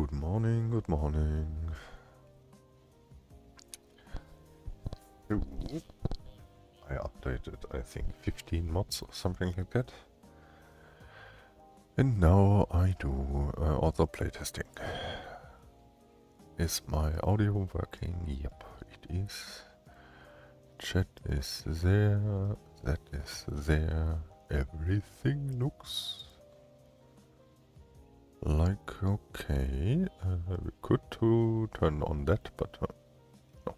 Good morning, good morning. Ooh, I updated, I think, 15 mods or something like that. And now I do also playtesting. Is my audio working? Yep, it is. Chat is there, that is there. Everything looks like okay. We could turn on that, but no.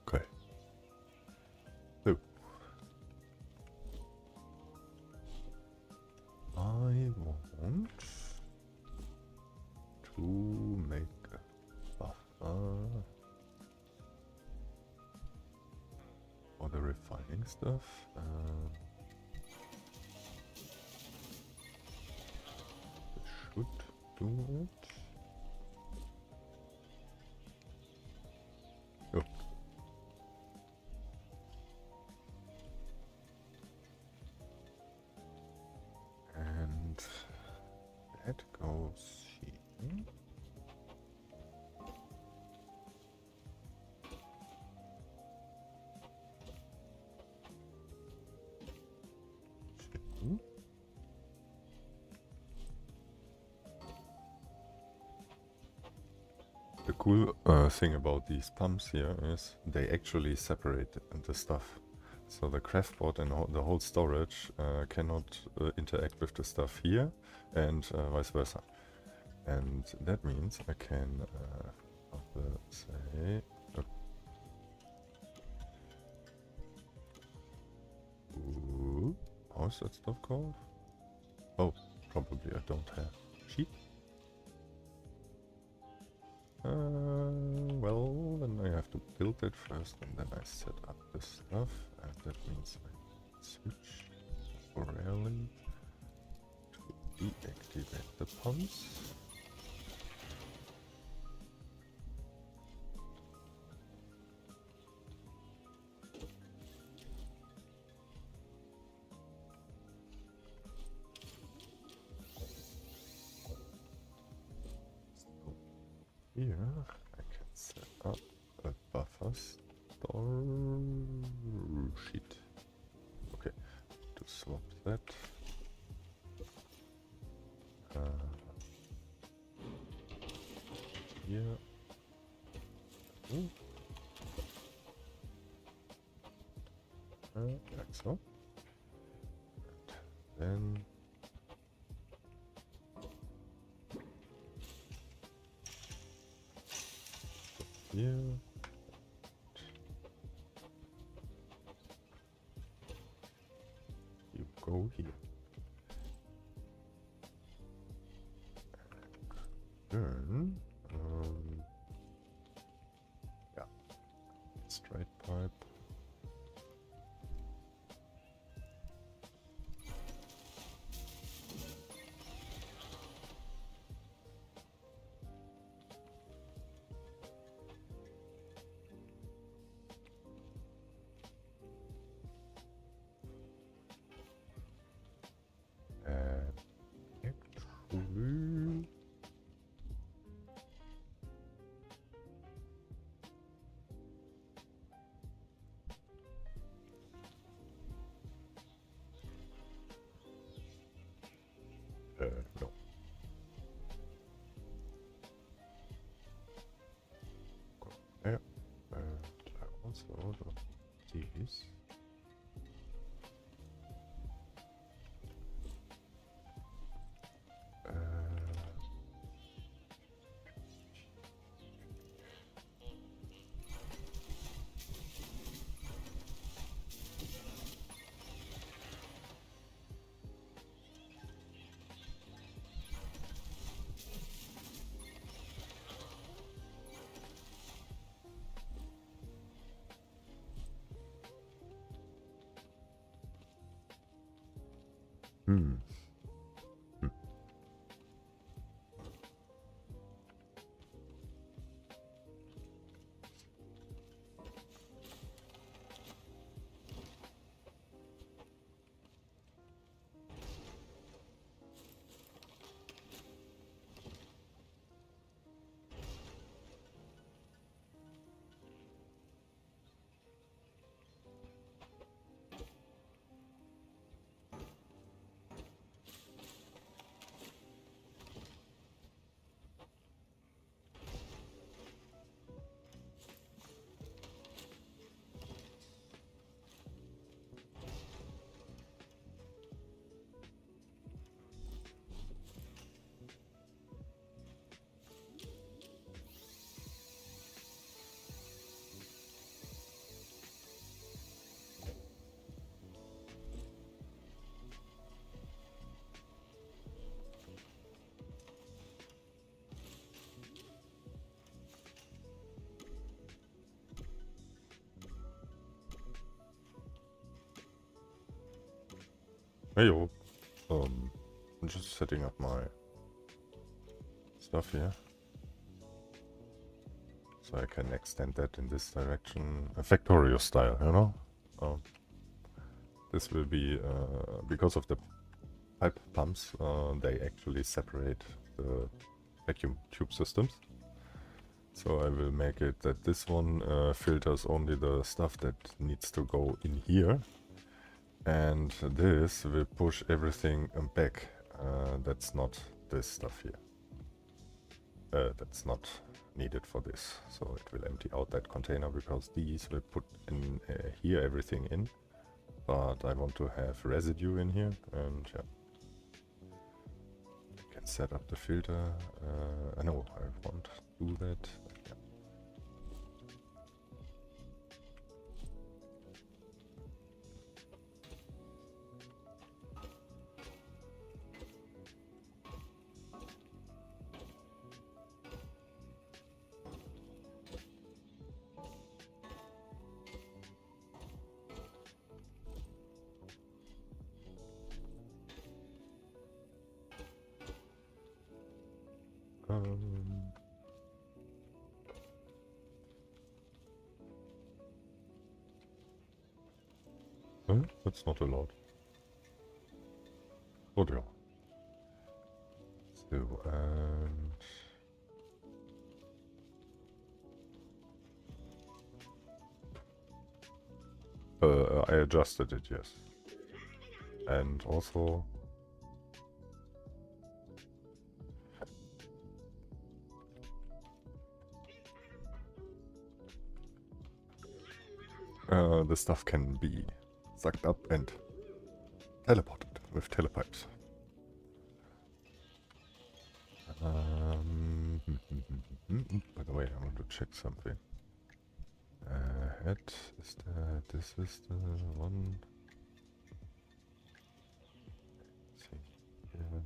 Okay. So I want to make a buffer for the refining stuff. Should do it. Oh. And that goes here. Two. The cool thing about these pumps here is they actually separate the stuff. So the craft board and the whole storage cannot interact with the stuff here and vice versa. And that means I can say... Ooh, how's that stuff called? Oh, probably I don't have sheet. Well, then I have to build it first, and then I set up the stuff, and that means I switch temporarily to deactivate the pumps. Here I can set up a buffer store sheet. Okay, to swap that. Here. Ooh. Like so. And then here. You go here. Then, yeah, straight pipe. Actually, no. Yeah, and I also do this. Hmm. Heyo. I'm just setting up my stuff here. So I can extend that in this direction. A Factorio style, you know? This will be, because of the pipe pumps, they actually separate the vacuum tube systems. So I will make it that this one filters only the stuff that needs to go in here. And this will push everything back. That's not this stuff here. That's not needed for this. So it will empty out that container because these will put in here everything in. But I want to have residue in here, and yeah. I can set up the filter. No, I won't do that. Yeah. That's not allowed. Oh dear. So, and... I adjusted it, yes. And also... the stuff can be sucked up and teleported with telepipes. By the way, I want to check something. Head is that, this is the one. Let's see here.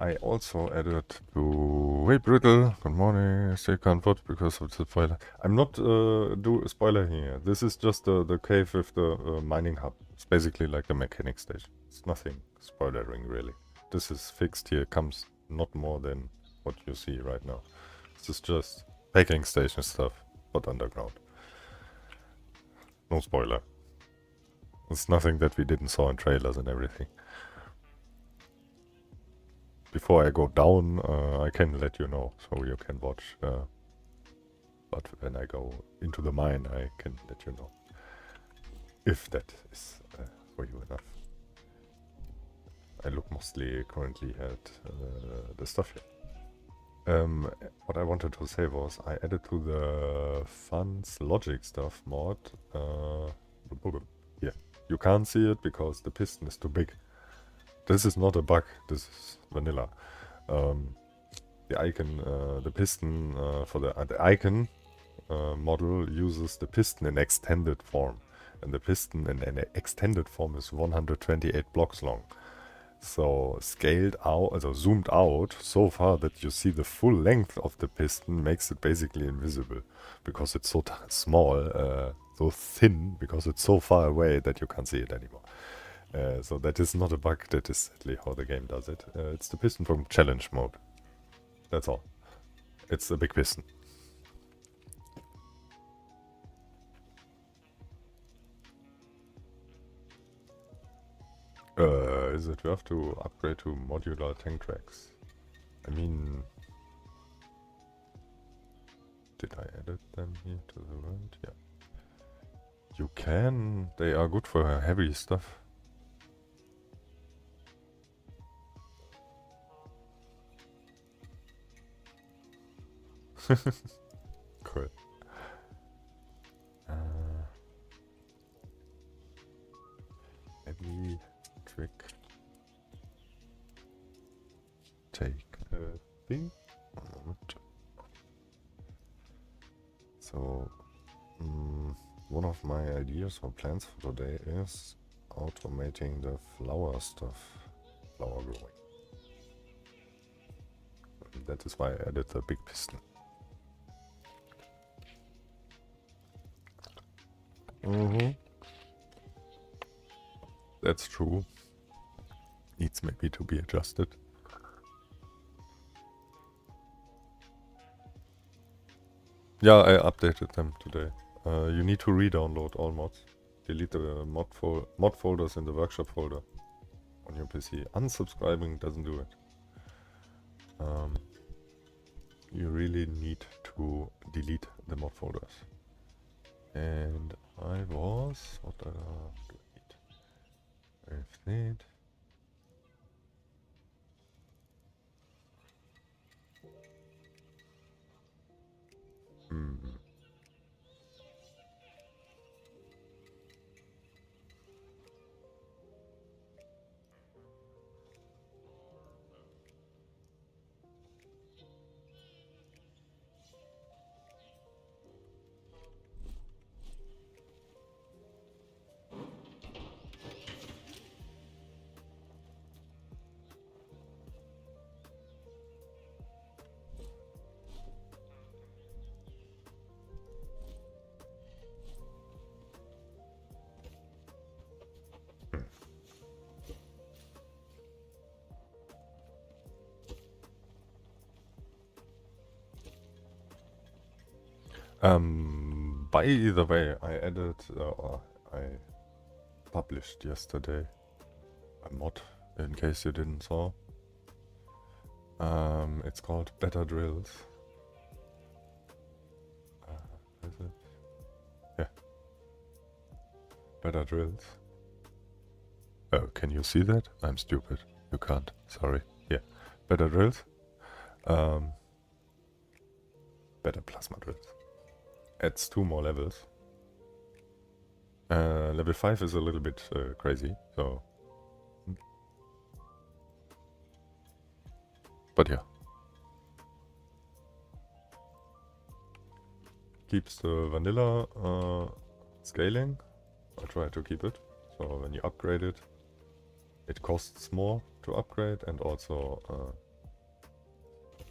I also added to... Hey Brittle, good morning, still can't vote because of the spoiler. I'm not do a spoiler here. This is just the cave with the mining hub. It's basically like the mechanic station. It's nothing spoilering really. This is fixed here, comes not more than what you see right now. This is just packing station stuff, but underground. No spoiler. It's nothing that we didn't saw in trailers and everything. Before I go down, I can let you know, so you can watch. But when I go into the mine, I can let you know. If that is for you enough. I look mostly currently at the stuff here. What I wanted to say was, I added to the Fant logic stuff mod. Here. You can't see it because the piston is too big. This is not a bug, this is vanilla. The icon, the piston for the icon model uses the piston in extended form. And the piston in an extended form is 128 blocks long. So scaled out, also zoomed out so far that you see the full length of the piston makes it basically invisible. Because it's so small, so thin, because it's so far away that you can't see it anymore. So that is not a bug, that is sadly how the game does it. It's the piston from challenge mode. That's all. It's a big piston. Is it worth to upgrade to modular tank tracks? I mean... Did I edit them here to the right? Yeah. You can. They are good for heavy stuff. Cool. Heavy trick. Take a thing. So, one of my ideas or plans for today is automating the flower stuff. Flower growing. That is why I added the big piston. That's true. Needs maybe to be adjusted. Yeah, I updated them today. You need to re-download all mods. Delete the mod folders in the workshop folder on your PC. Unsubscribing doesn't do it. You really need to delete the mod folders. And I was... what do I need? I've need... by the way, I added, or I published yesterday a mod, in case you didn't saw. It's called Better Drills. Is it? Yeah. Better Drills. Oh, can you see that? I'm stupid. You can't. Sorry. Yeah. Better Drills. Better Plasma Drills. Adds 2 more levels. Level 5 is a little bit crazy, so... But yeah. Keeps the vanilla scaling. I'll try to keep it. So when you upgrade it, it costs more to upgrade and also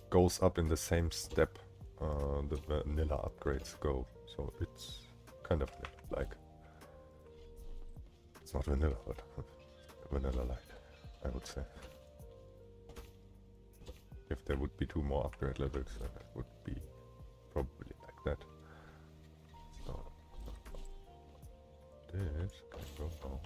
goes up in the same step the vanilla upgrades go. So it's kind of like... It's not vanilla, but vanilla light, I would say. If there would be 2 more upgrade levels, then it would be probably like that. So this can go down.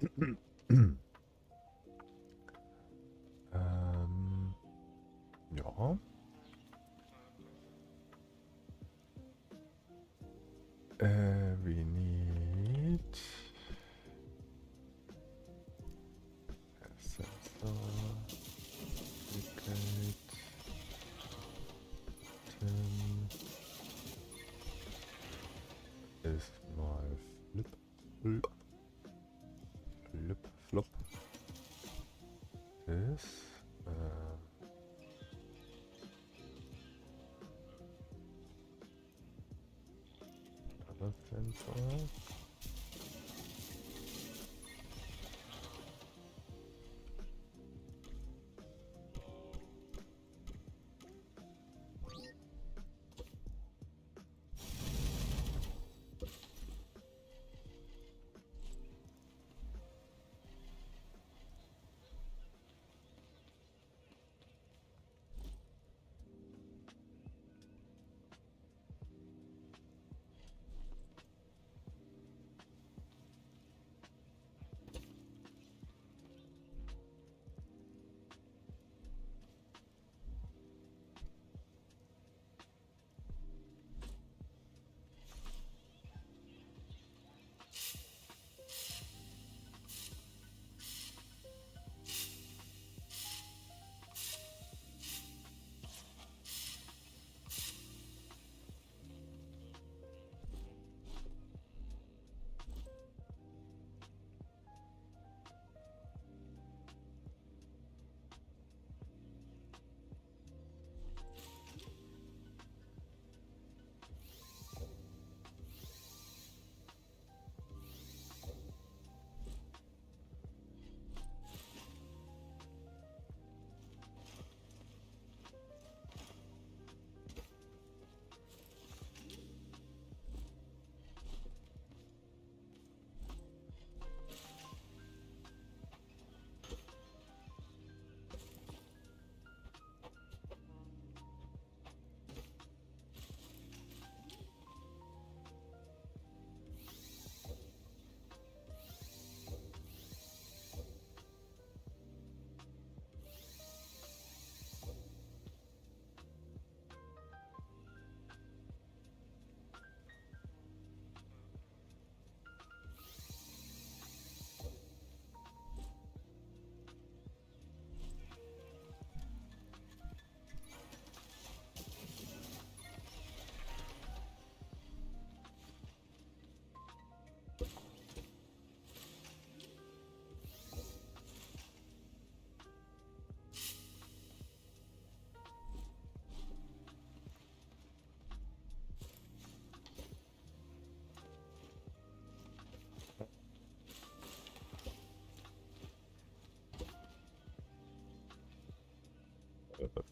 Ja. We need a sensor, duplicate, 10 is my flip flop. This other sensor.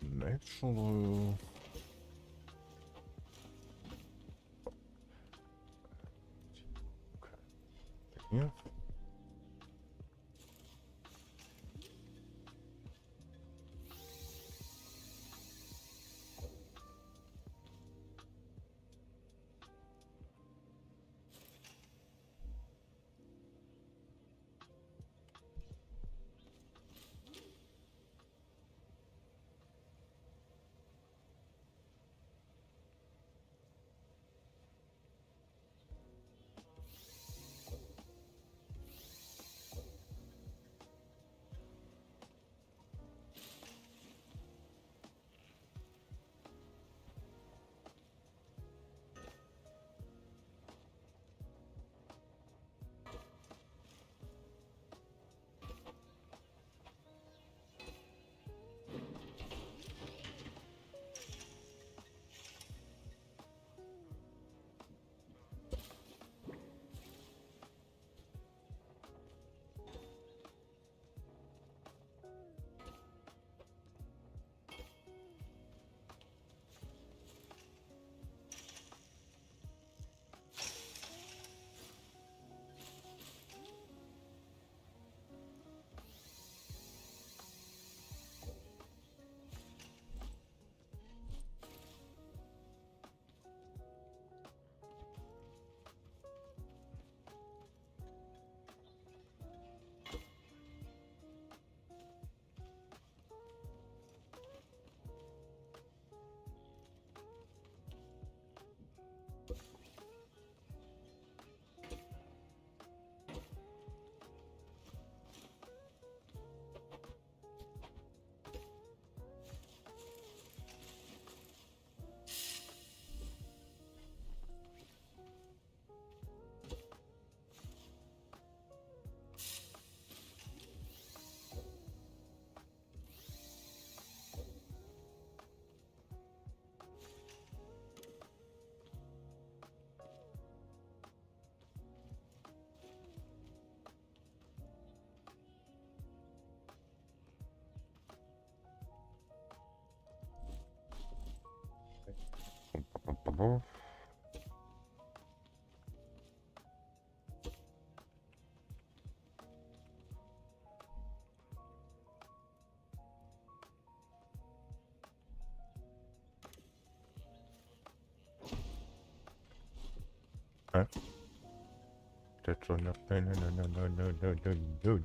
Natural. Okay. Huh? That's enough. No, no, no, no, no, no, no, no, no, no,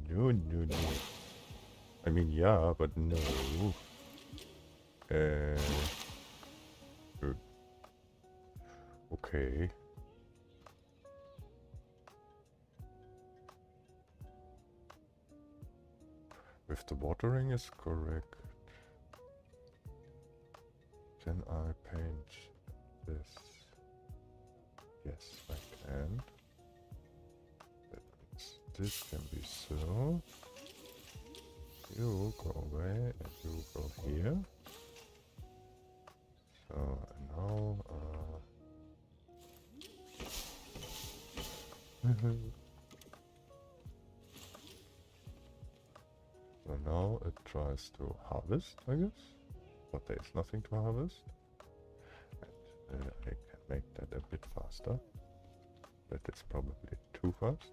no, no, no. I mean, yeah, but no. Okay. If the watering is correct, then I paint this. Yes, I can. That means this can be so. You go away and you go here. So now, so now it tries to harvest, I guess, but there is nothing to harvest. And, I can make that a bit faster. That is probably too fast,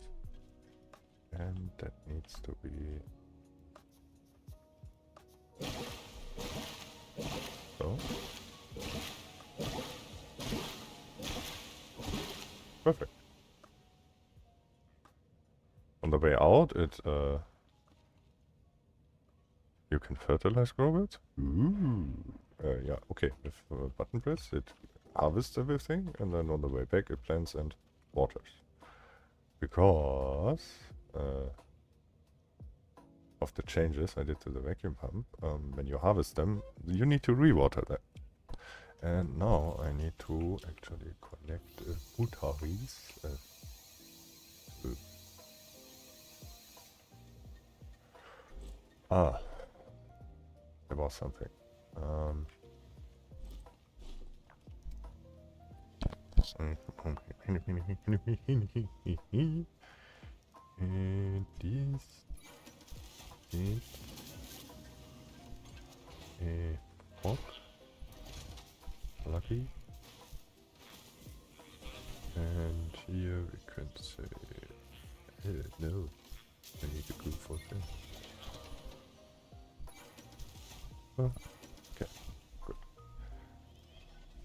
and that needs to be so. Perfect. On the way out, it you can fertilize grow beds. Ooh. Yeah, okay. With button press, it harvests everything, and then on the way back, it plants and waters. Because of the changes I did to the vacuum pump, when you harvest them, you need to re-water them. And now I need to actually connect Mutaris. There was something. And this is a fox. Lucky. And here we can say, no, I need to go for this. Oh, okay, good.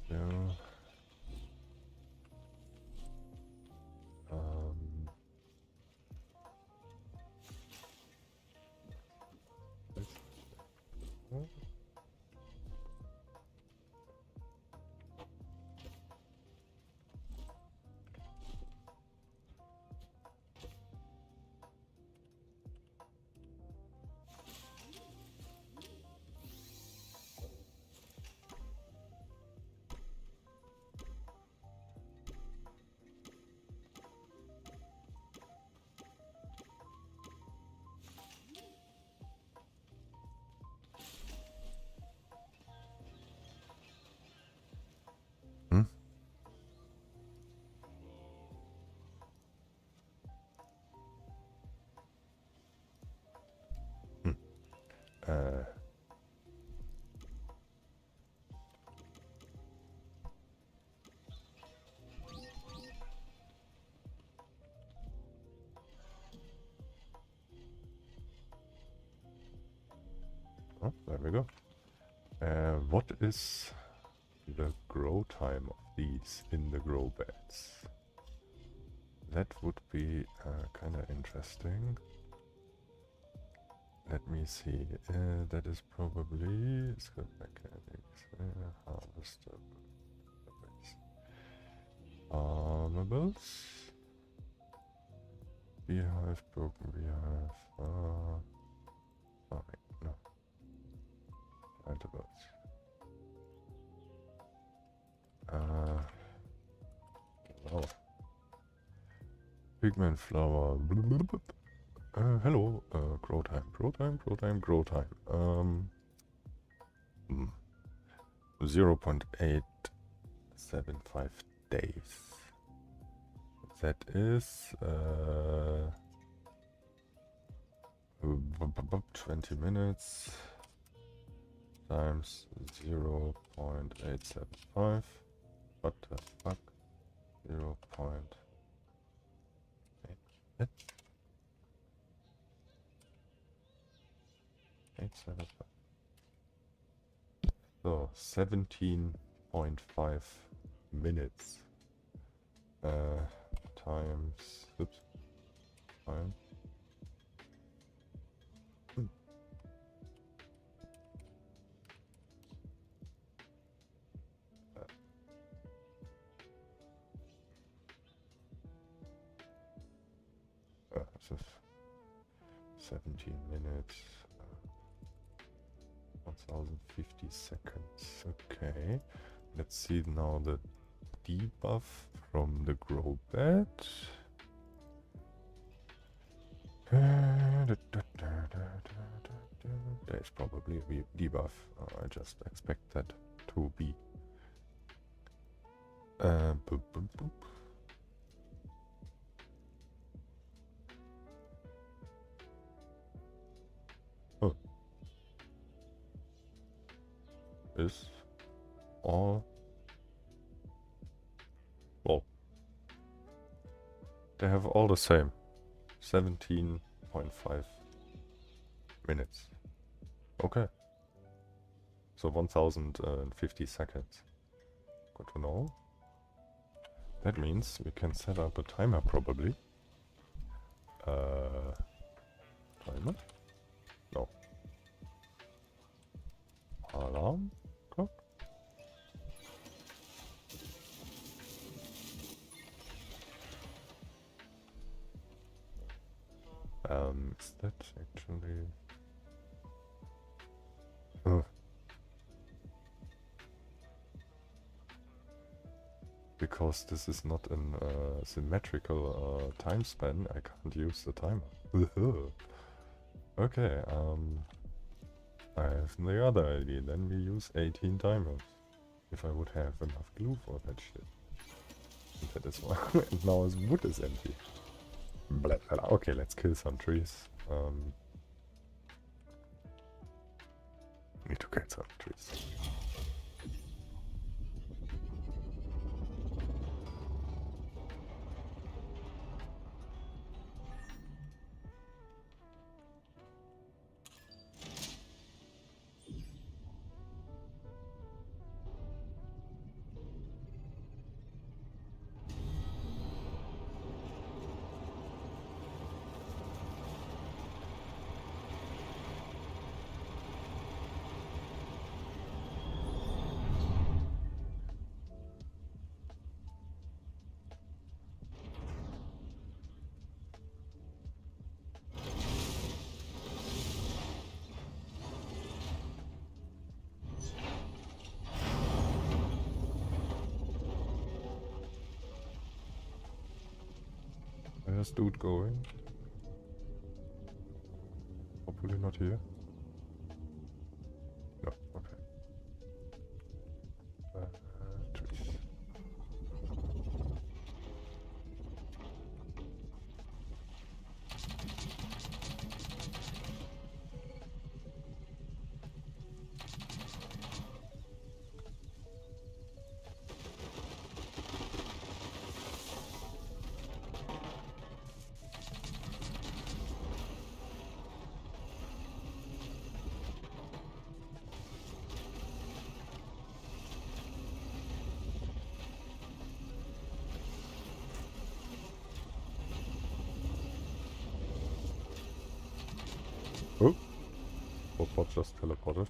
So, this, oh, there we go. What is the grow time of these in the grow beds? That would be kind of interesting. Let me see. That is probably skill mechanics, harvester, armables, beehive, broken beehive. Oh wait, no. Plantables. Flower. Pigment flower. Hello, grow time, grow time, grow time, grow time. 0.875 days. That is 20 minutes times 0.875. What the fuck? 0.8. What? 875. So 17.5 minutes. Times. Oops. Time. 17 minutes, 1050 seconds. Okay, let's see now the debuff from the grow bed. There is probably a debuff. I just expect that to be. Boop, boop, boop. Oh. Is all. Well, they have all the same. 17.5 minutes. Okay. So 1050 seconds. Good to know. That means we can set up a timer probably. Timer? No. Alarm clock? Is that actually... Because this is not a symmetrical time span, I can't use the timer. Okay, I have the other idea. Then we use 18 timers. If I would have enough glue for that shit. And that is why. And now his wood is empty. Blah, blah. Okay, let's kill some trees. Need to get some trees. Where's dude going? Hopefully not here. No, okay. Trees. Oh, what just teleported?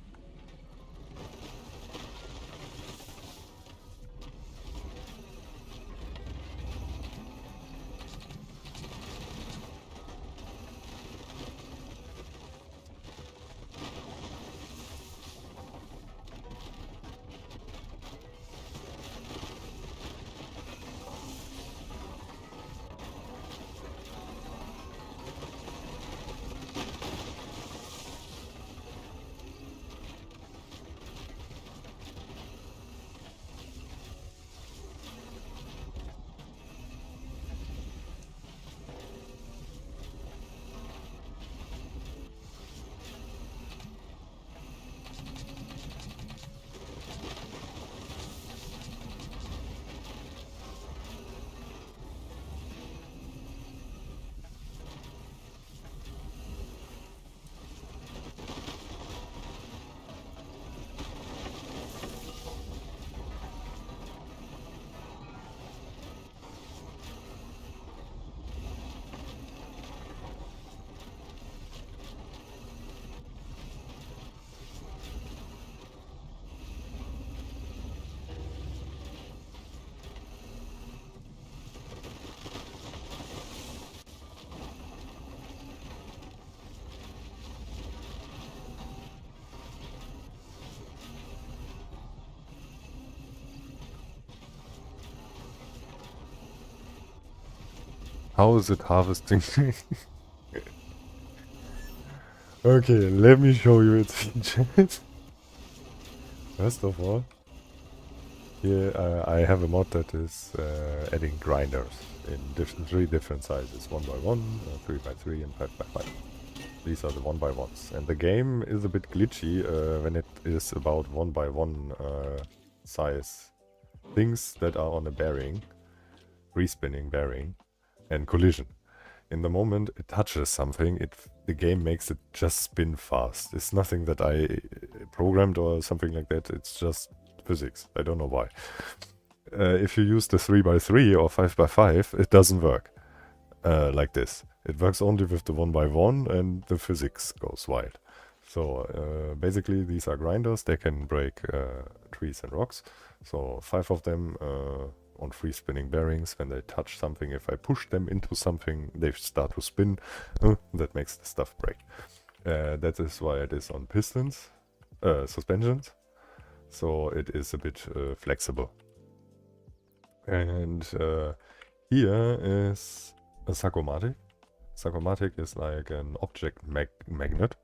How is it harvesting? Okay, let me show you its features. First of all, here I have a mod that is adding grinders in 3 different sizes, 1x1, 3x3 and 5x5. These are the 1x1s, and the game is a bit glitchy when it is about 1x1 size things that are on a bearing, respinning bearing, and collision. In the moment it touches something, the game makes it just spin fast. It's nothing that I programmed or something like that, it's just physics. I don't know why. If you use the 3x3 or 5x5, it doesn't work like this. It works only with the 1x1 and the physics goes wild. So basically these are grinders, they can break trees and rocks. So 5 of them on free spinning bearings. When they touch something, if I push them into something, they start to spin. That makes the stuff break. That is why it is on pistons, suspensions. So it is a bit flexible. And here is a Sacomatic. Sacomatic is like an object magnet,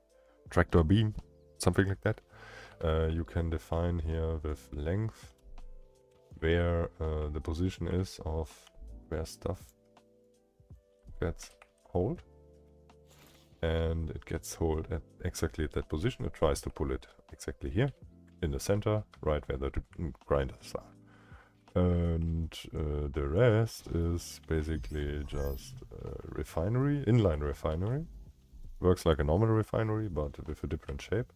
tractor beam, something like that. You can define here with length where the position is of where stuff gets hold. And it gets hold at exactly at that position. It tries to pull it exactly here in the center, right where the grinders are. And the rest is basically just refinery, inline refinery. Works like a normal refinery, but with a different shape.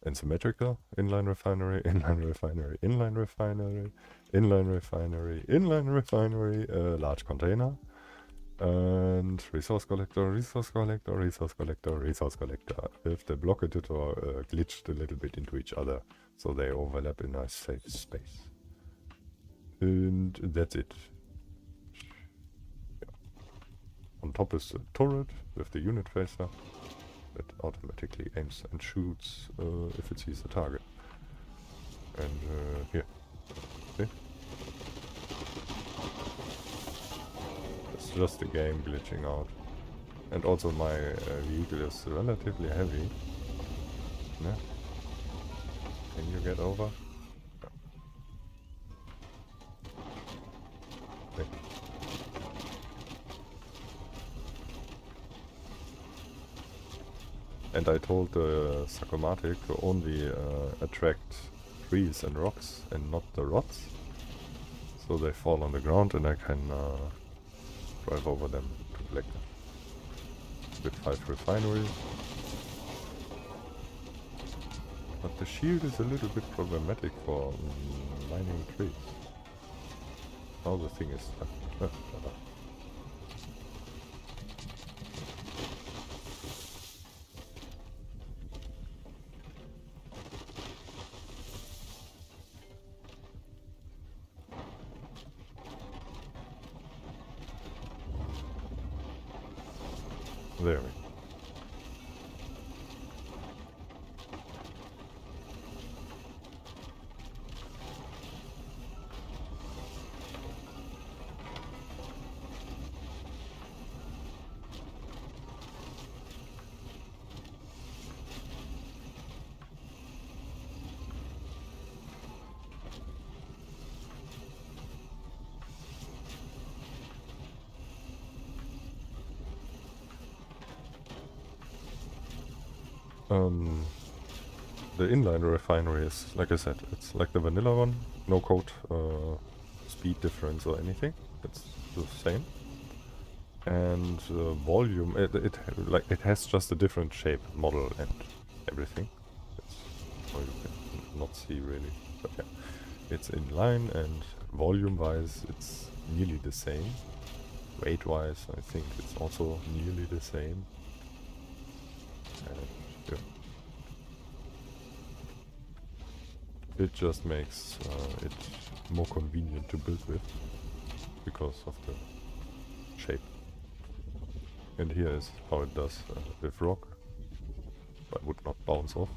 And symmetrical, inline refinery, inline refinery, inline refinery, inline refinery, inline refinery, large container. And resource collector, resource collector, resource collector, resource collector. With the block editor glitched a little bit into each other, so they overlap in a safe space. And that's it. Yeah. On top is a turret with the unit tracer that automatically aims and shoots if it sees a target. And here, see? It's just the game glitching out. And also my vehicle is relatively heavy. Yeah. Can you get over? Okay. And I told the Sacomatic to only attract trees and rocks and not the rods. So they fall on the ground and I can drive over them to collect them. With 5 refineries. But the shield is a little bit problematic for mining trees. Now the thing is stuck. There we go. The inline refinery is, like I said, it's like the vanilla one, no code, speed difference or anything. It's the same. And volume, it has just a different shape, model, and everything. It's, well, you can not see really, but yeah, it's inline and volume-wise, it's nearly the same. Weight-wise, I think it's also nearly the same. And, yeah. It just makes it more convenient to build with because of the shape. And here is how it does with rock, but would not bounce off.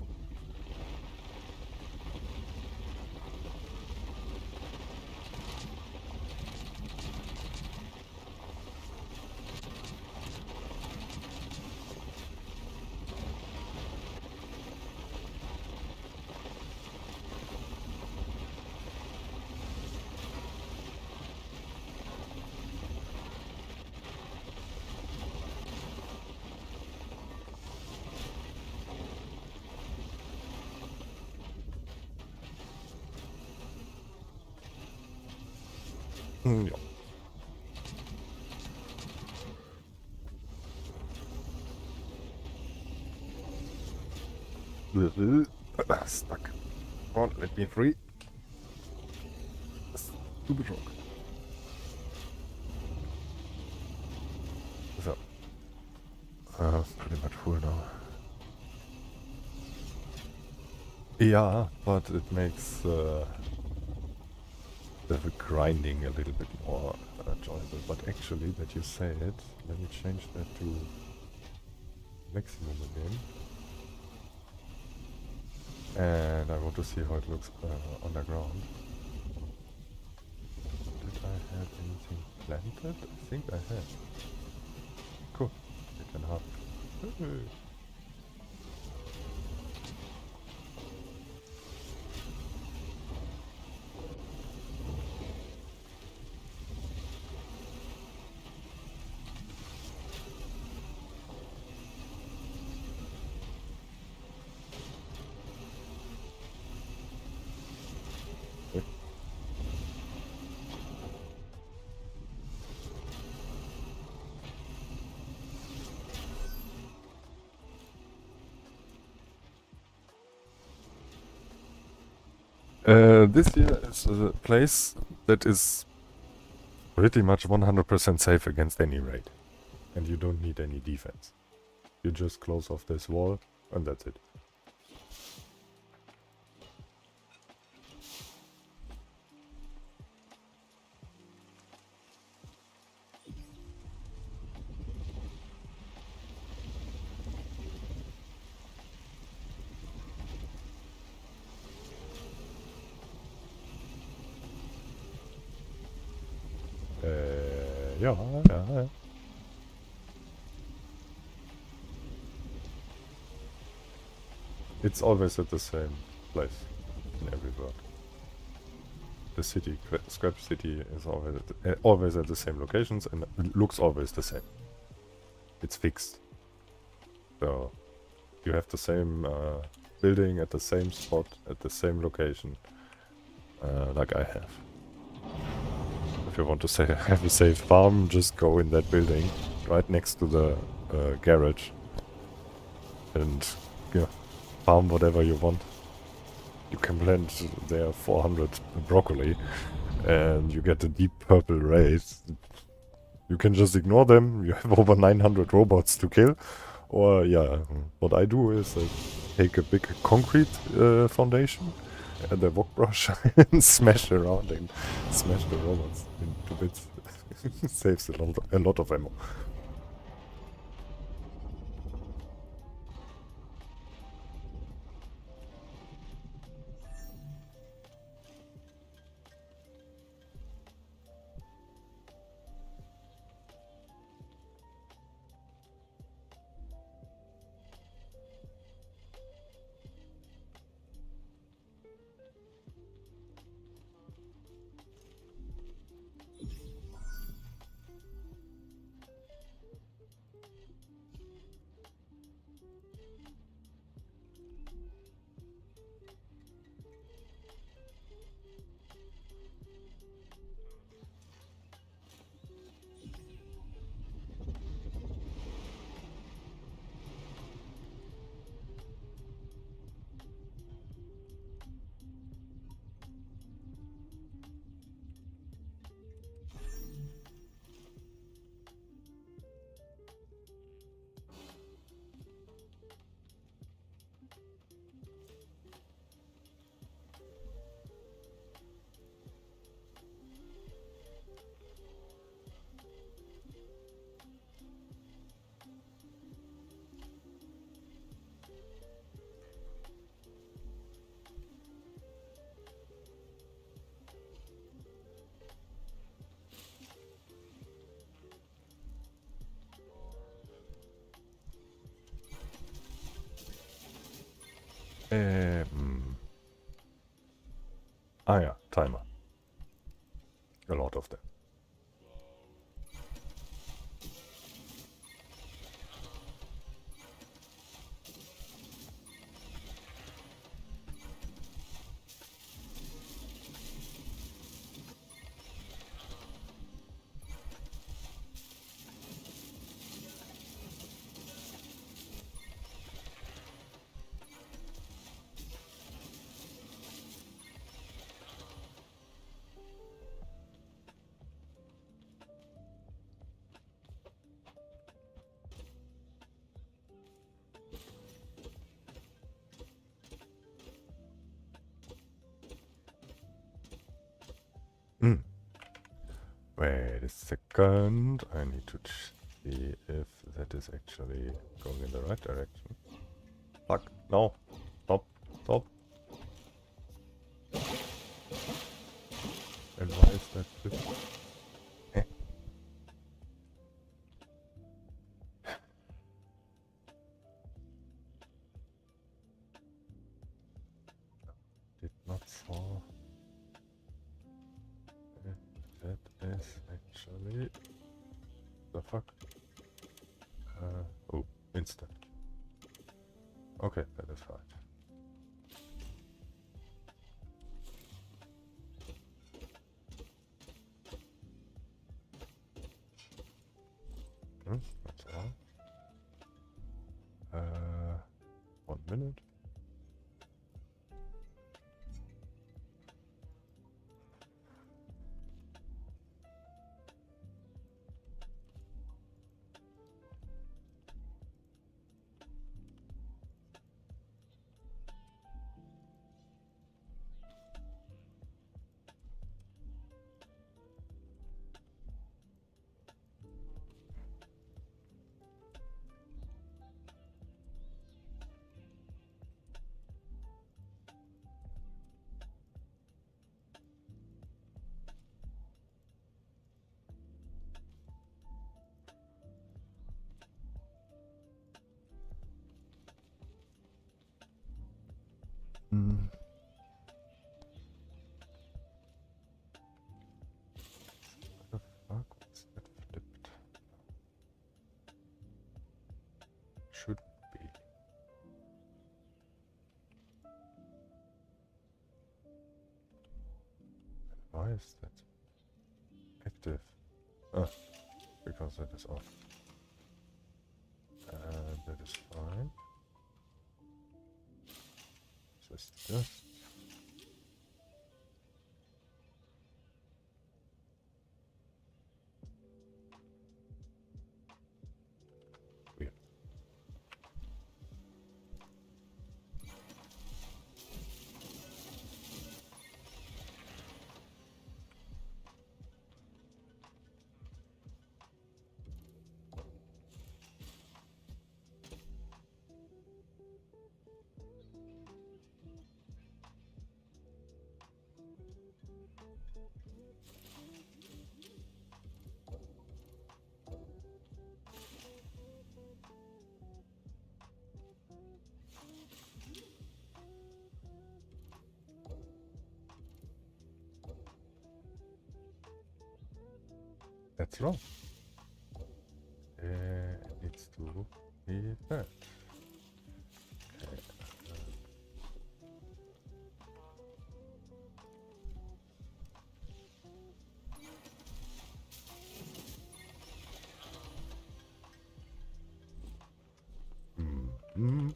Ja. Stuck. Come on, let me free. Stupid rock. So. Pretty much full now. Yeah, but it makes the grinding a little bit more enjoyable. But actually, that you say it, let me change that to maximum again. And I want to see how it looks underground. Did I have anything planted? I think I had. Cool. 8.5. This here is a place that is pretty much 100% safe against any raid. And you don't need any defense. You just close off this wall and that's it. Yeah. It's always at the same place in every world. The city, Scrap City, is always at the same locations and looks always the same. It's fixed. So you have the same building at the same spot, at the same location, like I have. If you want to say have a safe farm, just go in that building right next to the garage and farm whatever you want. You can plant there 400 broccoli and you get a deep purple Wraith. You can just ignore them. You have over 900 robots to kill. Or yeah, what I do is I take a big concrete foundation and a wok brush and smash around and smash the robots into bits. Saves a lot of ammo. Ah yeah, timer. A lot of them. Wait a second. I need to see if that is actually going in the right direction. Fuck. No. Stop. Stop. And why is that this? Eh. Did not saw. That is actually the fuck. Oh, instant. Okay, that is right. That's all. 1 minute. What the fuck was that flipped? Should be. Why is that active? Ah, because that is off. That is fine. Just weird. That's wrong. It needs to be that. Okay. Mm-hmm.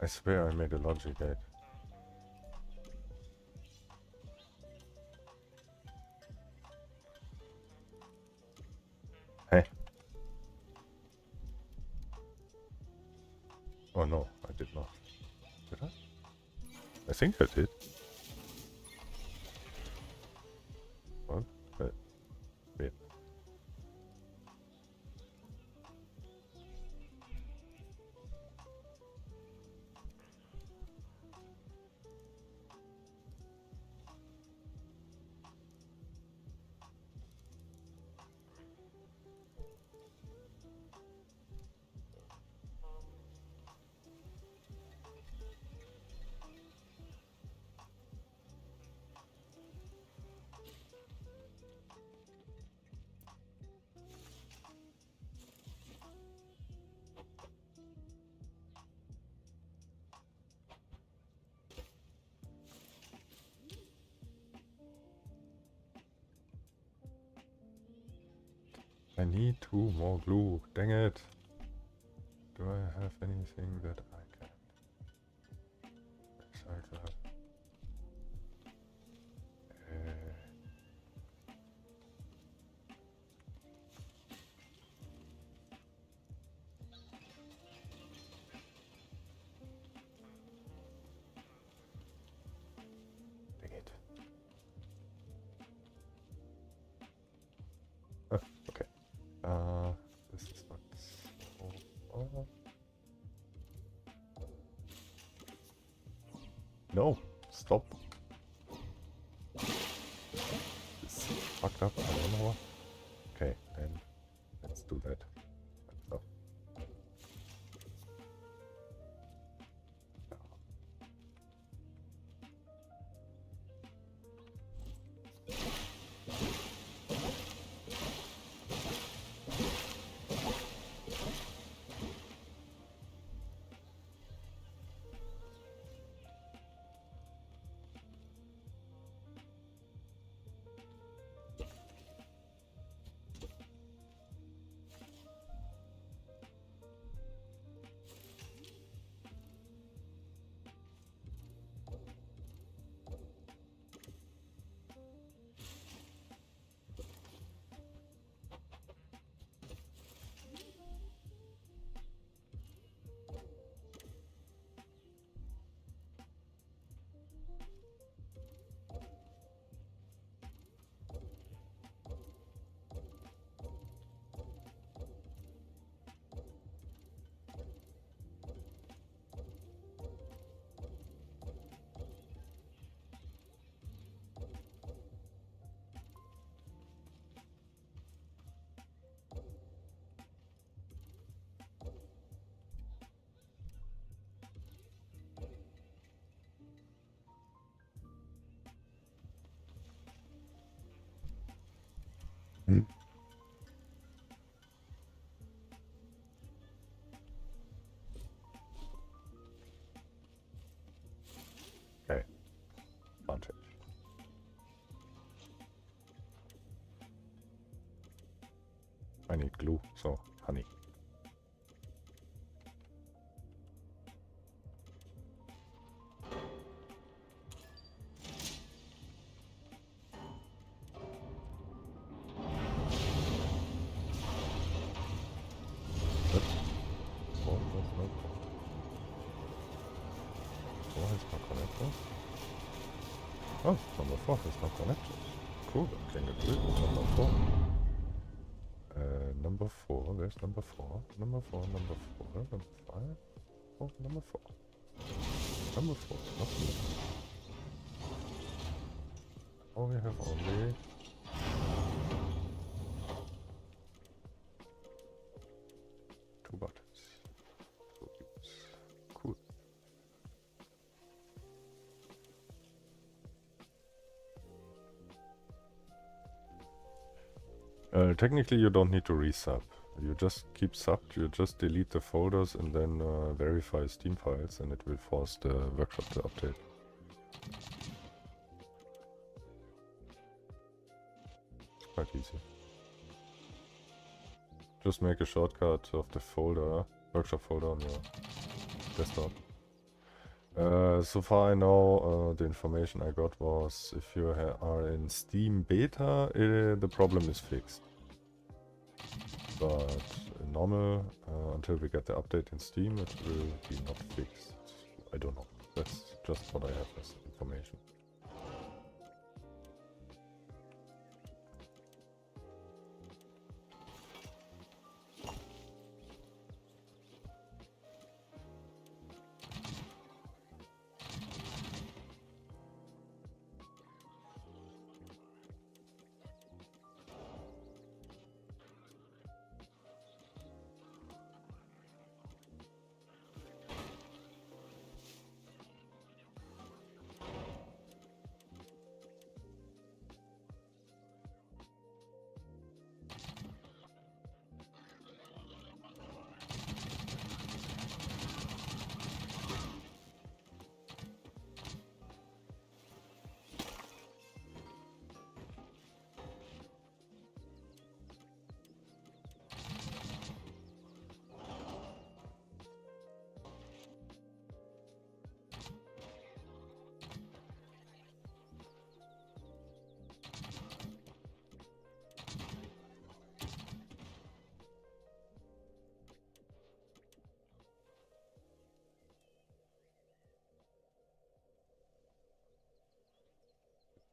I swear I made a logic gate. Hey. Oh no, I did not. Did I? I think I did. What? Wait. I need 2 more glue. Dang it. Do I have anything that I can recycle? Dang it. Oh, okay. This is not so... No, stop. It's fucked up. I don't know what. Okay, then let's do that. So. Okay, advantage. I need glue, so honey. Oh, number 4 is not connected. Cool, I can get rid of number 4. Number 4, where's number 4? Number 4, number 4, number 5. Oh, number 4. Number 4, not here. Oh, we have only... two buttons. Cool. Technically you don't need to resub. You just keep subbed, you just delete the folders and then verify Steam files and it will force the workshop to update. It's quite easy. Just make a shortcut of the folder, workshop folder on your desktop. So far I know the information I got was if you are in Steam beta, the problem is fixed. But normal, until we get the update in Steam, it will be not fixed. I don't know. That's just what I have as information.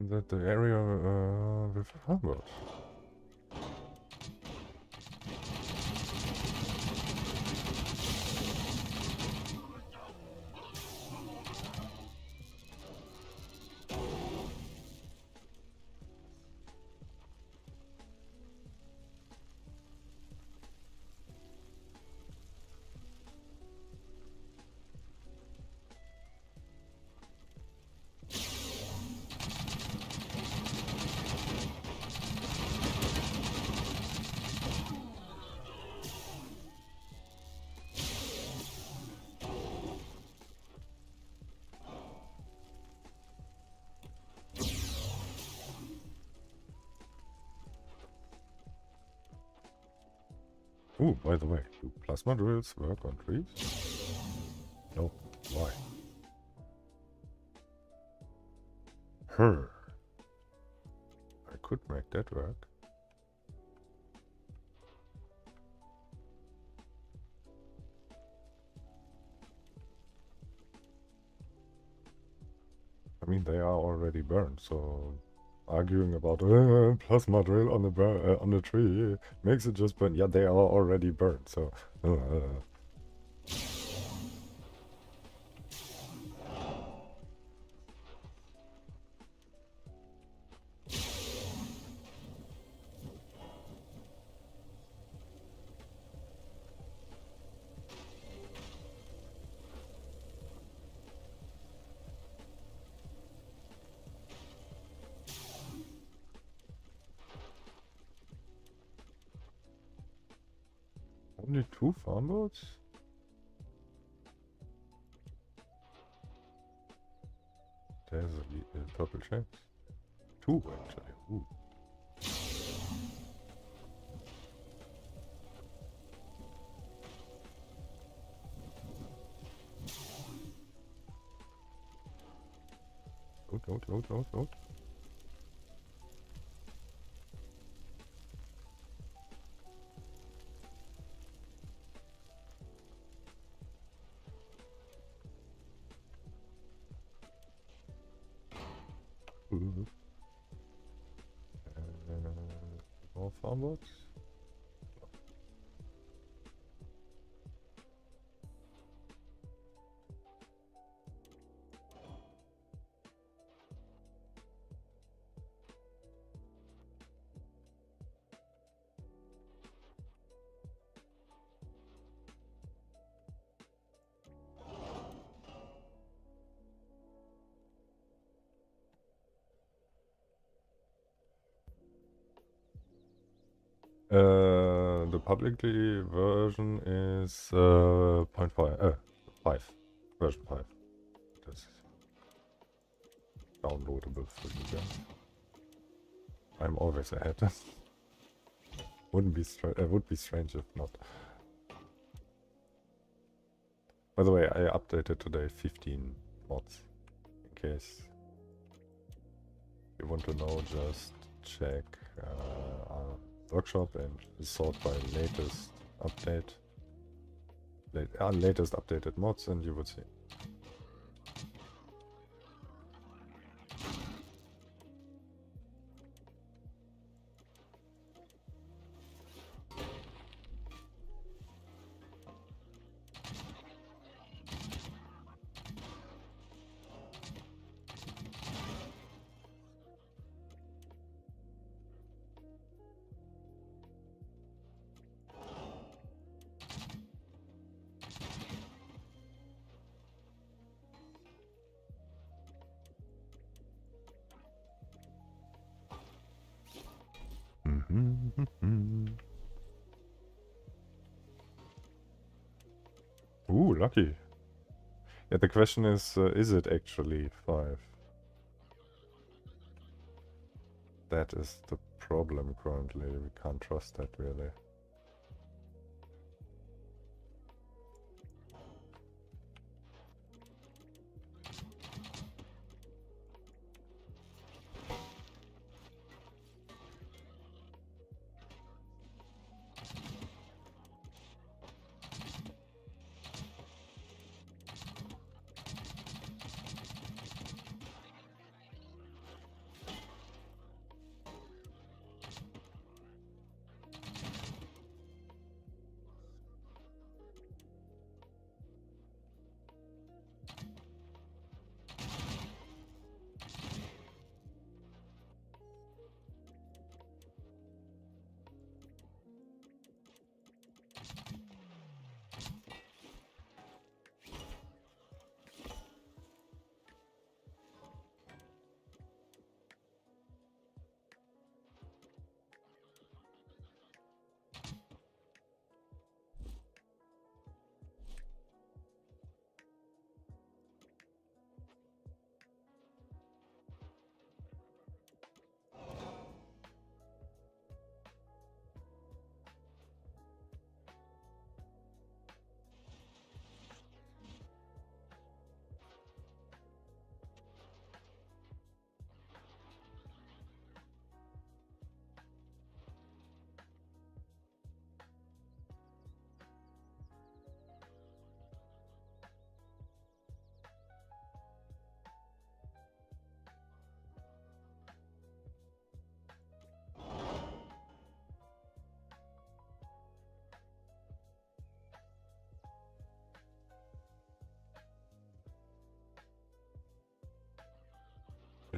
that the area with Hamburg. Ooh, by the way, do plasma drills work on trees? No. Why? Her. I could make that work. I mean, they are already burned, so arguing about plasma drill on the on the tree makes it just burn. Yeah, they are already burned, so. Only 2 farm boats? There's a purple chance. 2 actually. Ooh. Load. More farm boats? The publicly version is 5, version 5. That's downloadable for you guys. I'm always ahead. Would be strange if not. By the way, I updated today 15 mods. In case you want to know, just check our workshop and sort by latest update. Latest updated mods, and you would see. Ooh, lucky. Yeah, the question is it actually 5? That is the problem currently. We can't trust that really.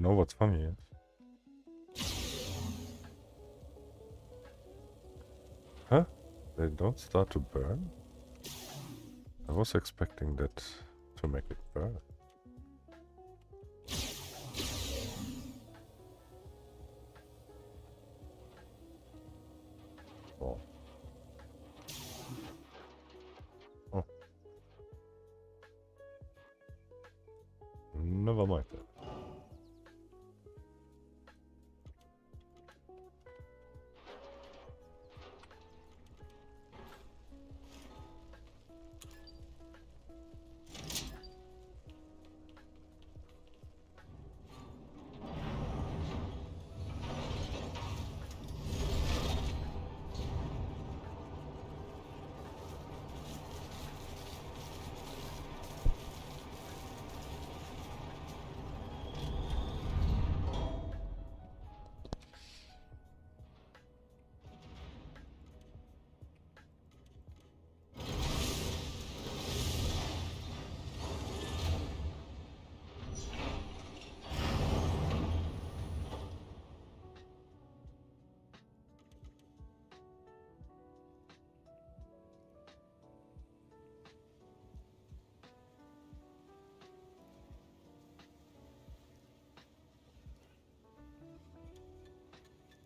You know what's funny is? Huh? They don't start to burn? I was expecting that to make it burn. Oh. Oh. Never mind that.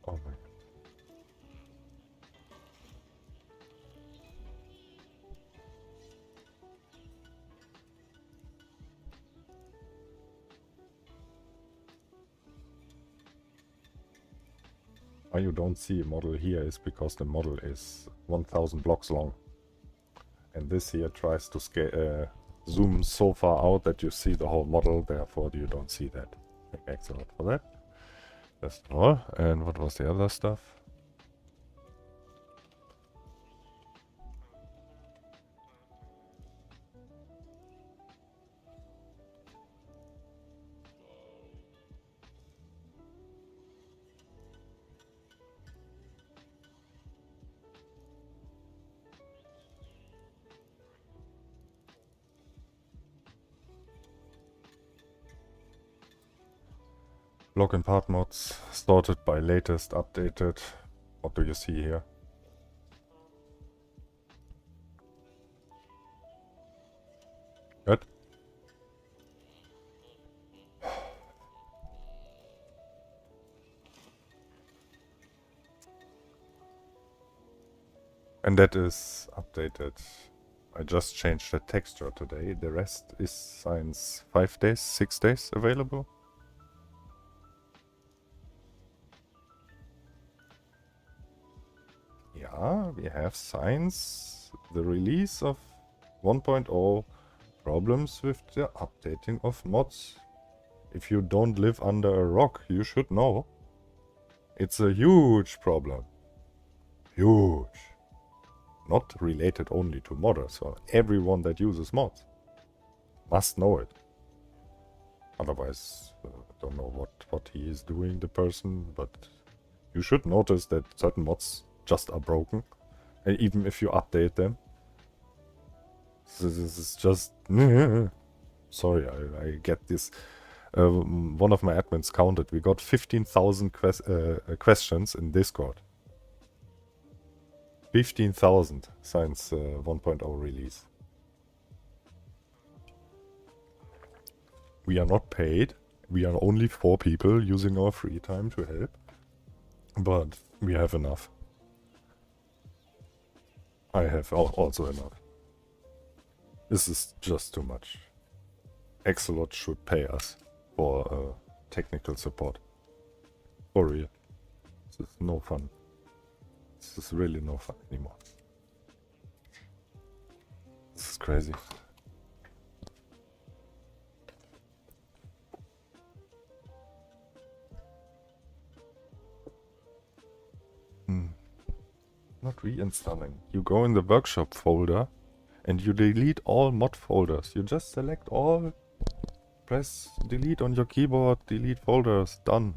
Oh my god. Why you don't see a model here is because the model is 1000 blocks long. And this here tries to scale, zoom so far out that you see the whole model, therefore you don't see that. Thanks a lot for that. That's all. And what was the other stuff? Log and part mods sorted by latest updated. What do you see here? Good. And that is updated. I just changed the texture today. The rest is since 5 days, 6 days available. Yeah, we have signs. The release of 1.0, problems with the updating of mods. If you don't live under a rock, you should know. It's a huge problem. Huge. Not related only to modders, so everyone that uses mods must know it. Otherwise, I don't know what he is doing, the person, but you should notice that certain mods just are broken, and even if you update them. This is just... Sorry, I get this. One of my admins counted. We got 15,000 questions in Discord. 15,000 since 1.0 release. We are not paid. We are only 4 people using our free time to help. But we have enough. I have also enough. This is just too much. Axolot should pay us for technical support. For real. This is no fun. This is really no fun anymore. This is crazy. Not reinstalling. You go in the workshop folder and you delete all mod folders. You just select all, press delete on your keyboard, delete folders, done.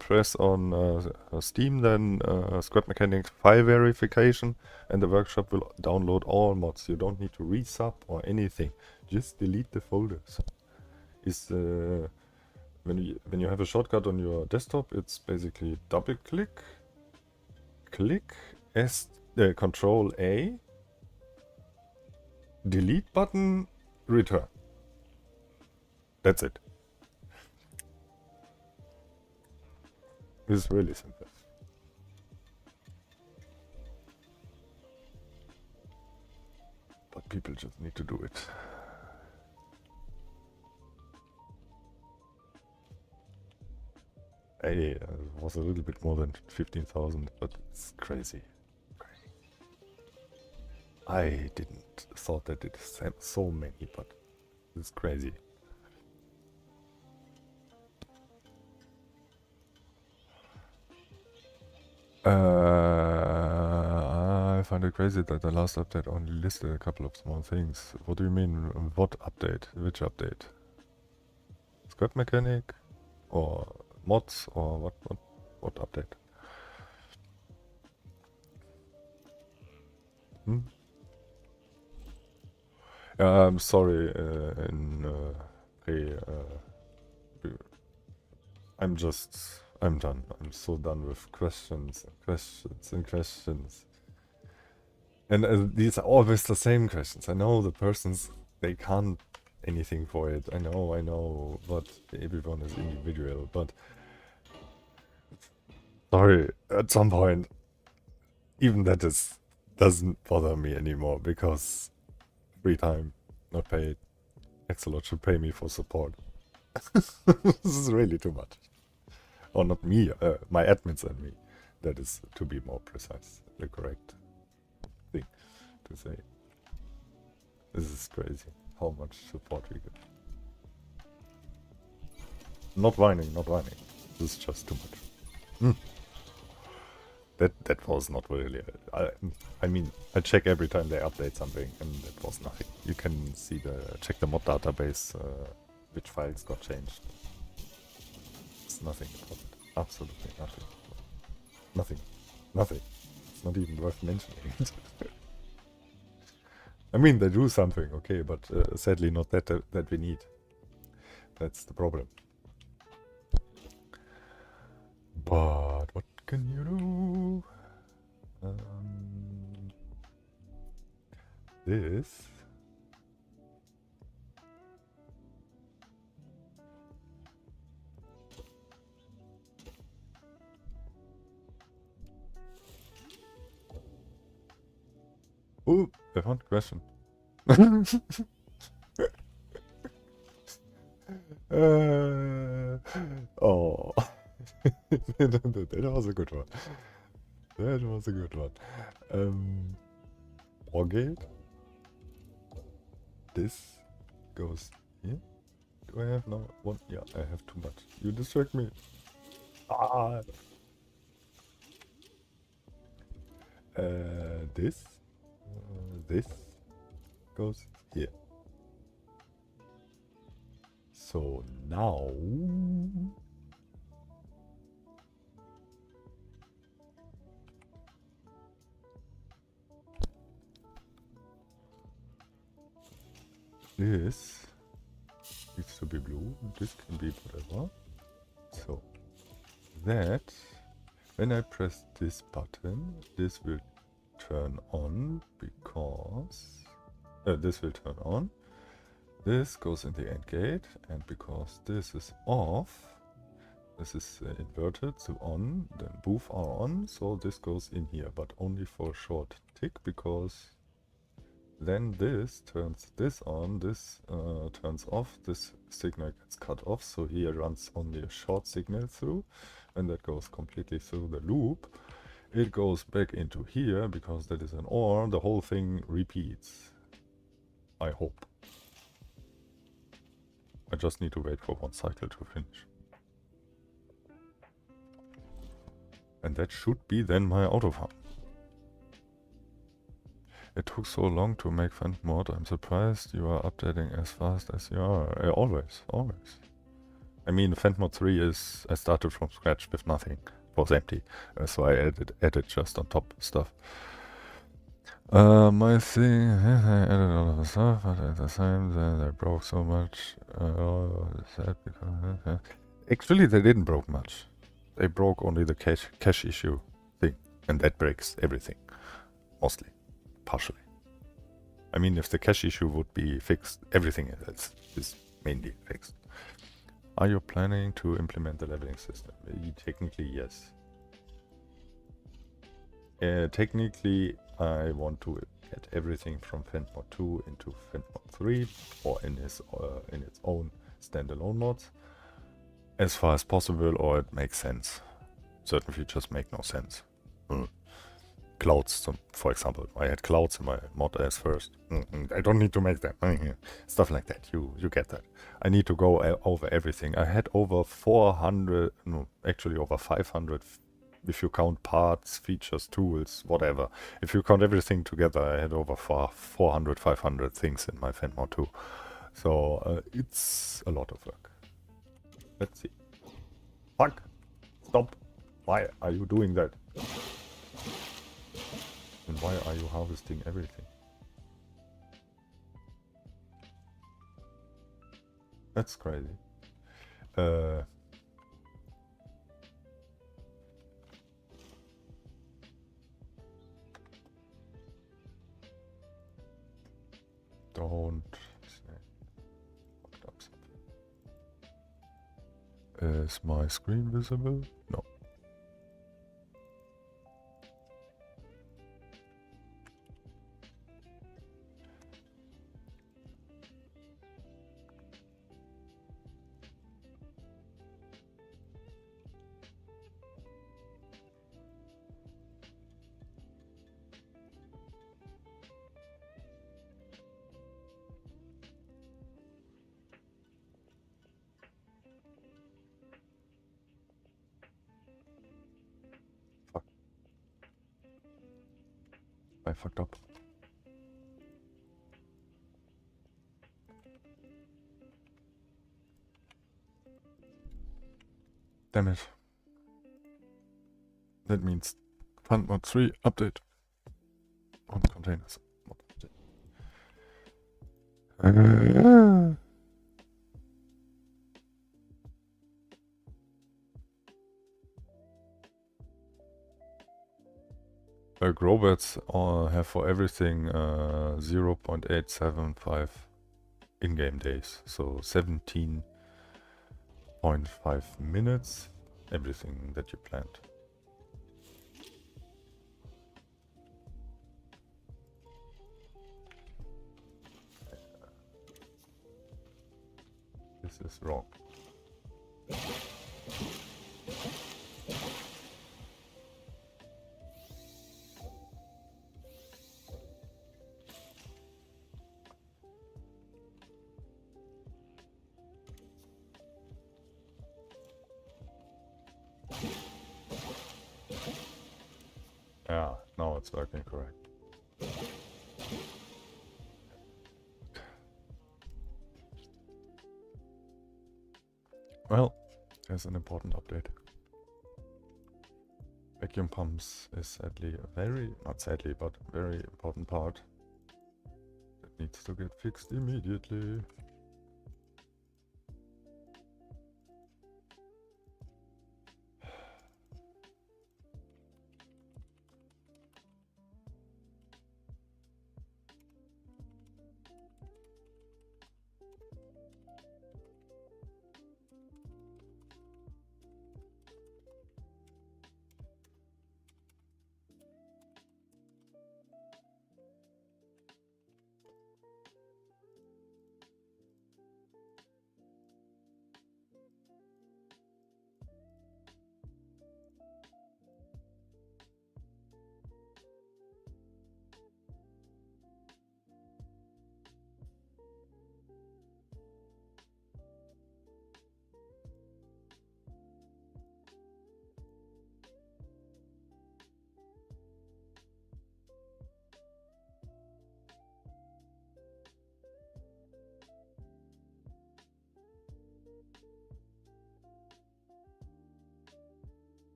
Press on Steam, then Scrap Mechanics file verification, and the workshop will download all mods. You don't need to resub or anything. Just delete the folders. Is when you have a shortcut on your desktop, it's basically double click, Control A, delete button, return. That's it. It's really simple. But people just need to do it. It was a little bit more than 15,000, but it's crazy. I didn't thought that it's so many, but it's crazy. I find it crazy that the last update only listed a couple of small things. What do you mean? What update? Which update? Scrap mechanic? Or mods? Or what update? I'm sorry, I'm done. I'm so done with questions and questions and questions. And these are always the same questions. I know the persons, they can't anything for it. I know, but everyone is individual. But sorry, at some point, even that doesn't bother me anymore because free time, not paid. Axelot should pay me for support. This is really too much. Or not me, my admins and me. That is, to be more precise, the correct thing to say. This is crazy, how much support we get. Not whining, not whining. This is just too much. That was not really... I mean, I check every time they update something, and that was nothing. You can see check the mod database, which files got changed. It's nothing about it. Absolutely nothing. Nothing. Nothing. It's not even worth mentioning it. I mean, they do something, okay, but sadly not that we need. That's the problem. But what can you do? This. Ooh, I found a question. Oh. That was a good one. That was a good one. Orgate. This goes here. Do I have now one? Yeah, I have too much. You distract me. Ah. This goes here. So now this needs to be blue. This can be whatever. So that when I press this button, this will turn on because this will turn on. This goes in the AND gate, and because this is off, this is inverted, so on, then both are on, so this goes in here, but only for a short tick, because then this turns this on, this turns off, this signal gets cut off, so here runs only a short signal through, and that goes completely through the loop. It goes back into here, because that is an OR, the whole thing repeats. I hope. I just need to wait for one cycle to finish. And that should be then my autofarm. It took so long to make Fant Mod. I'm surprised you are updating as fast as you are. Always. I mean, Fant Mod 3 is... I started from scratch with nothing. It was empty. So I added just on top stuff. My thing... I added a lot of stuff, but at the same time they broke so much. Sad because... Actually, they didn't broke much. They broke only the cache issue thing, and that breaks everything, mostly, partially. I mean, if the cache issue would be fixed, everything else is mainly fixed. Are you planning to implement the leveling system? Technically, yes. Technically, I want to get everything from Fant Mod 2 into Fant Mod 3, or in its own standalone mods, as far as possible, or it makes sense. Certain features make no sense. Clouds, for example. I had clouds in my mod as first. I don't need to make them. Stuff like that. You get that. I need to go over everything. I had over 400, no, actually over 500, if you count parts, features, tools, whatever. If you count everything together, I had over 400, 500 things in my Fant Mod 2. So it's a lot of work. Let's see. Fuck! Stop! Why are you doing that? And why are you harvesting everything? That's crazy. Don't say. Fucked up something. Is my screen visible? No. I fucked up. Damn it. That means Fant Mod 3 update on containers. Growbets have for everything 0.875 in-game days, so 17.5 minutes, everything that you planned. This is wrong. Yeah, now it's working correct. Well, there's an important update. Vacuum pumps is sadly a very, not sadly, but very important part that needs to get fixed immediately.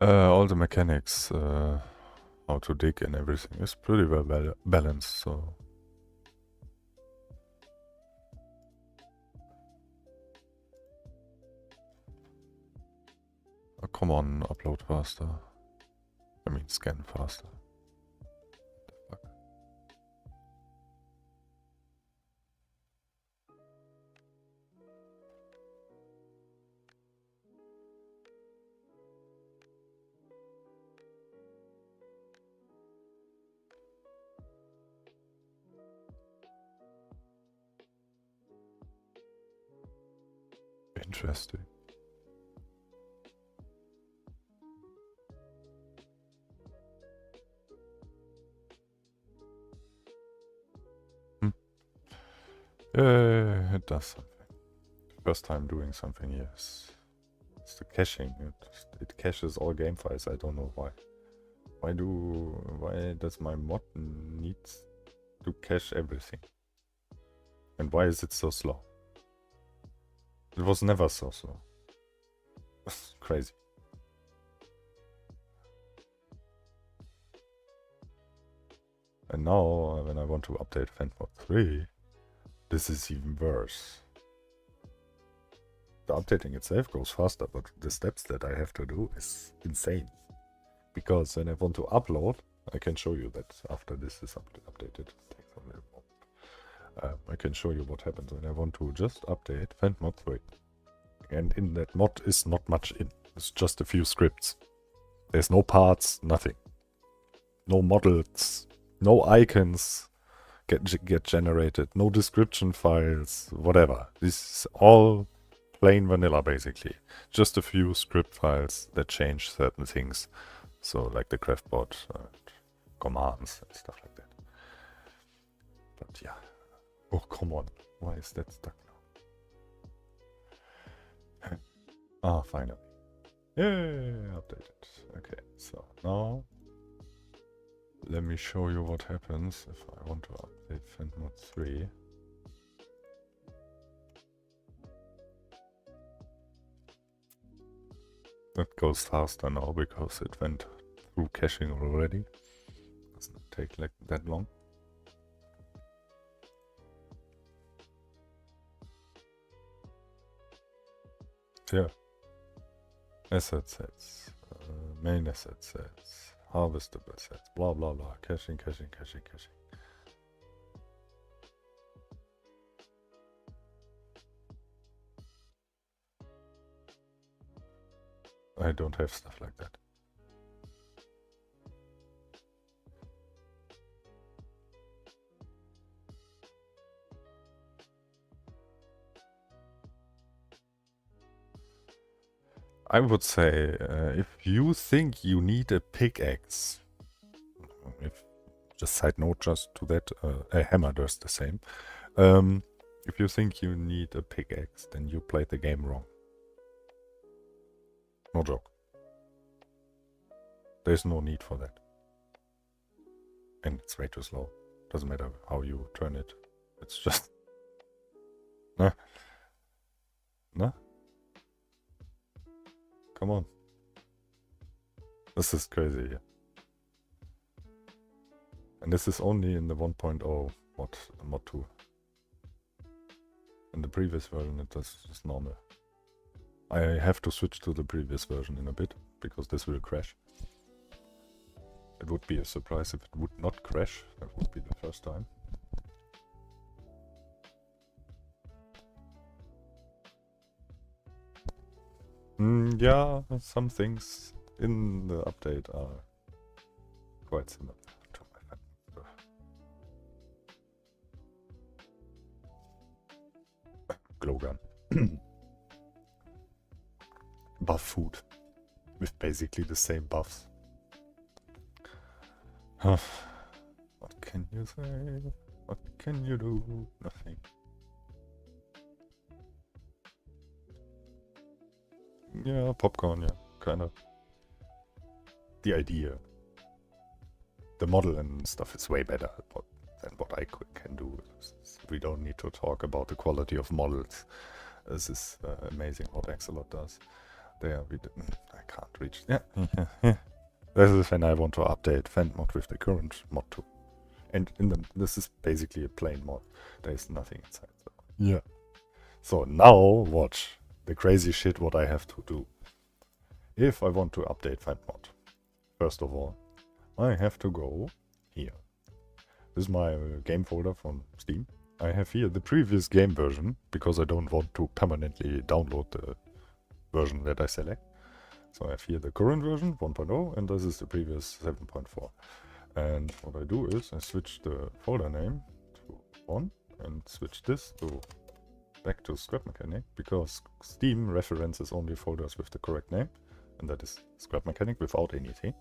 All the mechanics, how to dig and everything is pretty well balanced, so come on, upload faster. I mean, scan faster. What the fuck? Interesting. It does something. First time doing something, yes. It's the caching. It caches all game files. I don't know why. Why does my mod need to cache everything? And why is it so slow? It was never so slow. Crazy. And now, when I want to update Fant Mod 3, this is even worse. The updating itself goes faster, but the steps that I have to do is insane. Because when I want to upload, I can show you that after this is updated. It takes a little moment. I can show you what happens when I want to just update Fant Mod 3. And in that mod is not much in. It's just a few scripts. There's no parts, nothing. No models, no icons get generated, no description files, whatever. This is all plain vanilla, basically. Just a few script files that change certain things. So, like the craftboard commands and stuff like that. But yeah. Oh, come on. Why is that stuck now? Ah, finally. Yay, updated. Okay, so now let me show you what happens if I want to update Fant Mod 3. That goes faster now because it went through caching already. Doesn't take like that long. Yeah. Asset sets, main asset sets, harvestable sets, blah blah blah, caching, caching, caching, caching. I don't have stuff like that. I would say, if you think you need a pickaxe, just side note just to that, a hammer does the same. If you think you need a pickaxe, then you played the game wrong. No joke. There's no need for that. And it's way too slow. Doesn't matter how you turn it. It's just... Nah. Nah. Come on. This is crazy, yeah. And this is only in the 1.0 mod 2. In the previous version it was just normal. I have to switch to the previous version in a bit, because this will crash. It would be a surprise if it would not crash. That would be the first time. Yeah, some things in the update are quite similar to my Fant Mod. Glowgun. Buff food. With basically the same buffs. What can you say? What can you do? Nothing. Yeah, popcorn, yeah, kind of. The idea. The model and stuff is way better than what I can do. We don't need to talk about the quality of models. This is amazing what Axolot does. There, I can't reach. Yeah. This is when I want to update Fant Mod with the current mod 2. And this is basically a plain mod. There is nothing inside. So. Yeah. So now watch the crazy shit what I have to do. if I want to update Fant Mod, first of all, I have to go here. This is my game folder from Steam. I have here the previous game version, because I don't want to permanently download the version that I select. So I have here the current version, 1.0, and this is the previous 7.4. And what I do is I switch the folder name to 1 and switch this to back to Scrap Mechanic, because Steam references only folders with the correct name, and that is Scrap Mechanic without anything.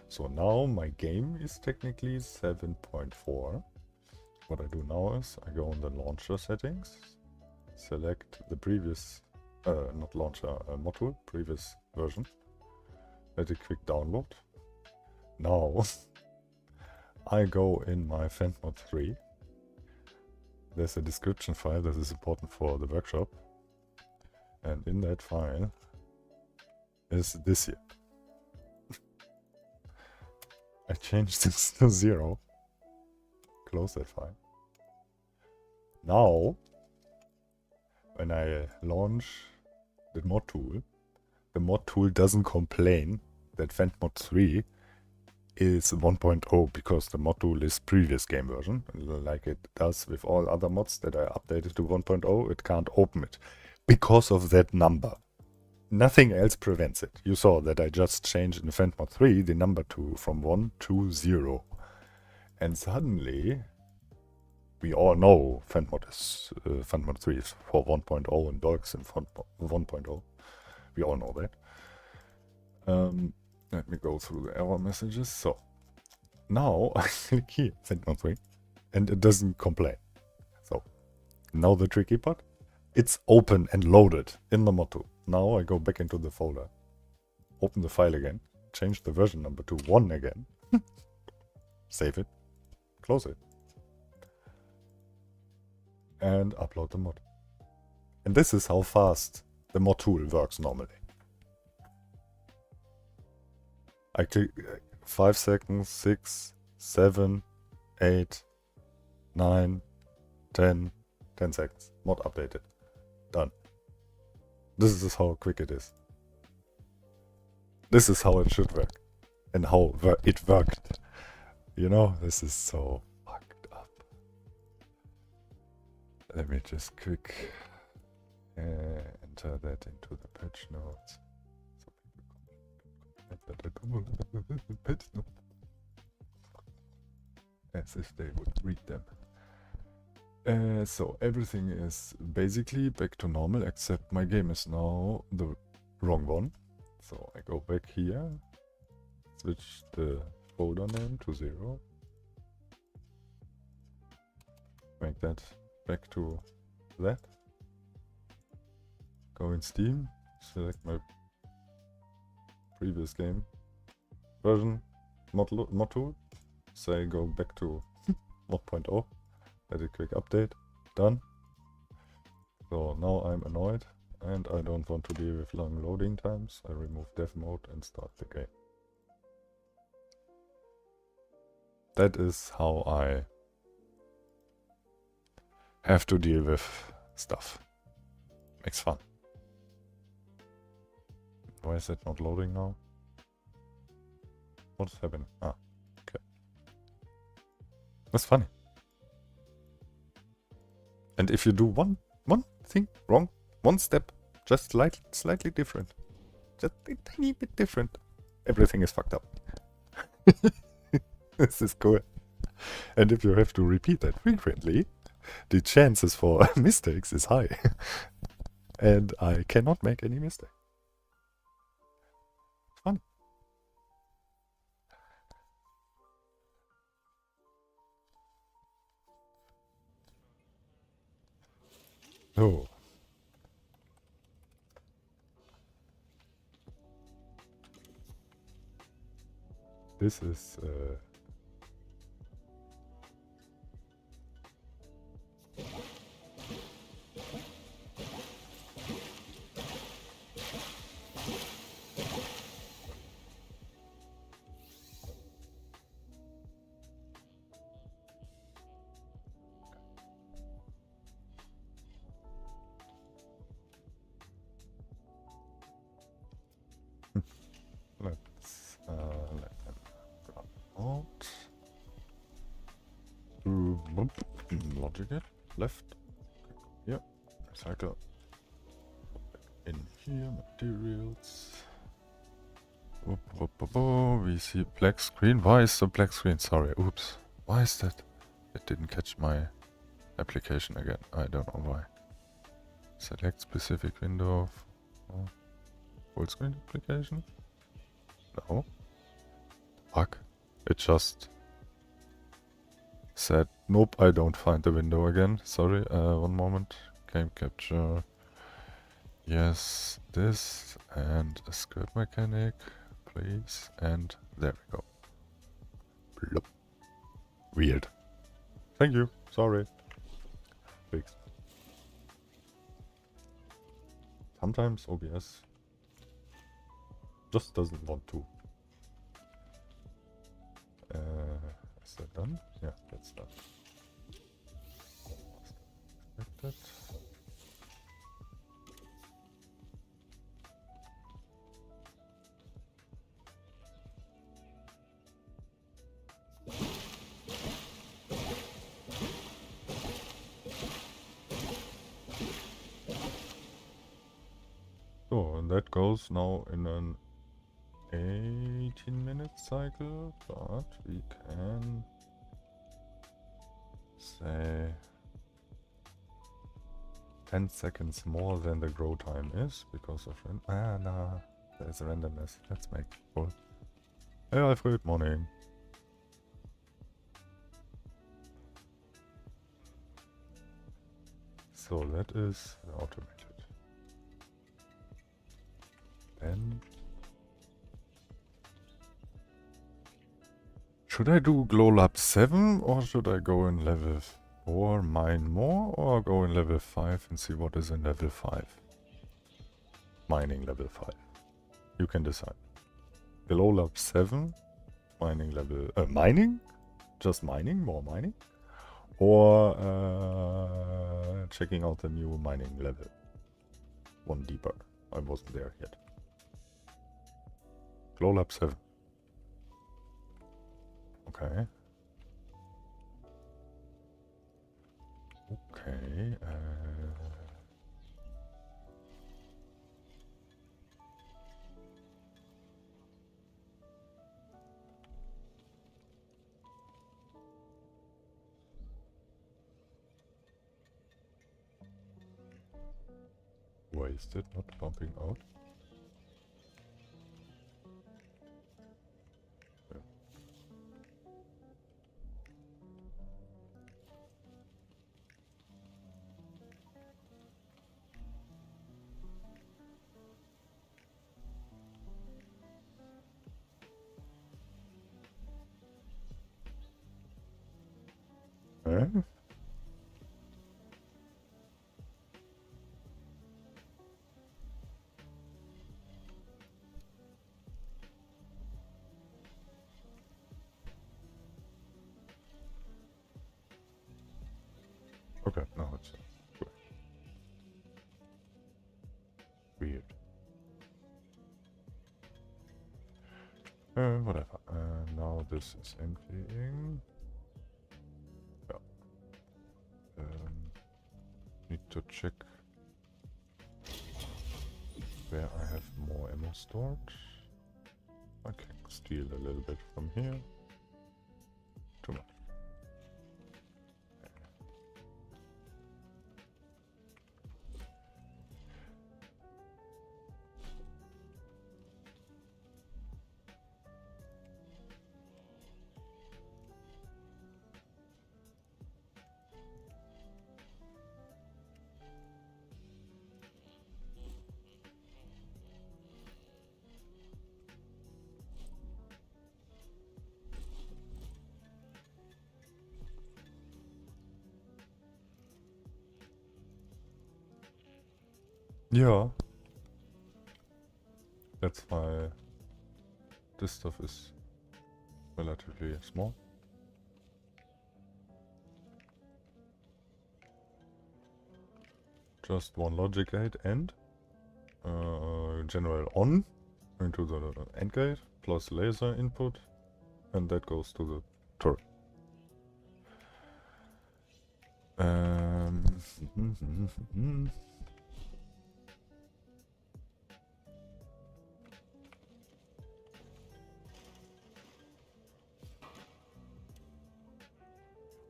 So now my game is technically 7.4. What I do now is I go on the launcher settings, select the previous, not launcher, module, previous version, let it quick download. Now I go in my Fant Mod 3. There's a description file that is important for the workshop, and in that file is this here. I changed this to 0. Close that file. Now, when I launch the mod tool doesn't complain that Fant Mod 3 is 1.0 because the mod tool is previous game version, like it does with all other mods that I updated to 1.0. It can't open it because of that number. Nothing else prevents it. You saw that I just changed in Fant Mod 3 the number from 1 to 0. And suddenly, we all know Fant Mod 3 is for 1.0 and works in 1.0. We all know that. Let me go through the error messages. So, now I click here, Fant Mod 3, and it doesn't complain. So, now the tricky part. It's open and loaded in the mod tool. Now I go back into the folder, open the file again, change the version number to 1 again, save it, close it, and upload the mod. And this is how fast the mod tool works normally. I click 5 seconds, 6, 7, 8, 9, 10 seconds. Mod updated. Done. This is how quick it is. This is how it should work. And how it worked. You know, this is so fucked up. Let me just quick enter that into the patch notes. As if they would read them. So everything is basically back to normal, except my game is now the wrong one. So I go back here, switch the folder name to 0, make that back to that, go in Steam, select my previous game version, mod tool, say go back to 1.0. Let it quick update, done. So now I'm annoyed and I don't want to deal with long loading times. I remove dev mode and start the game. That is how I have to deal with stuff. Makes fun. Why is it not loading now? What's happening? Ah, okay. That's funny. And if you do one thing wrong, one step, just slightly different, just a tiny bit different, everything is fucked up. This is cool. And if you have to repeat that frequently, the chances for mistakes is high. And I cannot make any mistake. Fun. Oh. This is Logic it. Left. Yeah. Recycle. In here, materials. We see black screen. Why is the black screen? Sorry, oops. Why is that? It didn't catch my application again. I don't know why. Select specific window. Full screen application? No. Fuck. It just said, nope, I don't find the window again. Sorry, one moment. Game capture. Yes, this and a skirt mechanic, please. And there we go. Bloop. Weird. Thank you. Sorry. Fixed. Sometimes OBS just doesn't want to. Is that done? Yeah, that's done. Expected. So, and that goes now in an 18-minute cycle, but we can say 10 seconds more than the grow time is because of no, there's randomness. Let's make it full. Hey Alfred, morning. So that is automated. Then should I do Glow Lab 7 or should I go in level 4, mine more, or go in level 5 and see what is in level 5? Mining level 5. You can decide. Glow Lab 7, mining level... mining? Just mining? More mining? Or checking out the new mining level. One deeper. I wasn't there yet. Glow Lab 7. Okay. Okay. Wasted, not bumping out. Okay. Okay, now it's good. Weird. Whatever. Now this is emptying. Yeah. Need to check where I have more ammo stored. I can steal a little bit from here. Too much. Yeah. That's why this stuff is relatively small. Just one logic gate and general on into the AND gate plus laser input, and that goes to the turret.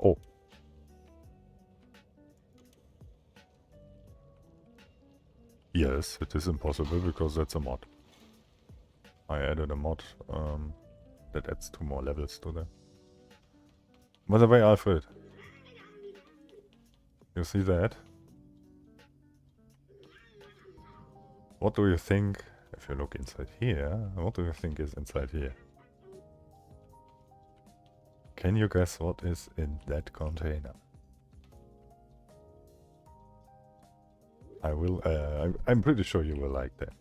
Oh. Yes, it is impossible because that's a mod. I added a mod that adds 2 more levels to them. By the way, Alfred, you see that? What do you think, if you look inside here, what do you think is inside here? Can you guess what is in that container? I will, I'm pretty sure you will like that.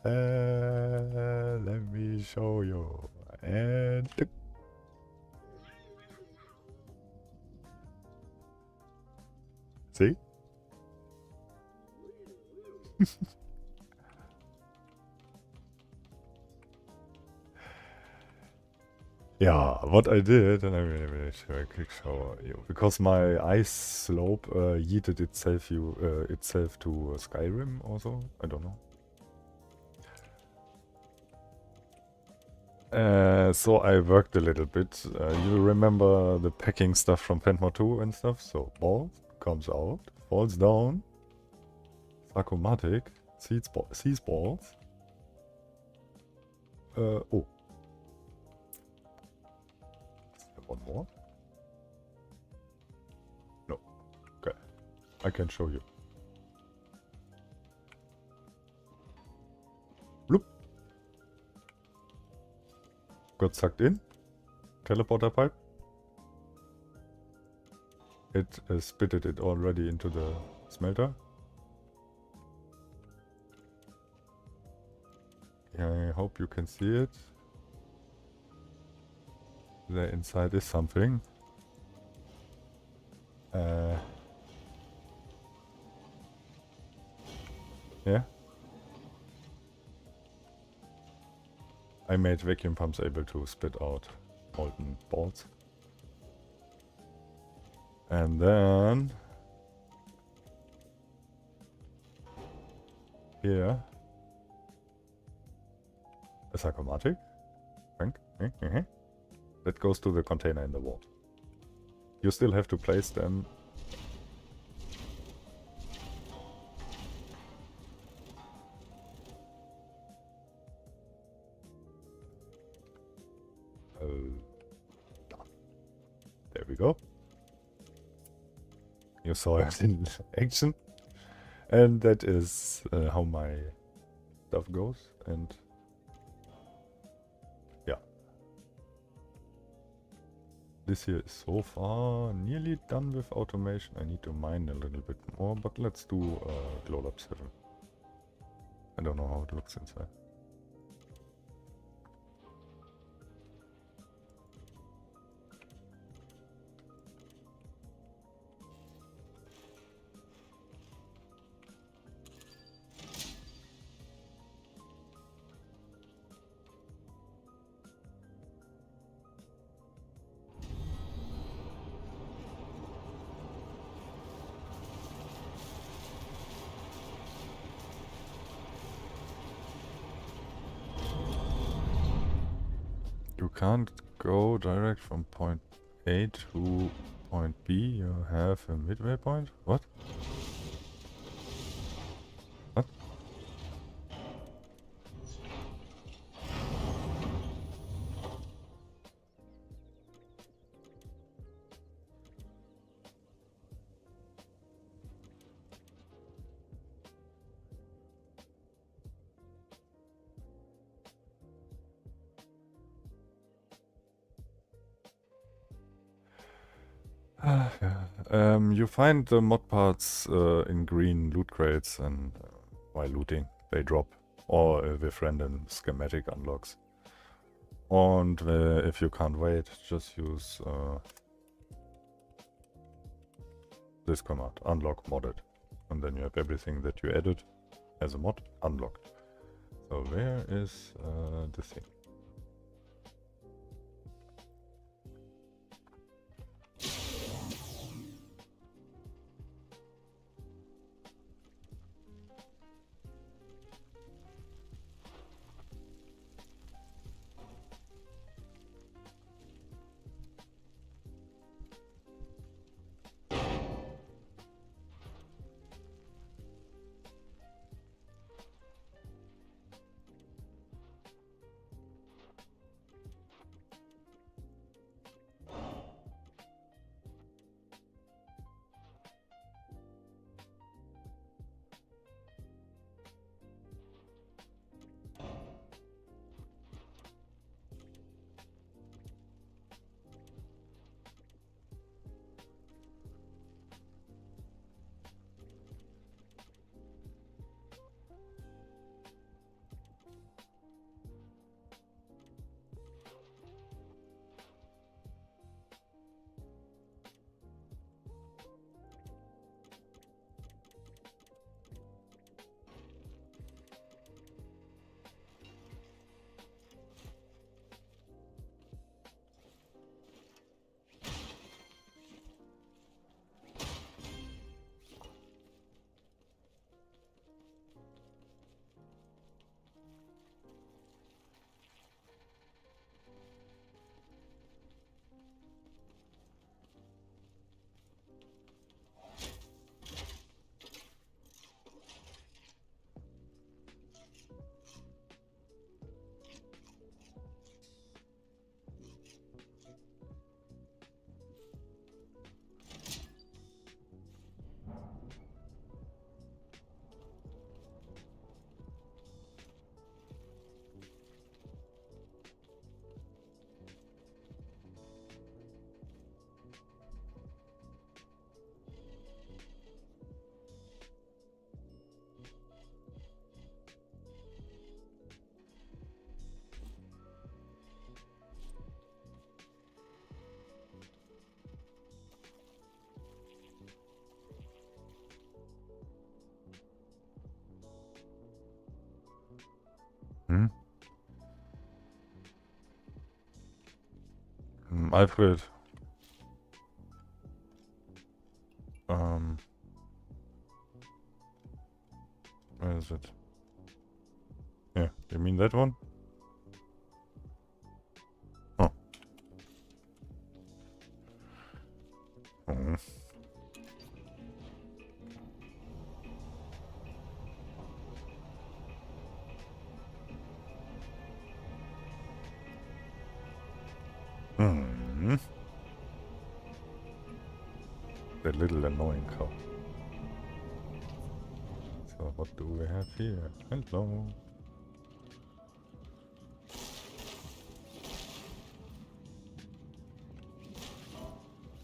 Let me show you. And see? Yeah, what I did, and I will show a quick show you, because my ice slope yeeted itself to Skyrim also. I don't know. So I worked a little bit. You remember the packing stuff from Fant Mod 2 and stuff? So ball comes out, falls down, Sarcomatic, sees balls. Oh. One more? No. Okay. I can show you. Bloop. Got sucked in. Teleporter pipe. It spitted it already into the smelter. I hope you can see it. There inside is something. Yeah. I made vacuum pumps able to spit out molten balls. And then here a Sarcomatic. That goes to the container in the wall. You still have to place them. There we go. You saw it in action. And that is how my stuff goes. And yeah. This here is so far nearly done with automation. I need to mine a little bit more, but let's do Glow Lab 7. I don't know how it looks inside. You can't go direct from point A to point B. You have a midway point? What? What? You find the mod parts in green loot crates, and while looting they drop, or with random schematic unlocks. And if you can't wait, just use this command, unlock modded, and then you have everything that you added as a mod unlocked. So where is the thing? Alfred. Where is it? Yeah, you mean that one? Oh. Mm. Hmm. That little annoying cow. So what do we have here? Hello.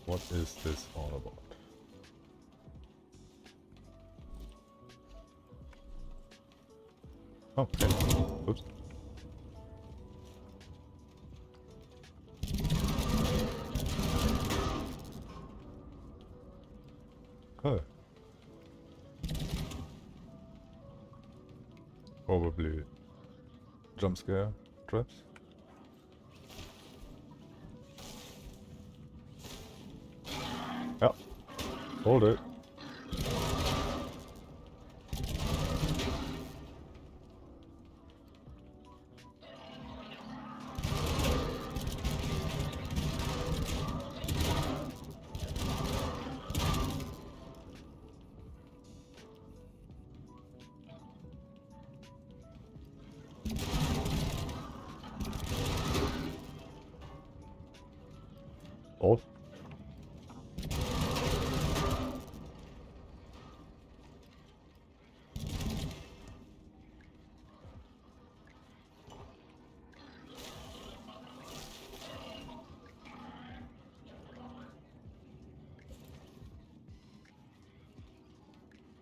What is this all about? Okay. Oops. Oh. Probably jump scare traps. Yeah. Hold it. Oh.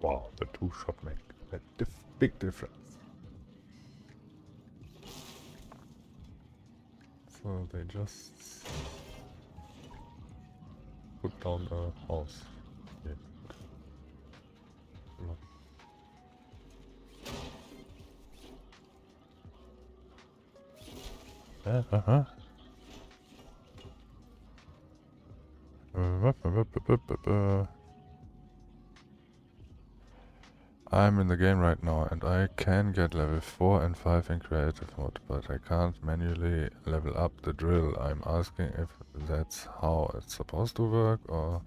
Wow, the two shot make a big difference. So they just put down a house. Yeah. I'm in the game right now and I can get level 4 and 5 in creative mode, but I can't manually level up the drill. I'm asking if that's how it's supposed to work or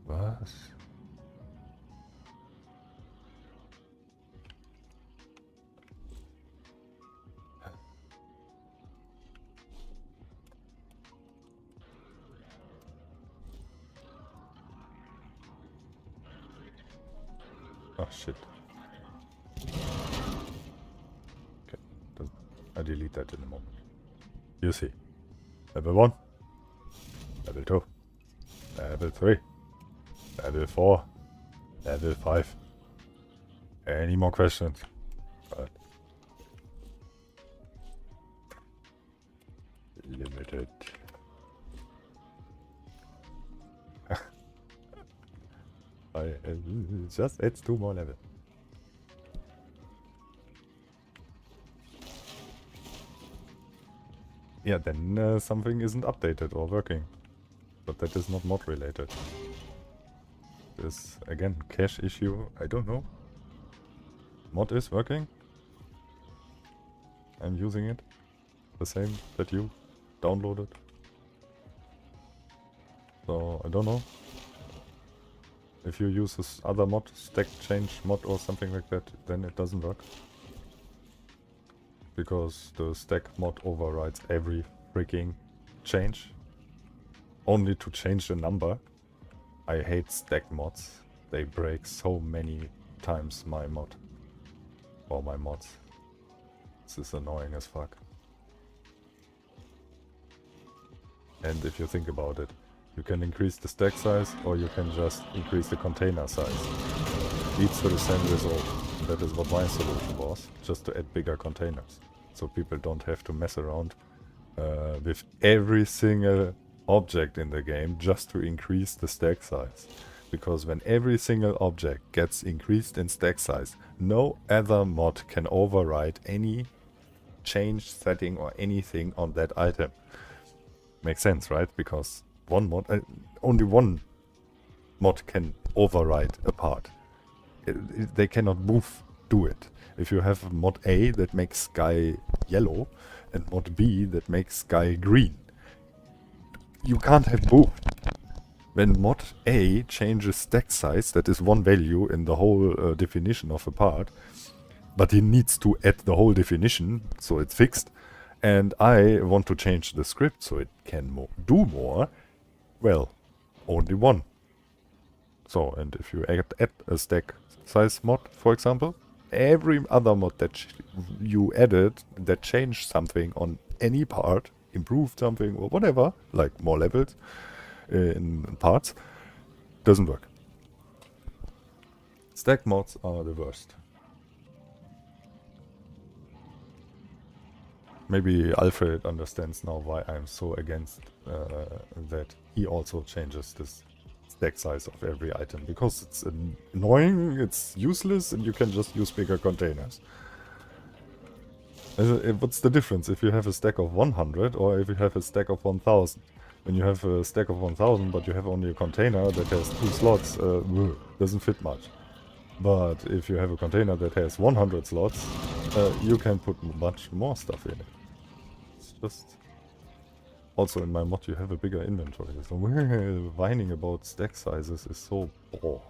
what? Oh shit. Okay, I delete that in a moment. You see. Level 1. Level 2. Level 3. Level 4. Level 5. Any more questions? But limited. Just adds 2 more levels. Yeah, then something isn't updated or working. But that is not mod related. This, again, cache issue, I don't know. Mod is working. I'm using it. The same that you downloaded. So, I don't know. If you use this other mod, stack change mod or something like that, then it doesn't work. Because the stack mod overrides every freaking change. Only to change the number. I hate stack mods. They break so many times my mod. Or my mods. This is annoying as fuck. And if you think about it, you can increase the stack size or you can just increase the container size. Leads to the same result. That is what my solution was, just to add bigger containers. So people don't have to mess around with every single object in the game just to increase the stack size. Because when every single object gets increased in stack size, no other mod can override any change setting or anything on that item. Makes sense, right? Because one mod, only one mod can override a part. They cannot do it. If you have mod A that makes sky yellow and mod B that makes sky green, you can't have both. When mod A changes stack size, that is one value in the whole definition of a part, but he needs to add the whole definition, so it's fixed, and I want to change the script so it can do more, well, only one. So, and if you add a stack size mod, for example, every other mod that you added that changed something on any part, improved something or whatever, like more levels in parts, doesn't work. Stack mods are the worst. Maybe Alfred understands now why I'm so against that he also changes this stack size of every item, because it's annoying, it's useless, and you can just use bigger containers. What's the difference if you have a stack of 100 or if you have a stack of 1000? When you have a stack of 1000 but you have only a container that has 2 slots, doesn't fit much. But if you have a container that has 100 slots, you can put much more stuff in it. It's just... Also in my mod you have a bigger inventory, so whining about stack sizes is so... Oh.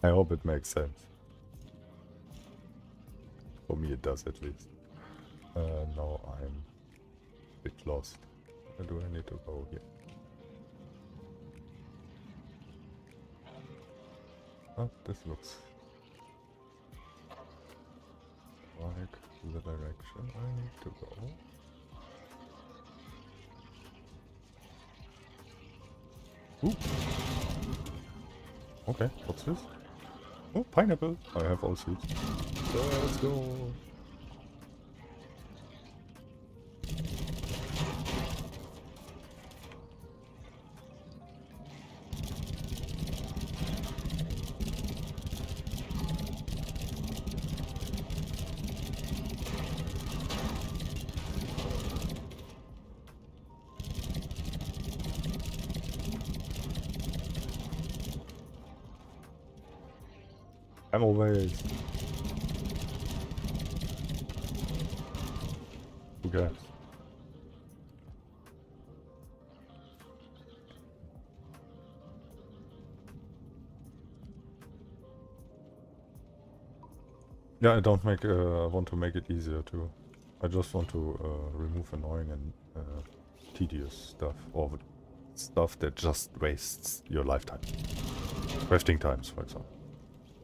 I hope it makes sense. For me it does at least. Now I'm a bit lost. Where do I need to go here? Oh, this looks like the direction I need to go. Ooh. Okay, what's this? Oh, pineapple! I have all seeds. Let's go! I'm always... Who cares? Yeah, I don't make want to make it easier too. I just want to remove annoying and tedious stuff, or stuff that just wastes your lifetime. Crafting times, for example.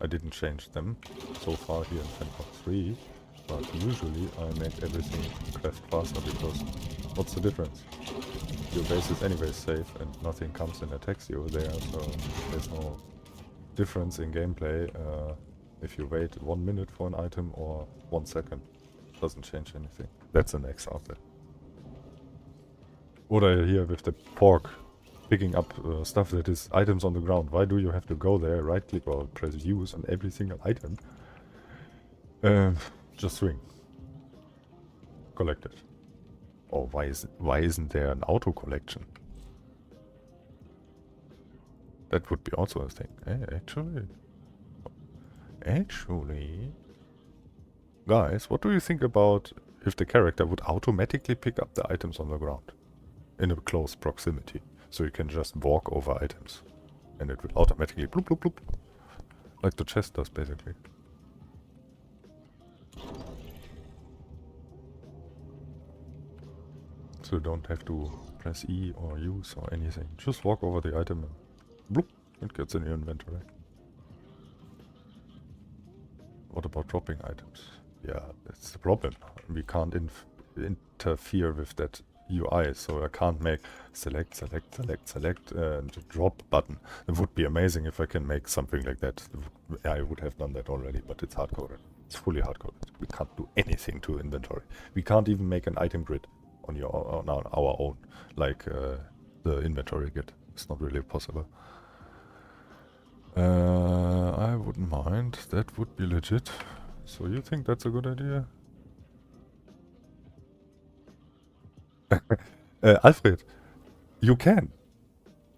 I didn't change them so far here in Fant Mod 3, but usually I make everything craft faster, because what's the difference? Your base is anyways safe and nothing comes and attacks you there, so there's no difference in gameplay if you wait 1 minute for an item or 1 second. Doesn't change anything. That's an example. What I hear with the pork picking up stuff that is items on the ground. Why do you have to go there, right click or press use on every single item? Just swing. Collect it. Or why isn't there an auto collection? That would be also a thing. Actually, guys, what do you think about if the character would automatically pick up the items on the ground in a close proximity? So you can just walk over items and it will automatically bloop bloop bloop. Like the chest does basically. So you don't have to press E or use or anything. Just walk over the item and bloop, it gets in your inventory. What about dropping items? Yeah, that's the problem. We can't interfere with that UI, so I can't make select, select, select, select and drop button. It would be amazing if I can make something like that. I would have done that already, but it's hard-coded. It's fully hard-coded. We can't do anything to inventory. We can't even make an item grid on our own, like the inventory grid. It's not really possible. I wouldn't mind. That would be legit. So you think that's a good idea? Alfred, you can.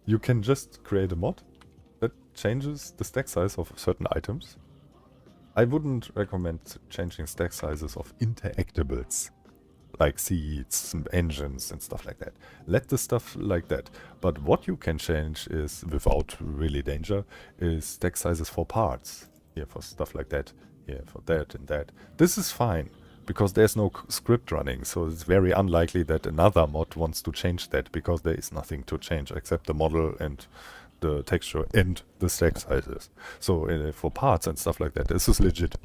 You can just create a mod that changes the stack size of certain items. I wouldn't recommend changing stack sizes of interactables, like seats and engines and stuff like that. Let the stuff like that. But what you can change is, without really danger, is stack sizes for parts. Here for stuff like that, here for that and that. This is fine, because there's no script running, so it's very unlikely that another mod wants to change that, because there is nothing to change except the model and the texture and the stack sizes. So for parts and stuff like that, this is legit.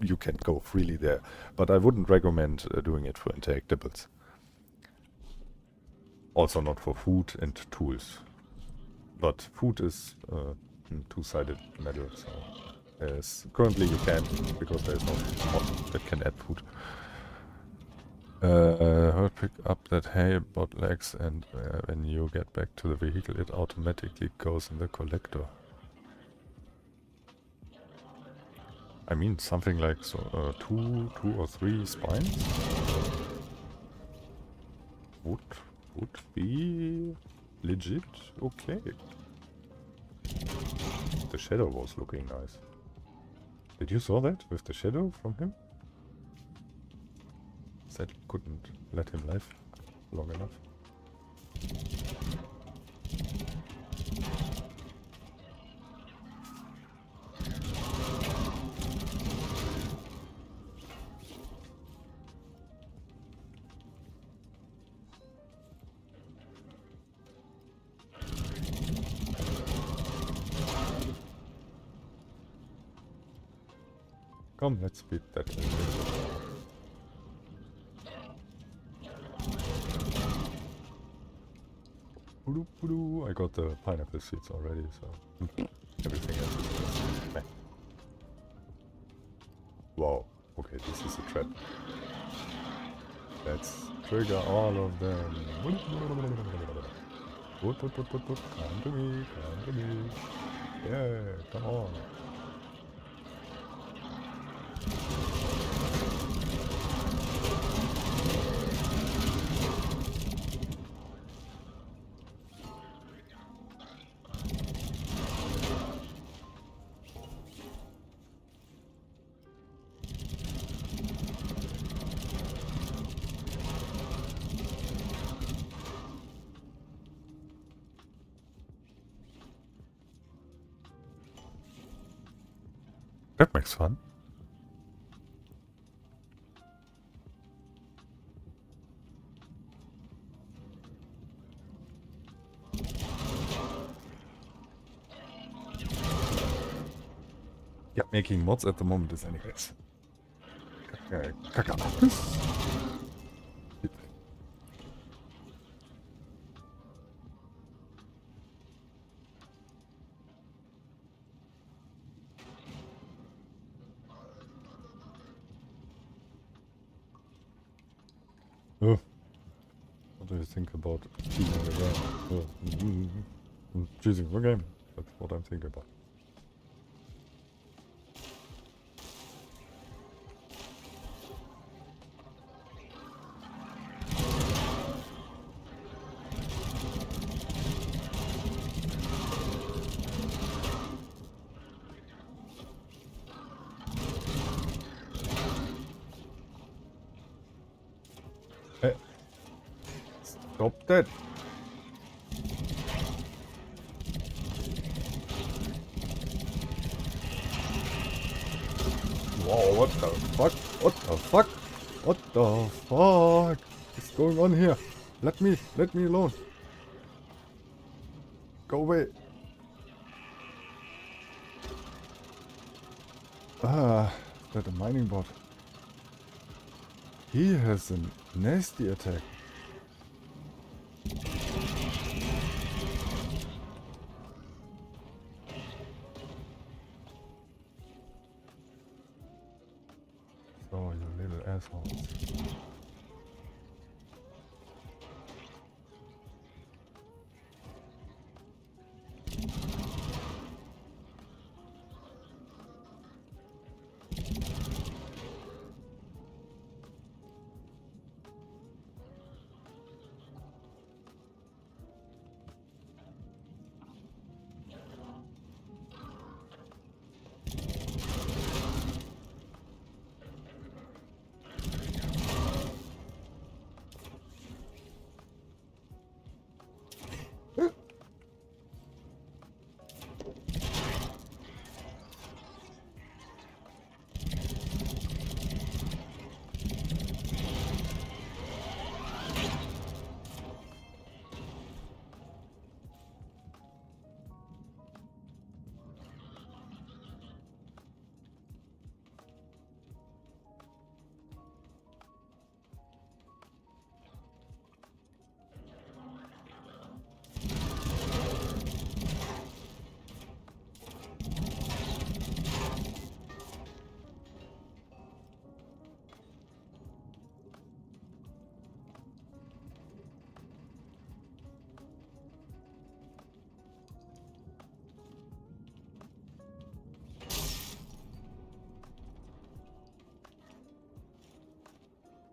You can go freely there, but I wouldn't recommend doing it for interactables. Also not for food and tools. But food is two-sided metal, so currently you can't, because there's no mod that can add food. Pick up that hay bot legs, and when you get back to the vehicle, it automatically goes in the collector. I mean, something like two or three spines would be legit okay. The shadow was looking nice. Did you saw that with the shadow from him? Said couldn't let him live long enough. Come, let's beat that. I got the pineapple seeds already, so everything else is just meh. Wow, okay, this is a trap. Let's trigger all of them. Come to me, come to me. Yeah, come on. That makes fun. Yeah, making mods at the moment is anyways. Oh. What do you think about choosing the game? Choosing the game. That's what I'm thinking about. Hey. Stop that! Wow, what the fuck? What the fuck? What the fuck is going on here? Let me alone. Go away. Ah, is that a mining bot? He has a nasty attack. So, you little assholes.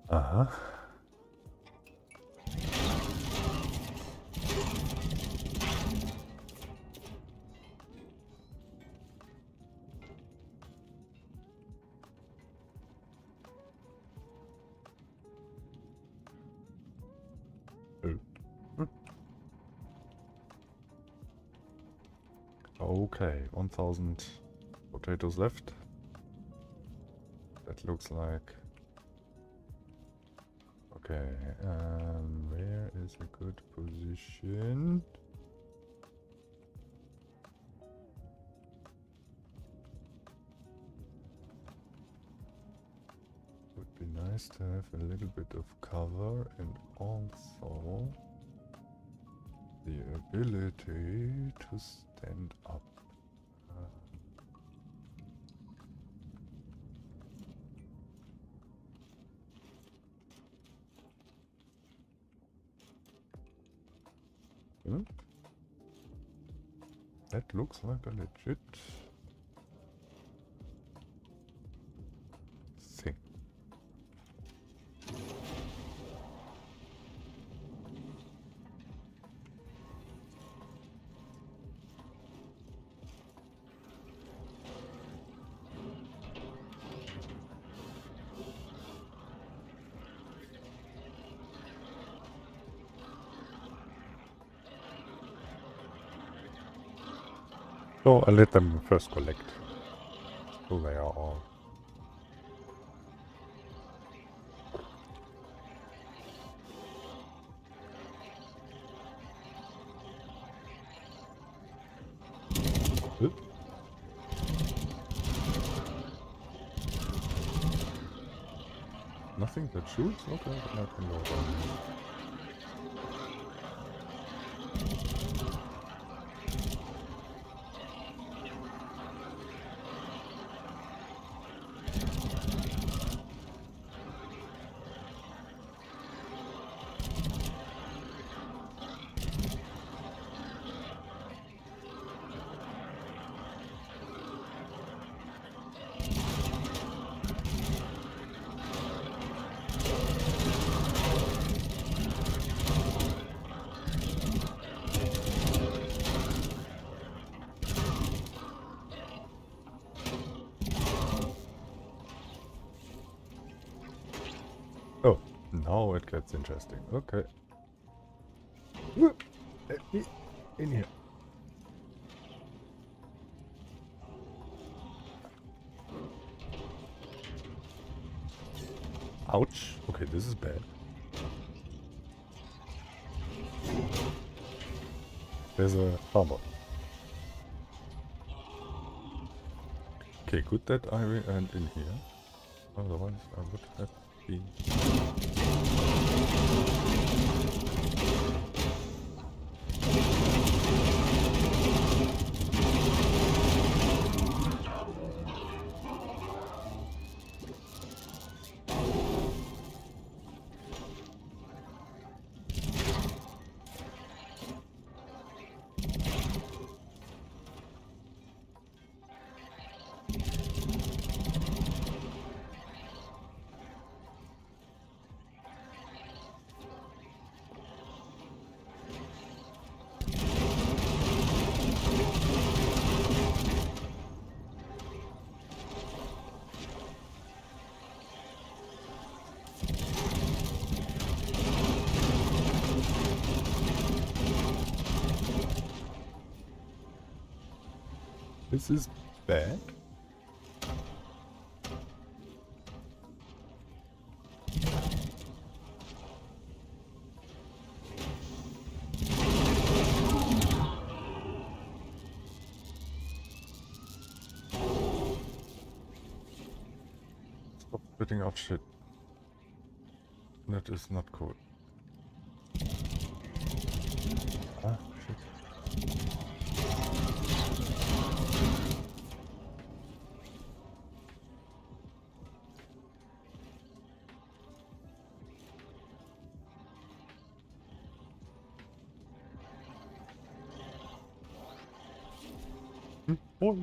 Uh-huh. Okay, 1000 potatoes left. That looks like... Okay, where is a good position? Would be nice to have a little bit of cover and also the ability to stand up. That looks like a legit thing. So I let them first collect. So they are all. Nothing that shoots? Okay, then I can go down. Oh, now it gets interesting. Okay. Let me in here. Ouch. Okay, this is bad. There's a Fant Mod. Okay, good that I went in here. Otherwise I would have been... This is bad. Stop spitting out shit. That is not cool. Ah, shit. Boy.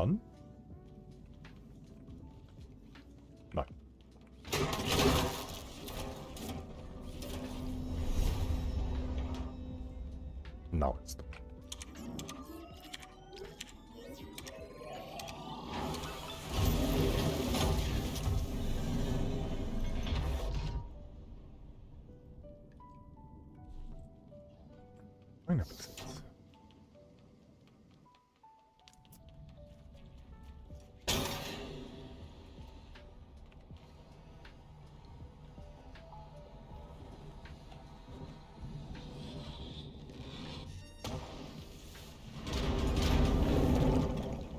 done? No. Now it's done.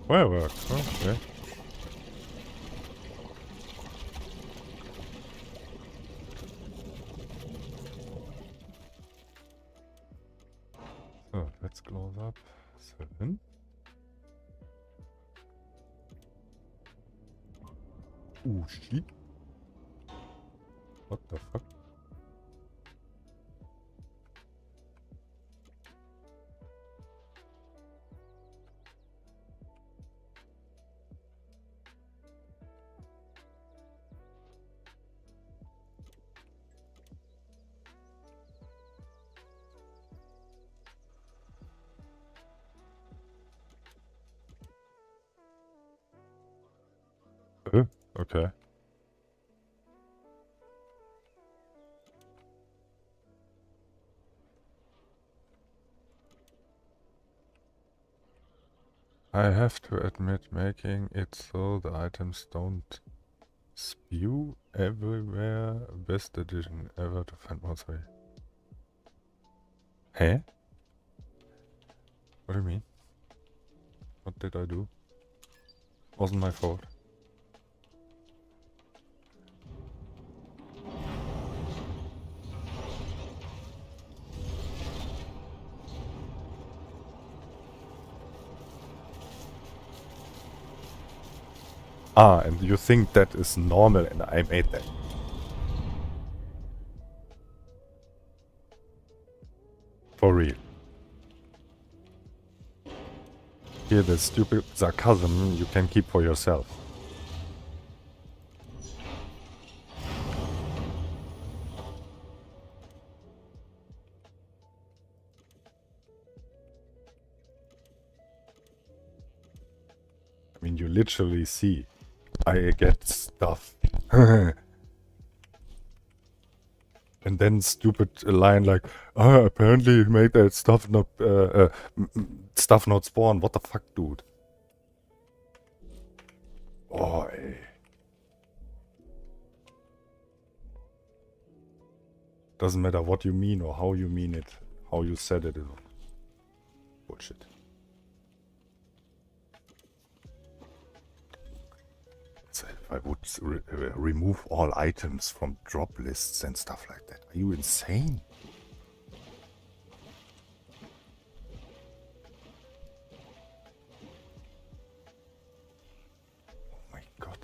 Fireworks, okay. So, let's close up 7. Oh shit. What the fuck? Okay. I have to admit, making it so the items don't spew everywhere. Best addition ever to Fant Mod 3. Huh? What do you mean? What did I do? Wasn't my fault. Ah, and you think that is normal and I made that. For real. Here, the stupid sarcasm you can keep for yourself. I mean, you literally see I get stuff. And then stupid line like, apparently you made that stuff not spawn. What the fuck, dude? Oi. Doesn't matter what you mean or how you mean it. How you said it is bullshit. So if I would remove all items from drop lists and stuff like that. Are you insane? Oh my god.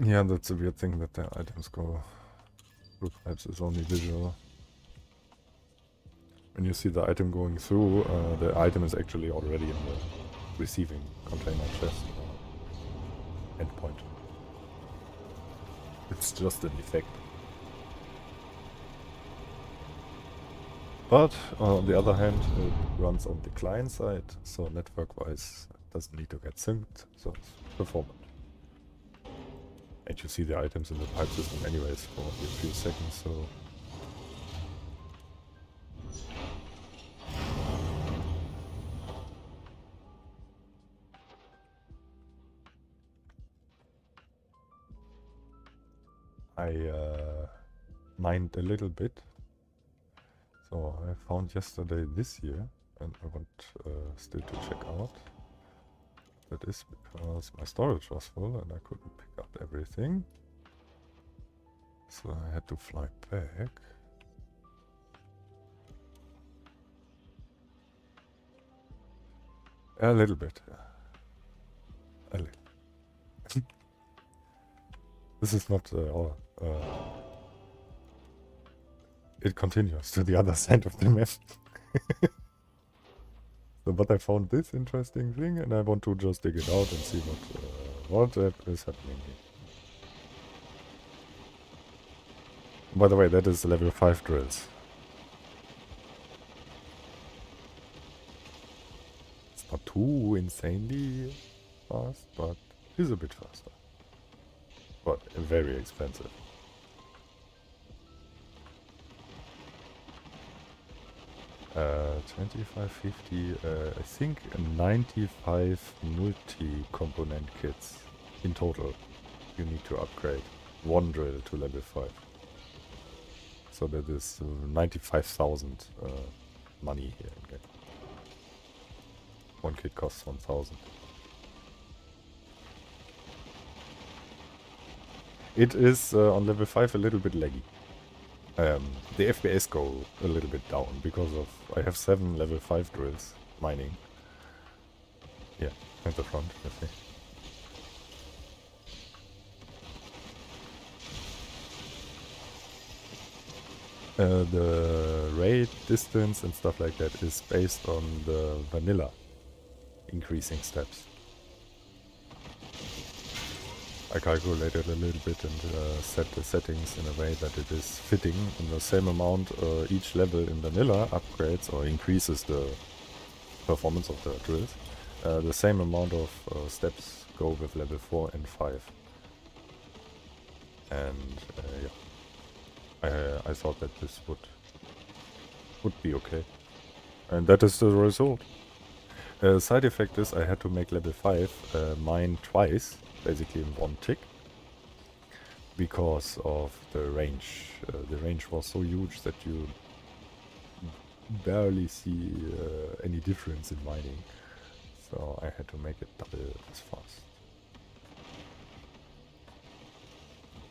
Yeah, that's a weird thing that the items go through pipes is only visual. When you see the item going through, the item is actually already in the receiving container chest or endpoint. It's just an effect. But on the other hand, it runs on the client side, so network-wise it doesn't need to get synced, so it's performant. And you see the items in the pipe system anyways for a few seconds, so... I mined a little bit. So I found yesterday this year, and I want still to check out. That is because my storage was full and I couldn't pick up everything. So I had to fly back. A little bit. A little. This is not all. It continues to the other side of the map. So, but I found this interesting thing and I want to just dig it out and see what is happening here. By the way, that is level 5 drills. It's not too insanely fast, but it is a bit faster. But very expensive. Uh, 2550, I think 95 multi-component kits in total you need to upgrade. One drill to level 5. So that is 95,000 money here in game. One kit costs 1,000. It is on level 5 a little bit laggy. The FPS go a little bit down because of I have 7 level 5 drills mining. Yeah, at the front, you see. The raid distance and stuff like that is based on the vanilla increasing steps. I calculated a little bit and set the settings in a way that it is fitting in the same amount. Each level in vanilla upgrades or increases the performance of the drills. The same amount of steps go with level 4 and 5. And yeah, I thought that this would be okay. And that is the result. Side effect is I had to make level 5 mine twice. Basically in one tick, because of the range. The range was so huge that you barely see any difference in mining. So I had to make it double as fast.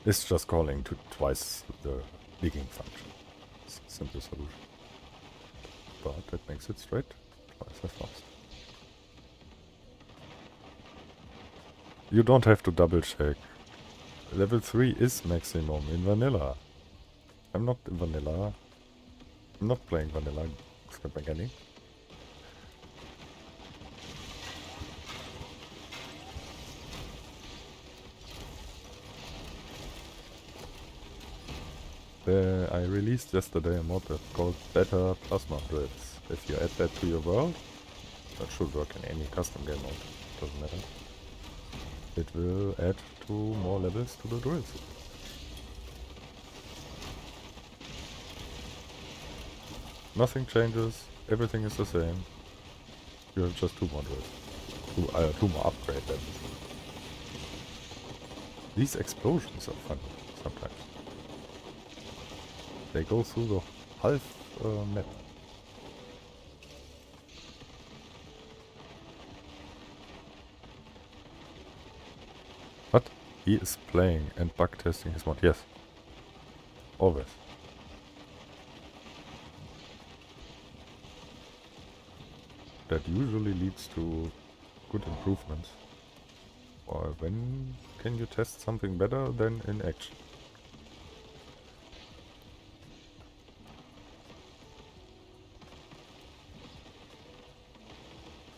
It's just calling to twice the digging function. It's a simple solution. But that makes it straight twice as fast. You don't have to double check. Level 3 is maximum in vanilla. I'm not in vanilla. I'm not playing vanilla. Spaghetti. I released yesterday a mod that's called Better Plasma Drills. If you add that to your world, that should work in any custom game mode. Doesn't matter. It will add 2 more levels to the drills. Nothing changes, everything is the same. You have just 2 more drills. 2 more upgrade levels. These explosions are fun sometimes. They go through the half map. What? He is playing and bug testing his mod. Yes. Always. That usually leads to good improvements. Or when can you test something better than in action?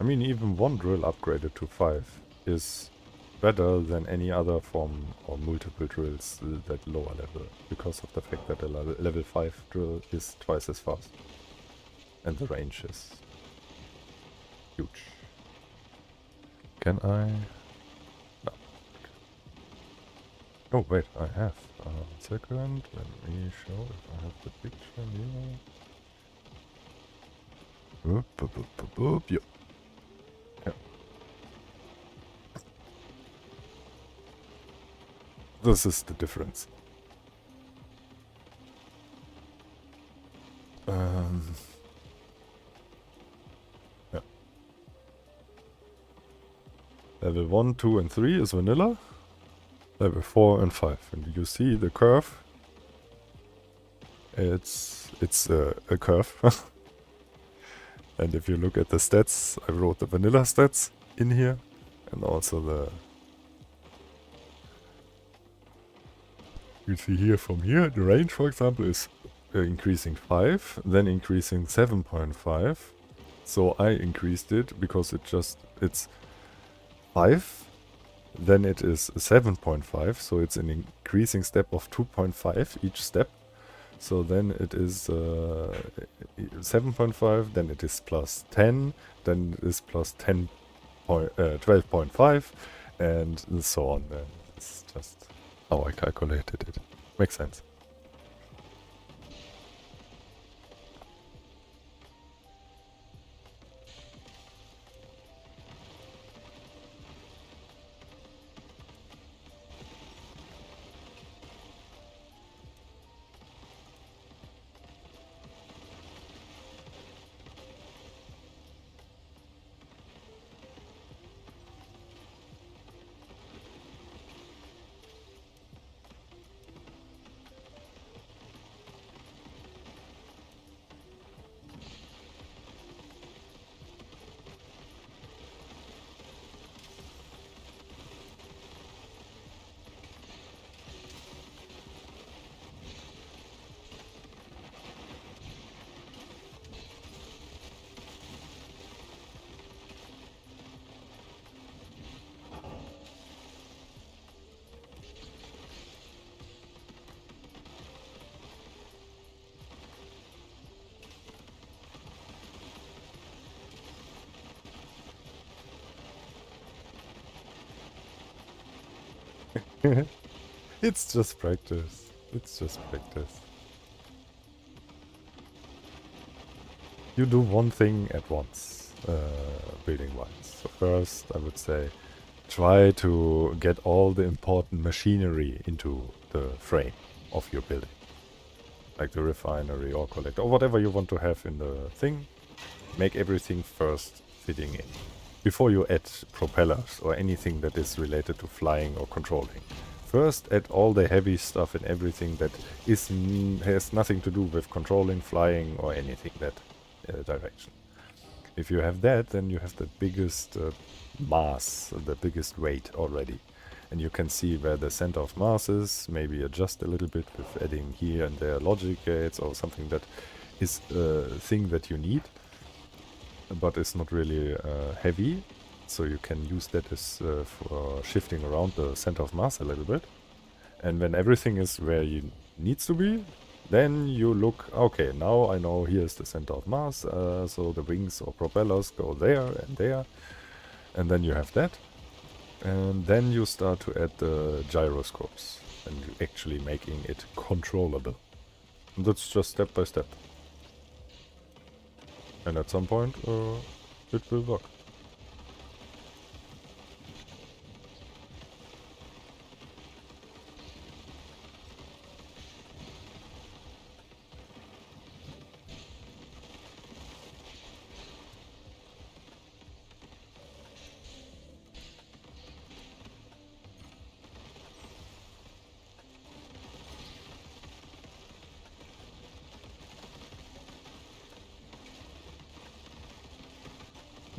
I mean, even one drill upgraded to 5 is better than any other form or multiple drills that lower level, because of the fact that a level 5 drill is twice as fast. And the range is huge. Can I? No. Oh wait, I have. One second, let me show if I have the picture here. Boop, boop, boop, boop, boop. Yep. Yeah. This is the difference. Yeah. Level 1, 2 and 3 is vanilla. Level 4 and 5. And you see the curve. It's a curve. And if you look at the stats, I wrote the vanilla stats in here. And also the... You see here from here, the range for example is increasing 5, then increasing 7.5. So I increased it because it's 5, then it is 7.5, so it's an increasing step of 2.5 each step. So then it is 7.5, then it is plus 10, then it is plus 12.5, and so on. It's just how I calculated it. Makes sense. It's just practice. It's just practice. You do one thing at once, building-wise. So first, I would say, try to get all the important machinery into the frame of your building. Like the refinery or collector, or whatever you want to have in the thing. Make everything first fitting in. Before you add propellers or anything that is related to flying or controlling. First add all the heavy stuff and everything that has nothing to do with controlling, flying or anything that direction. If you have that, then you have the biggest mass, the biggest weight already. And you can see where the center of mass is, maybe adjust a little bit with adding here and there logic gates or something that is a thing that you need, but it's not really heavy. So you can use that as for shifting around the center of mass a little bit. And when everything is where it needs to be, then you look, okay, now I know here's the center of mass, so the wings or propellers go there and there. And then you have that. And then you start to add the gyroscopes and actually making it controllable. And that's just step by step. And at some point, it will work.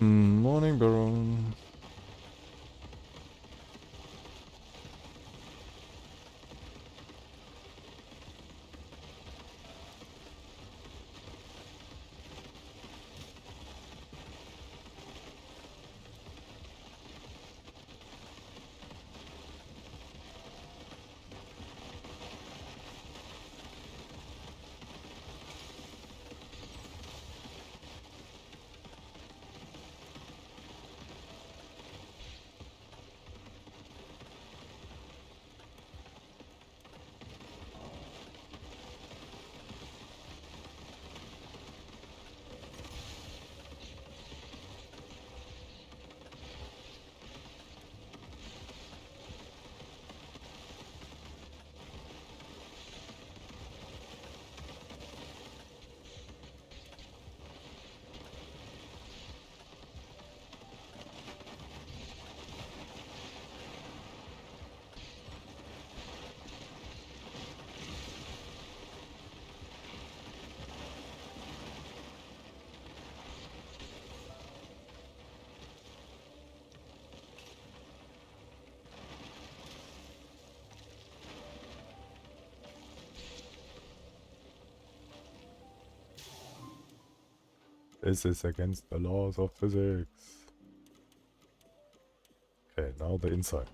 Morning, Baron. This is against the laws of physics. Okay, now the inside.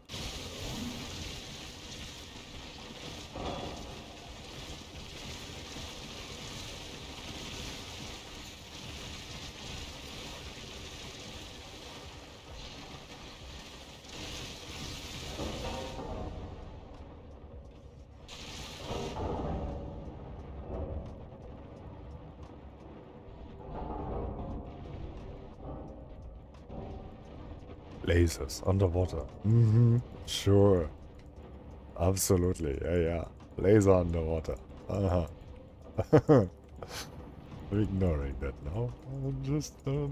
Lasers underwater. Sure. Absolutely. Yeah. Laser underwater. I'm ignoring that now. I'm just no.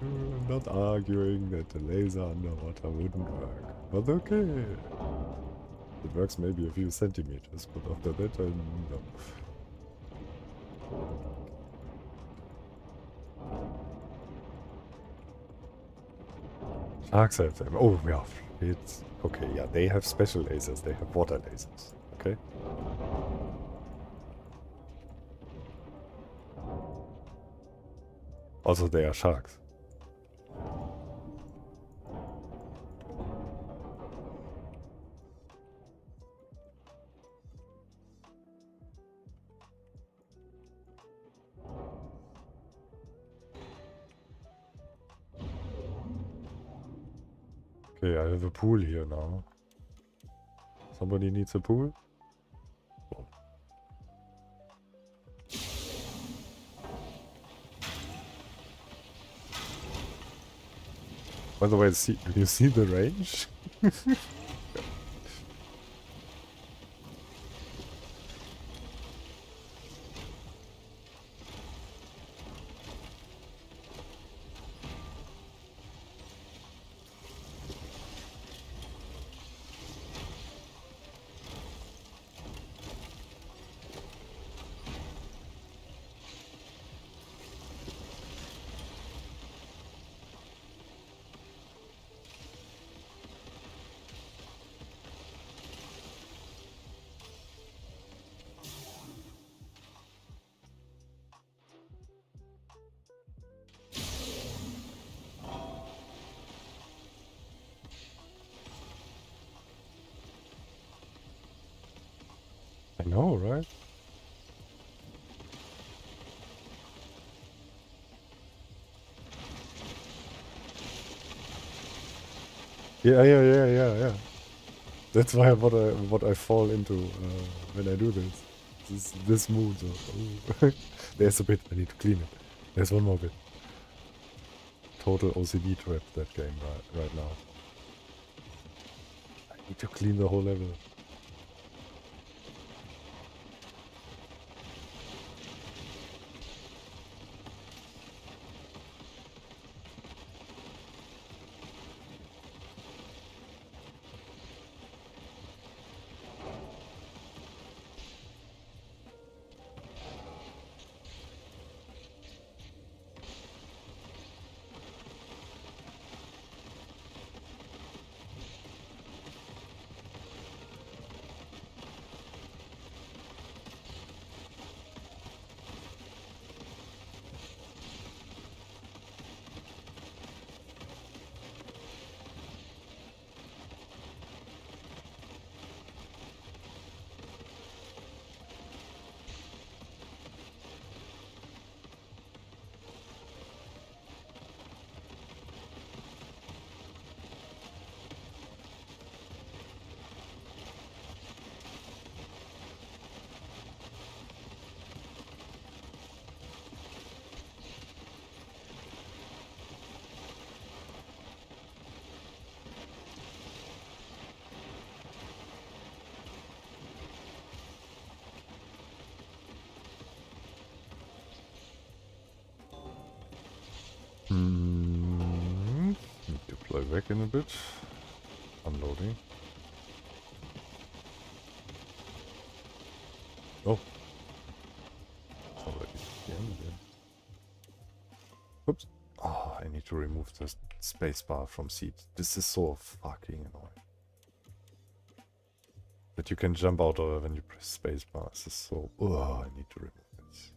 I'm not arguing that the laser underwater wouldn't work. But okay. It works maybe a few centimeters, but after that, no. Sharks have them. Oh, yeah. It's okay. Yeah, they have special lasers. They have water lasers. Okay. Also, they are sharks. Okay, I have a pool here now. Somebody needs a pool? Oh. By the way, do you see the range? I know, right? Yeah. That's why what I fall into when I do this mood. So, there's a bit. I need to clean it. There's one more bit. Total OCD trap that game right now. I need to clean the whole level. Need to play back in a bit. Unloading. Oh. Already the end again. Oops. Oh, I need to remove the spacebar from seat. This is so fucking annoying. That you can jump out of it when you press spacebar. This is so... Oh, I need to remove this.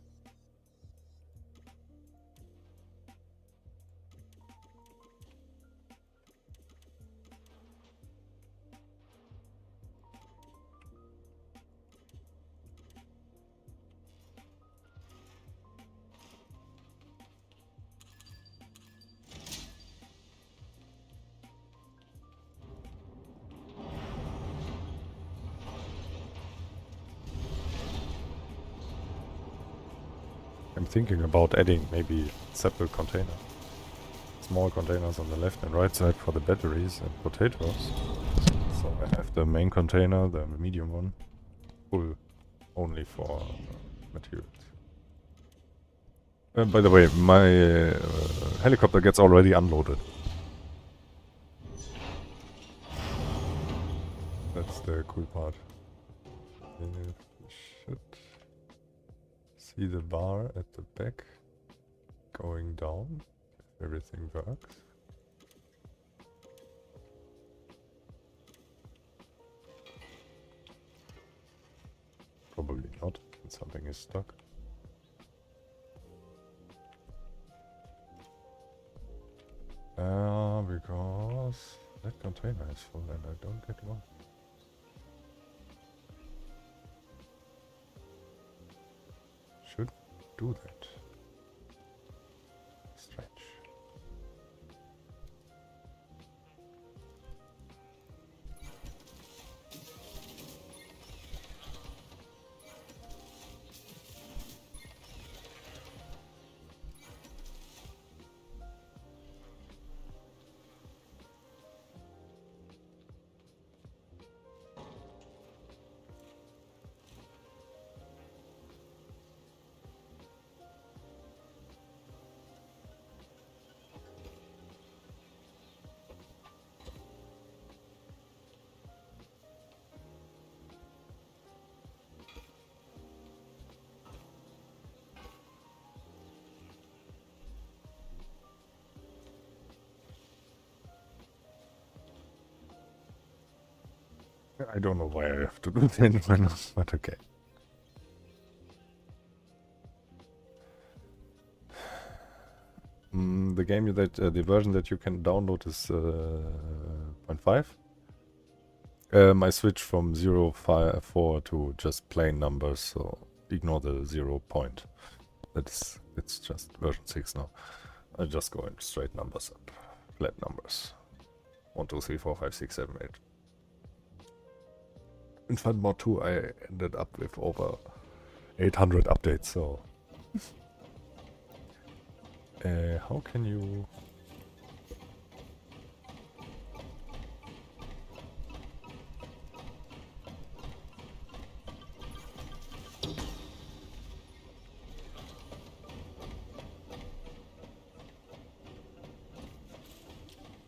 thinking about adding maybe separate container. Small containers on the left and right side for the batteries and potatoes. So I have the main container, the medium one, full only for materials. By the way, my helicopter gets already unloaded. That's the cool part. You should see the bar at the back going down if everything works. Probably not, something is stuck. Because that container is full and I don't get one. Should do that. Strange. I don't know why I have to do that, but okay. The game that the version that you can download is 0.5. I switched from 0.4 to just plain numbers, so ignore the 0 point. It's just version 6 now. I just go in straight numbers up, flat numbers. 1, 2, 3, 4, 5, 6, 7, 8. In Fant Mod 2 I ended up with over 800 updates, so... how can you...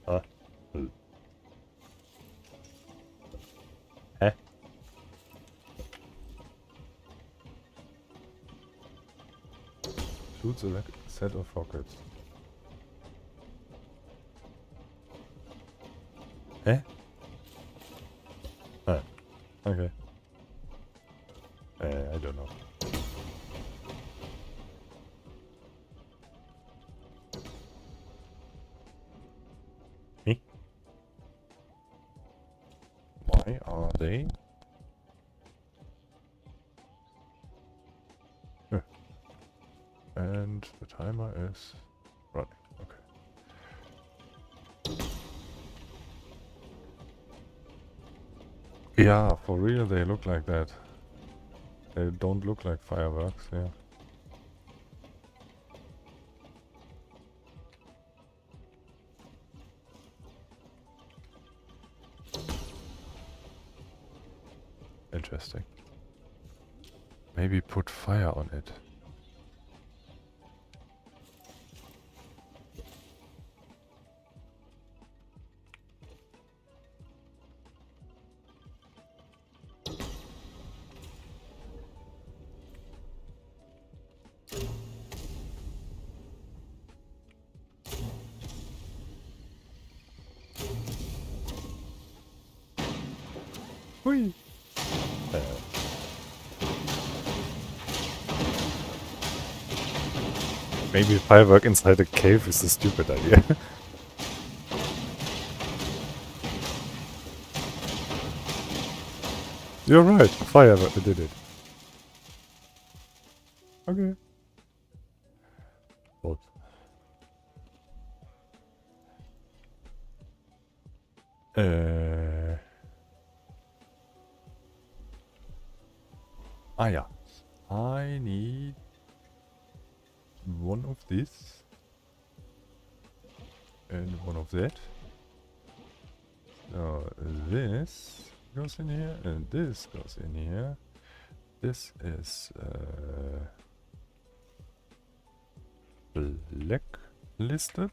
Huh? Hä? Shoot select set of rockets. Hä? Ah, okay. I don't know. Me? Why are they? And the timer is running. Okay. Yeah, for real they look like that. They don't look like fireworks, yeah. Interesting. Maybe put fire on it. Hui. Maybe firework inside a cave is a stupid idea. You're right, firework did it. Okay. What? Ah ja. I need one of this. And one of that. So this goes in here and this goes in here. This is blacklisted.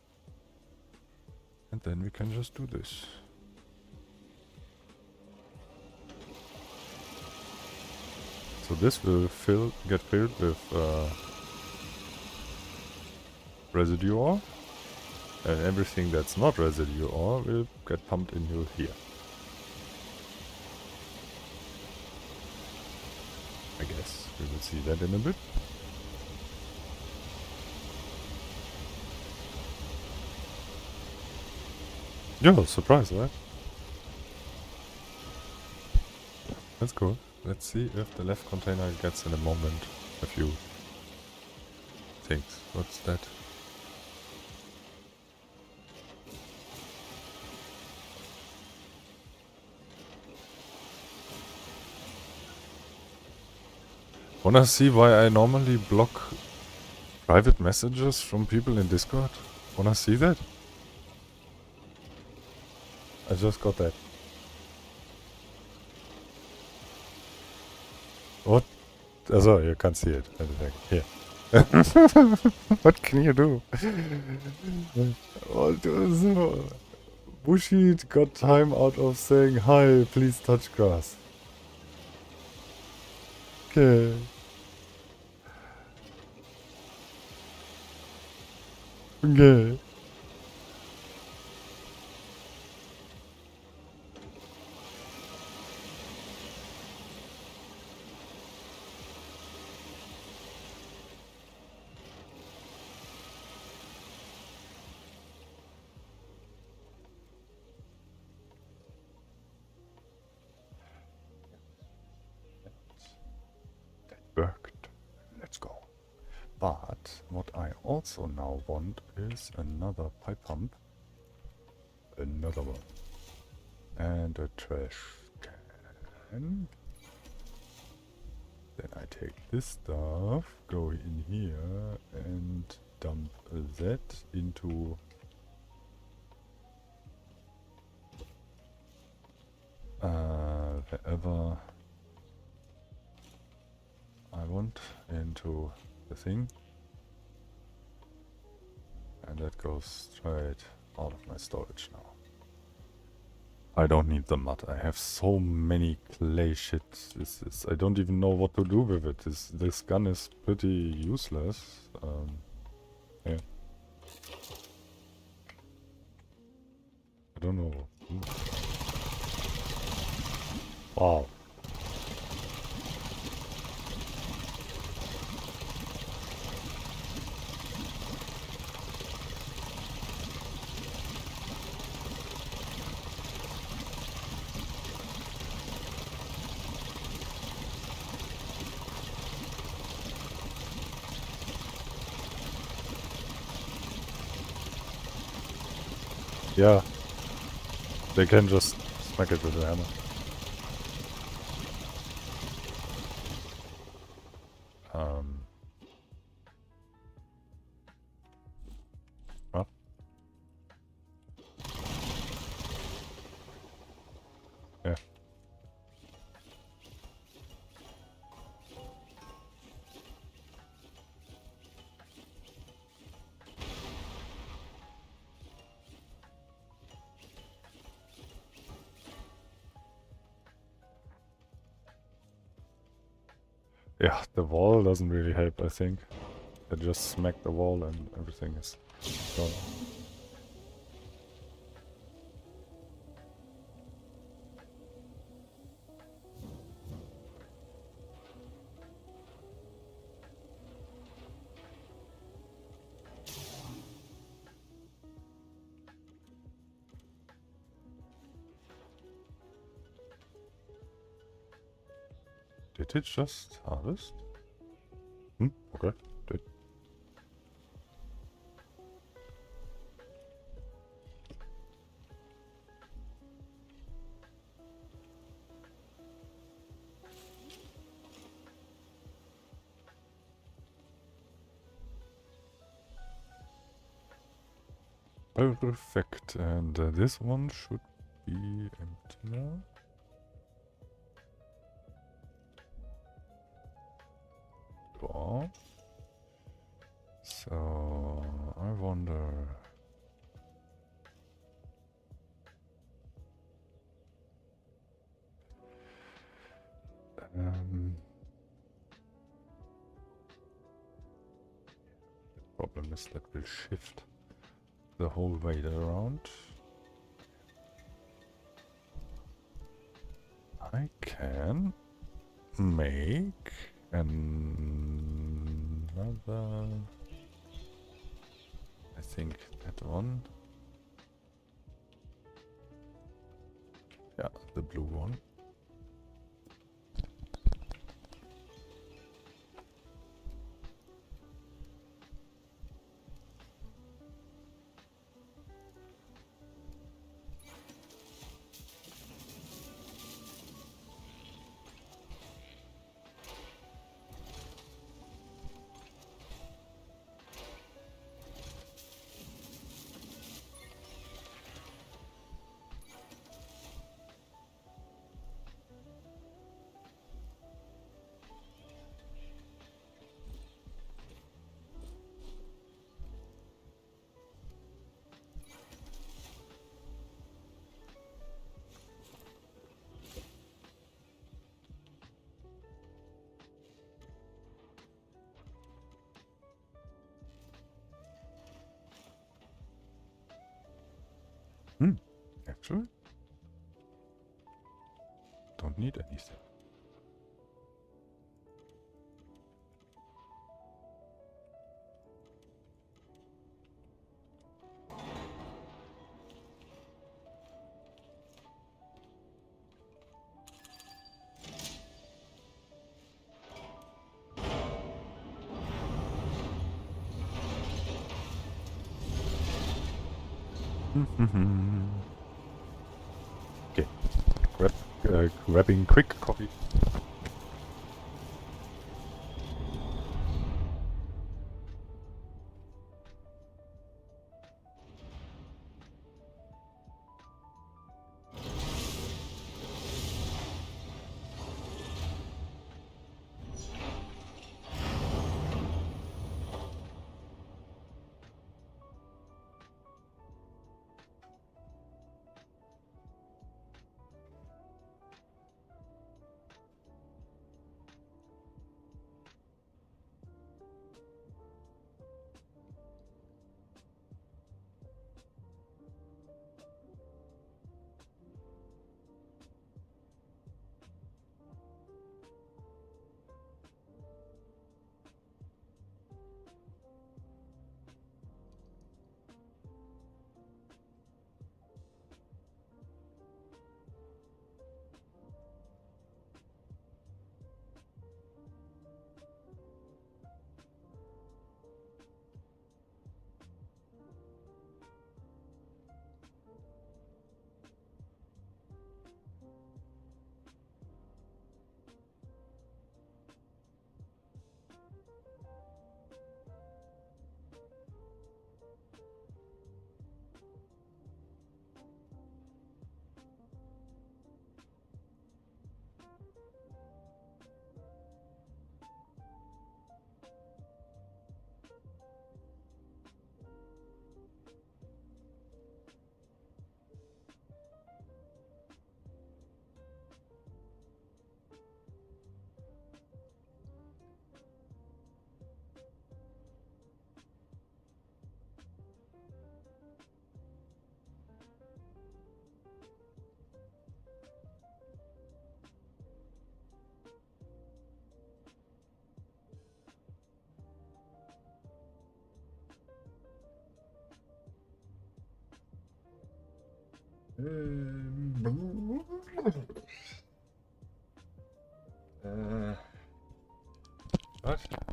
And then we can just do this. So this will get filled with residue ore. And everything that's not residue ore will get pumped into here. I guess we will see that in a bit. Yeah, surprise, right? That's cool. Let's see if the left container gets in a moment a few things. What's that? Wanna see why I normally block private messages from people in Discord? Wanna see that? I just got that. What? Also, you can't see it. Here. What can you do? Oh, so Bushid got time out of saying hi, please touch grass. Okay. Okay. Worked. Let's go. But what I also now want is another pipe pump. Another one. And a trash can. Then I take this stuff, go in here and dump that into wherever I want, into the thing, and that goes straight out of my storage now. I don't need the mud. I have so many clay shit. I don't even know what to do with it. This gun is pretty useless. Yeah. I don't know. Wow. Yeah. They can just smack it with a hammer. Huh? Yeah. Yeah, the wall doesn't really help, I think. I just smack the wall and everything is gone. Did it just harvest? Okay. Did. Perfect. And this one should be empty now. Door. So I wonder. The problem is that we'll shift the whole weight around. I can make another. I think that one. Yeah, the blue one. Actually, don't need anything. Okay, grabbing quick coffee.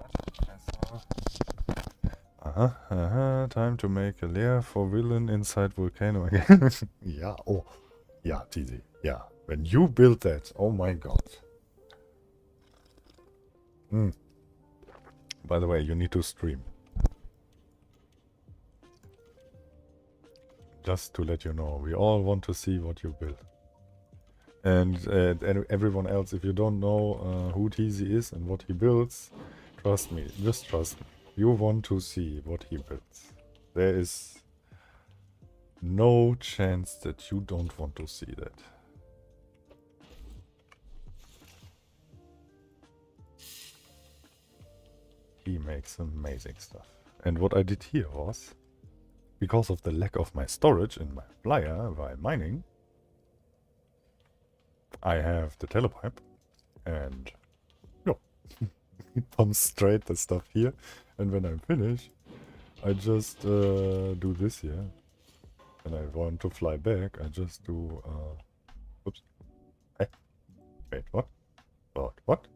What? Time to make a lair for villain inside volcano again. Yeah, oh. Yeah, TZ. Yeah. When you build that, oh my god. By the way, you need to stream. Just to let you know, we all want to see what you build. And everyone else, if you don't know who TZ is and what he builds, trust me, just trust me. You want to see what he builds. There is no chance that you don't want to see that. He makes amazing stuff. And what I did here was, because of the lack of my storage in my flyer while mining, I have the telepipe and pump straight the stuff here. And when I'm finished, I just do this here. And I want to fly back, I just do oops. Hey. Wait, what? What?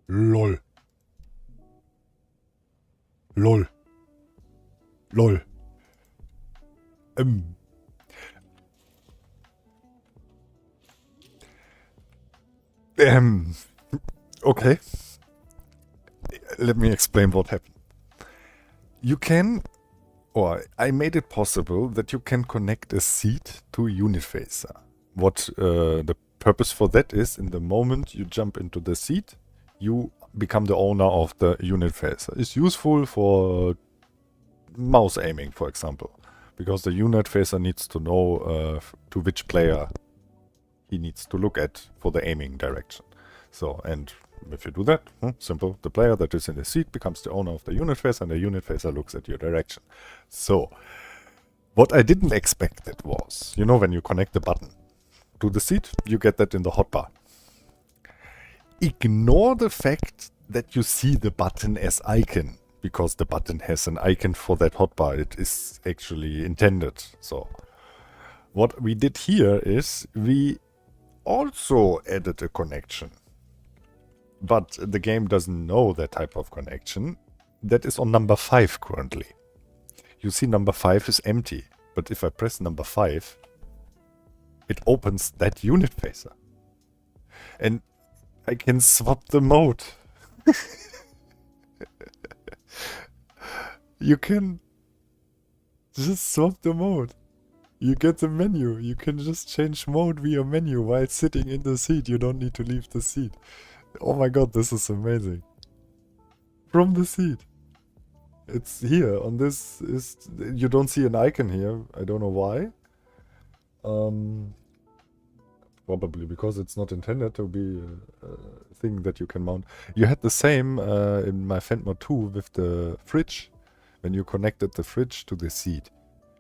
LOL. LOL. LOL. Okay. Let me explain what happened. You can, or I made it possible that you can connect a seat to a unit phaser. What the purpose for that is, in the moment you jump into the seat, you become the owner of the unit phaser. It's useful for mouse aiming, for example, because the unit phaser needs to know to which player he needs to look at for the aiming direction. So, and if you do that, simple, the player that is in the seat becomes the owner of the unit phaser, and the unit phaser looks at your direction. So, what I didn't expect it was, you know, when you connect the button to the seat, you get that in the hotbar. Ignore the fact that you see the button as icon, because the button has an icon for that hotbar. It is actually intended. So, what we did here is we also added a connection. But the game doesn't know that type of connection. That is on number 5 currently. You see number 5 is empty. But if I press number 5, it opens that unit phaser. And I can swap the mode. You can just swap the mode. You get the menu. You can just change mode via menu while sitting in the seat. You don't need to leave the seat. Oh my god, this is amazing. From the seat. It's here on this. You don't see an icon here. I don't know why. Probably because it's not intended to be a thing that you can mount. You had the same in my Fant Mod 2 with the fridge. When you connected the fridge to the seat,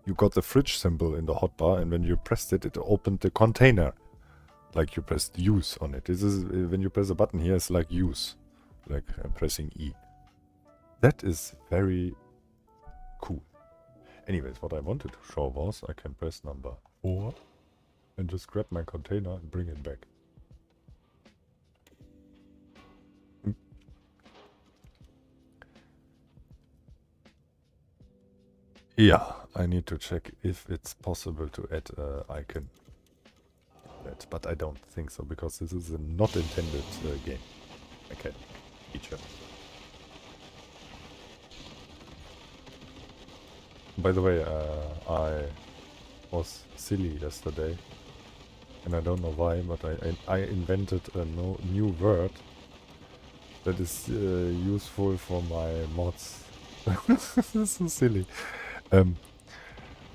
you got the fridge symbol in the hotbar, and when you pressed it, it opened the container. Like you pressed use on it. This is when you press a button here, it's like use, like pressing E. That is very cool. Anyways, what I wanted to show was I can press number 4 and just grab my container and bring it back. Yeah, I need to check if it's possible to add an icon. But I don't think so, because this is a not intended game mechanic feature. By the way, I was silly yesterday, and I don't know why, but I invented a new word that is useful for my mods. This is so silly.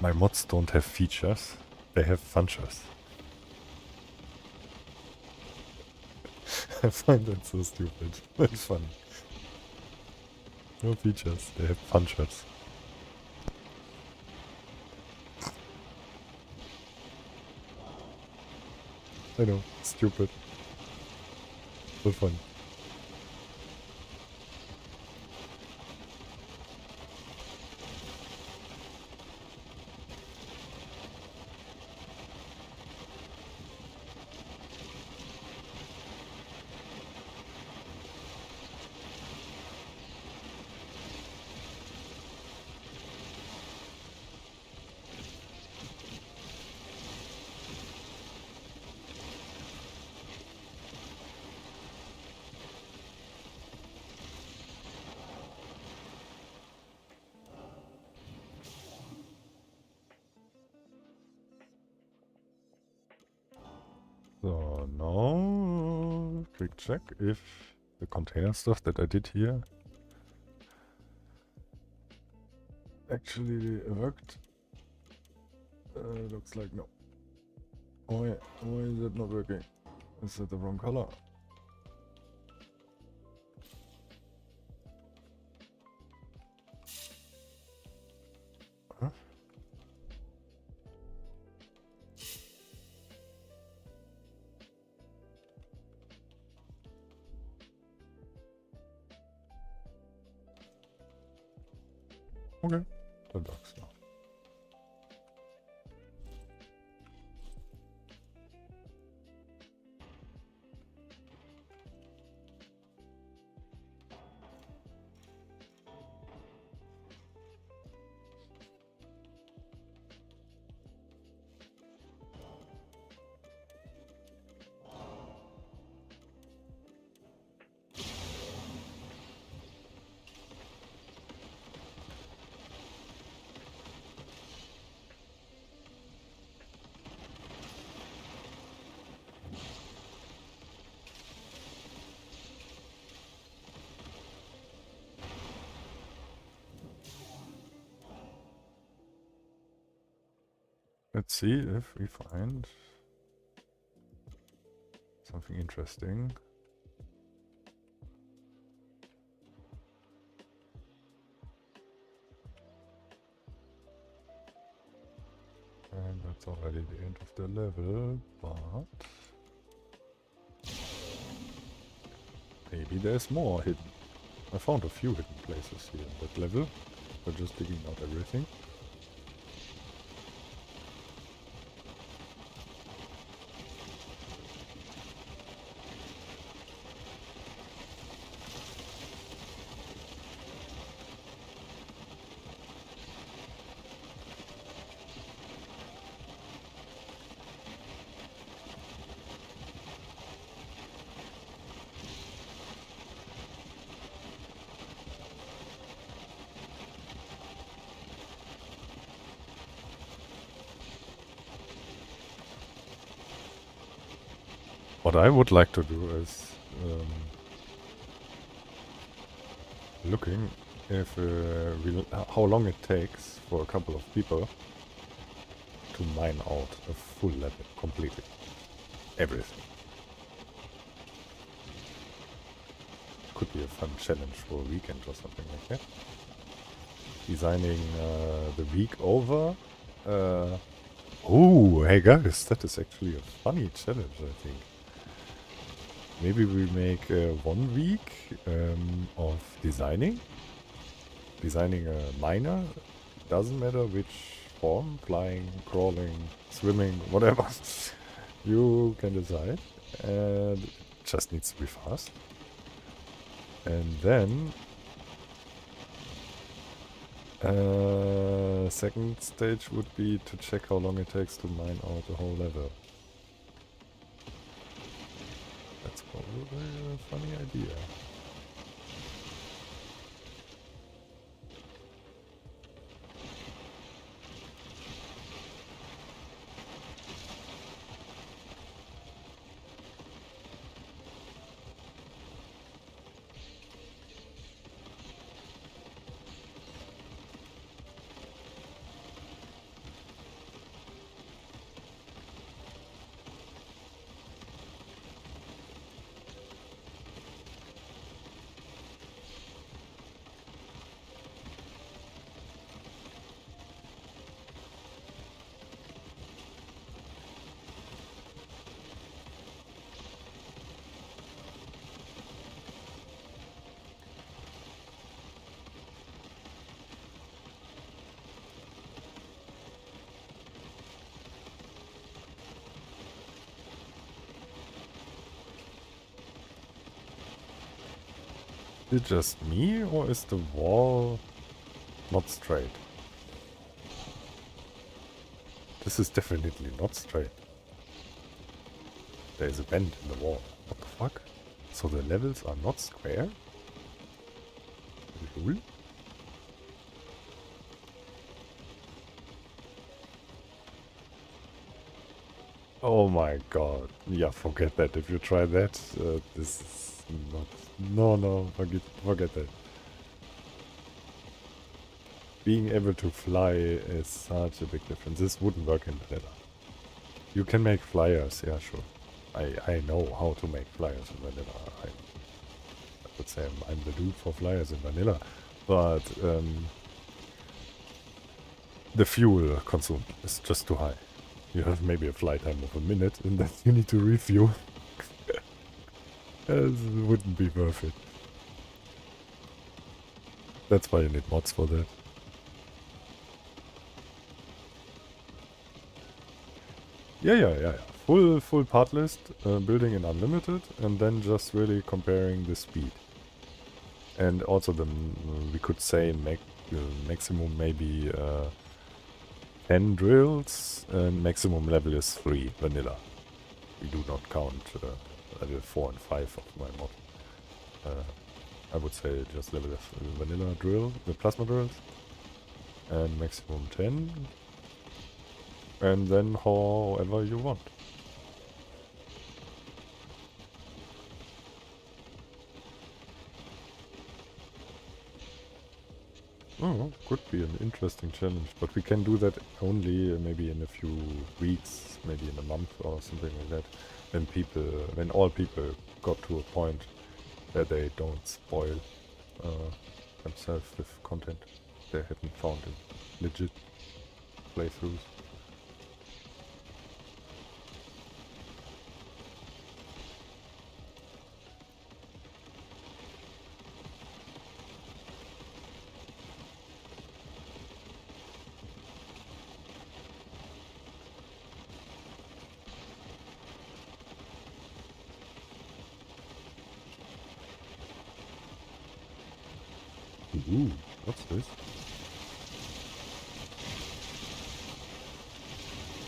My mods don't have features, they have functions. I find that so stupid. It's funny. No features, they have functions. I know, stupid. So fun. check if the container stuff that I did here actually worked. Looks like no. Why is it not working? Is it the wrong color? Huh? Okay, that works now. Let's see if we find something interesting. And that's already the end of the level, but maybe there's more hidden. I found a few hidden places here in that level. We're just digging out everything. What I would like to do is looking if how long it takes for a couple of people to mine out a full level completely. Everything. Could be a fun challenge for a weekend or something like that. Designing the week over. Oh, hey guys, that is actually a funny challenge, I think. Maybe we make 1 week of designing a miner. Doesn't matter which form, flying, crawling, swimming, whatever. You can decide. And it just needs to be fast. And then second stage would be to check how long it takes to mine out the whole level. That's probably a funny idea. Is it just me, or is the wall not straight? This is definitely not straight. There is a bend in the wall. What the fuck? So the levels are not square? Lol? Oh my god. Yeah, forget that. If you try that, this is not... No, forget that. Being able to fly is such a big difference. This wouldn't work in vanilla. You can make flyers, yeah, sure. I know how to make flyers in vanilla. I would say I'm the dude for flyers in vanilla. But the fuel consumed is just too high. You have maybe a flight time of a minute and then you need to refuel. It wouldn't be worth it. That's why you need mods for that. Yeah. Full part list, building in unlimited, and then just really comparing the speed. And also we could say maximum maybe 10 drills, and maximum level is 3 vanilla. We do not count level 4 and 5 of my mod. I would say just level of vanilla drill, the plasma drills, and maximum 10, and then however you want. Oh, could be an interesting challenge, but we can do that only maybe in a few weeks, maybe in a month or something like that, when all people got to a point where they don't spoil themselves with content they haven't found in legit playthroughs. Ooh, what's this?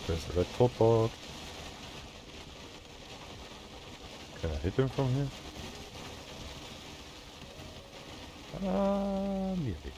There's a red top board. Can I hit him from here? Nearly.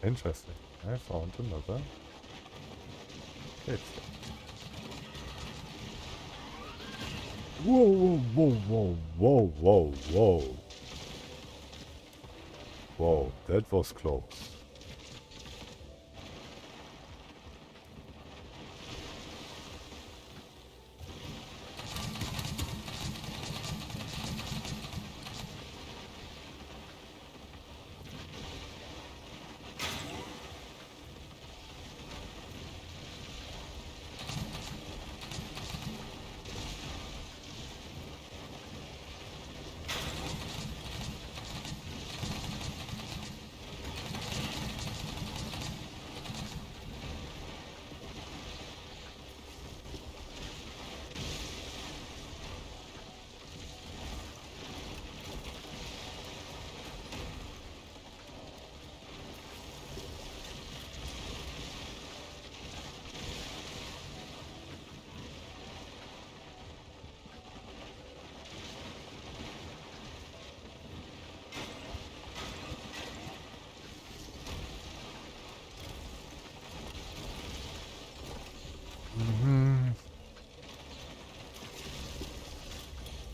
Interesting. I found another cave stone. Whoa. Whoa, that was close.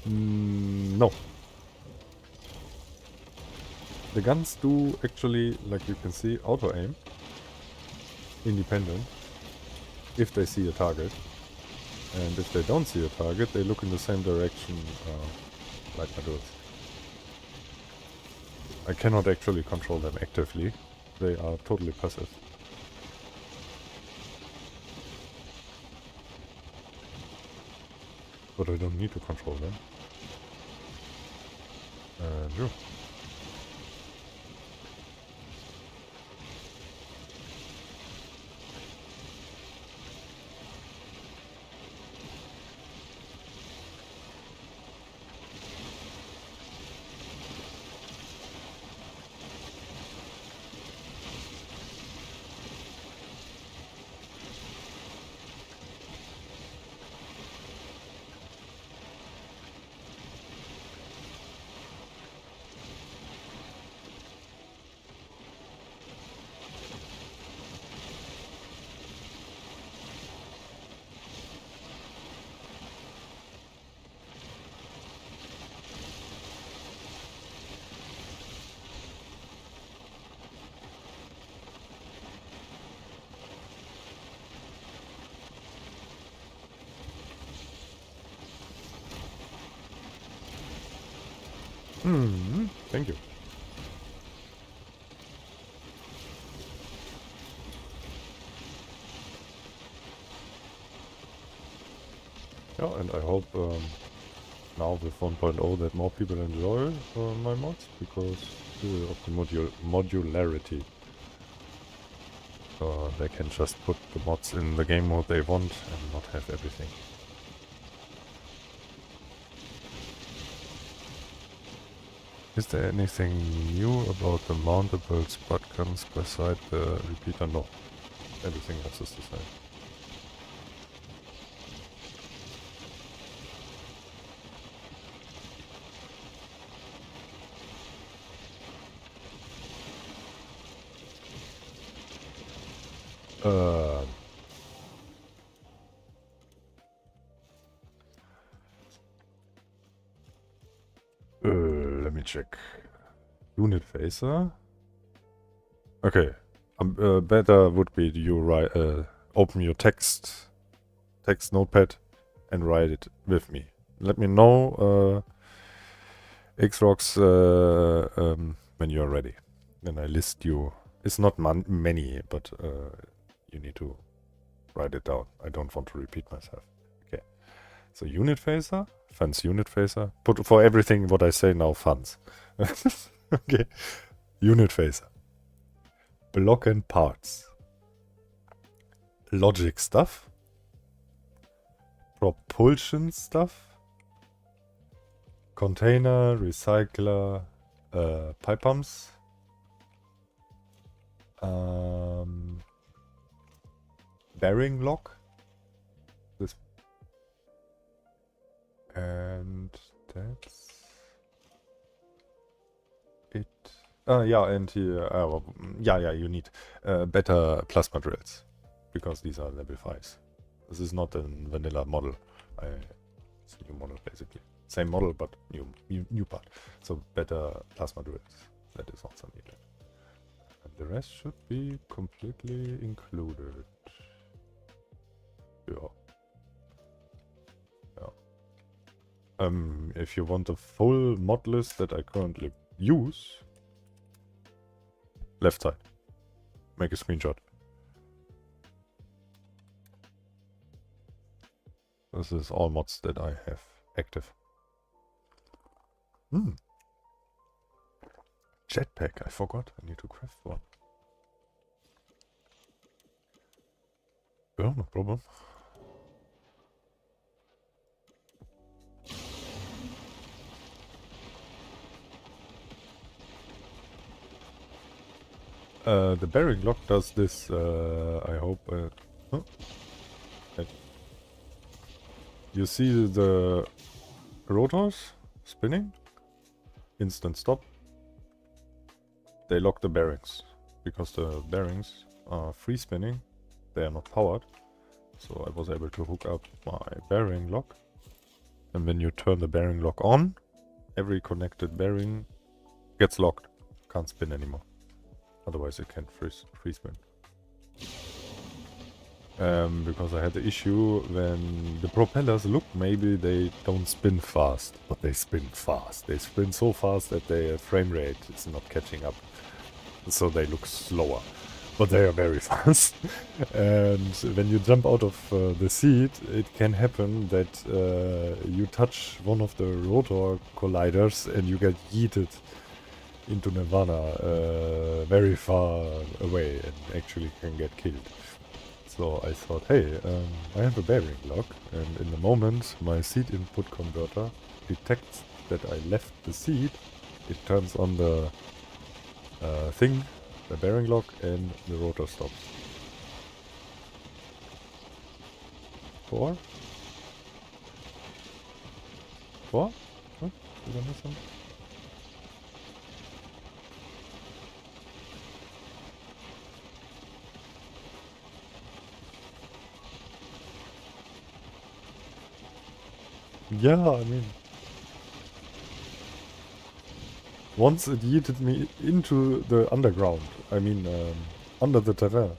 No. The guns do actually, like you can see, auto-aim. Independent. If they see a target. And if they don't see a target, they look in the same direction like my dudes. I cannot actually control them actively. They are totally passive. But I don't need to control them. Sure. Thank you. Yeah, and I hope now with 1.0 that more people enjoy my mods because of the modularity. They can just put the mods in the game mode they want and not have everything. Is there anything new about the mountable spot guns beside the repeater? No. Everything else is the same. Let me check. Unit phaser. Okay. Better would be you write, open your text notepad and write it with me. Let me know, Xrox, when you're ready. Then I list you. It's not many, but you need to write it down. I don't want to repeat myself. Okay. So unit phaser, Fant's unit phaser. Put for everything what I say now, Fant's. Okay. Unit phaser. Block and parts. Logic stuff. Propulsion stuff. Container, recycler, pipe pumps. Bearing lock. This. And that's it. Yeah, and here, yeah, you need better plasma drills because these are level 5s. This is not a vanilla model. It's a new model basically. Same model, but new part. So better plasma drills. That is also needed. And the rest should be completely included. Yeah. If you want a full mod list that I currently use, left side. Make a screenshot. This is all mods that I have active. Jetpack, I forgot. I need to craft one. Yeah, no problem. The bearing lock does this, I hope. You see the rotors spinning? Instant stop. They lock the bearings because the bearings are free spinning. They are not powered. So I was able to hook up my bearing lock. And when you turn the bearing lock on, every connected bearing gets locked. Can't spin anymore. Otherwise it can free spin. Because I had the issue when the propellers look, maybe they don't spin fast, but they spin fast. They spin so fast that their frame rate is not catching up. So they look slower, but they are very fast. And when you jump out of the seat, it can happen that you touch one of the rotor colliders and you get yeeted into nirvana very far away and actually can get killed. So I thought, hey, I have a bearing lock, and in the moment my seat input converter detects that I left the seat, it turns on the thing, the bearing lock, and the rotor stops. 4? 4? Huh? Did I miss something? Yeah, I mean, once it yeeted me into the underground. I mean, under the terrain.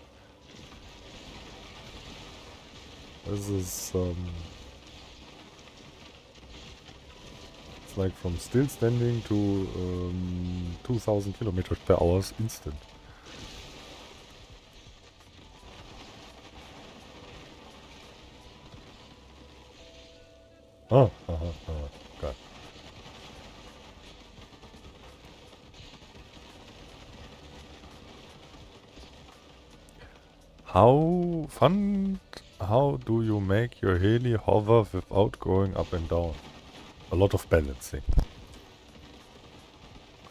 This is It's like from still standing to 2000 kilometers per hour instant. Oh, God. How fun? How do you make your heli hover without going up and down? A lot of balancing.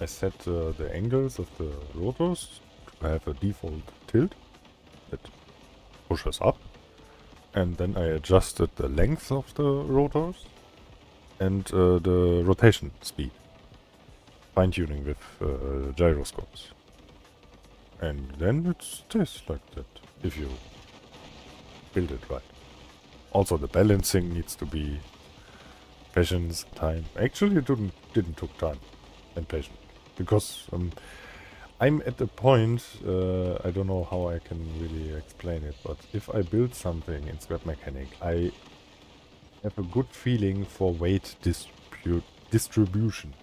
I set the angles of the rotors to have a default tilt that pushes up. And then I adjusted the length of the rotors and the rotation speed. Fine-tuning with gyroscopes. And then it stays like that, if you build it right. Also the balancing needs to be patience, time. Actually it didn't took time and patience. Because I'm at the point, I don't know how I can really explain it, but if I build something in scrap mechanic, I have a good feeling for weight distribution.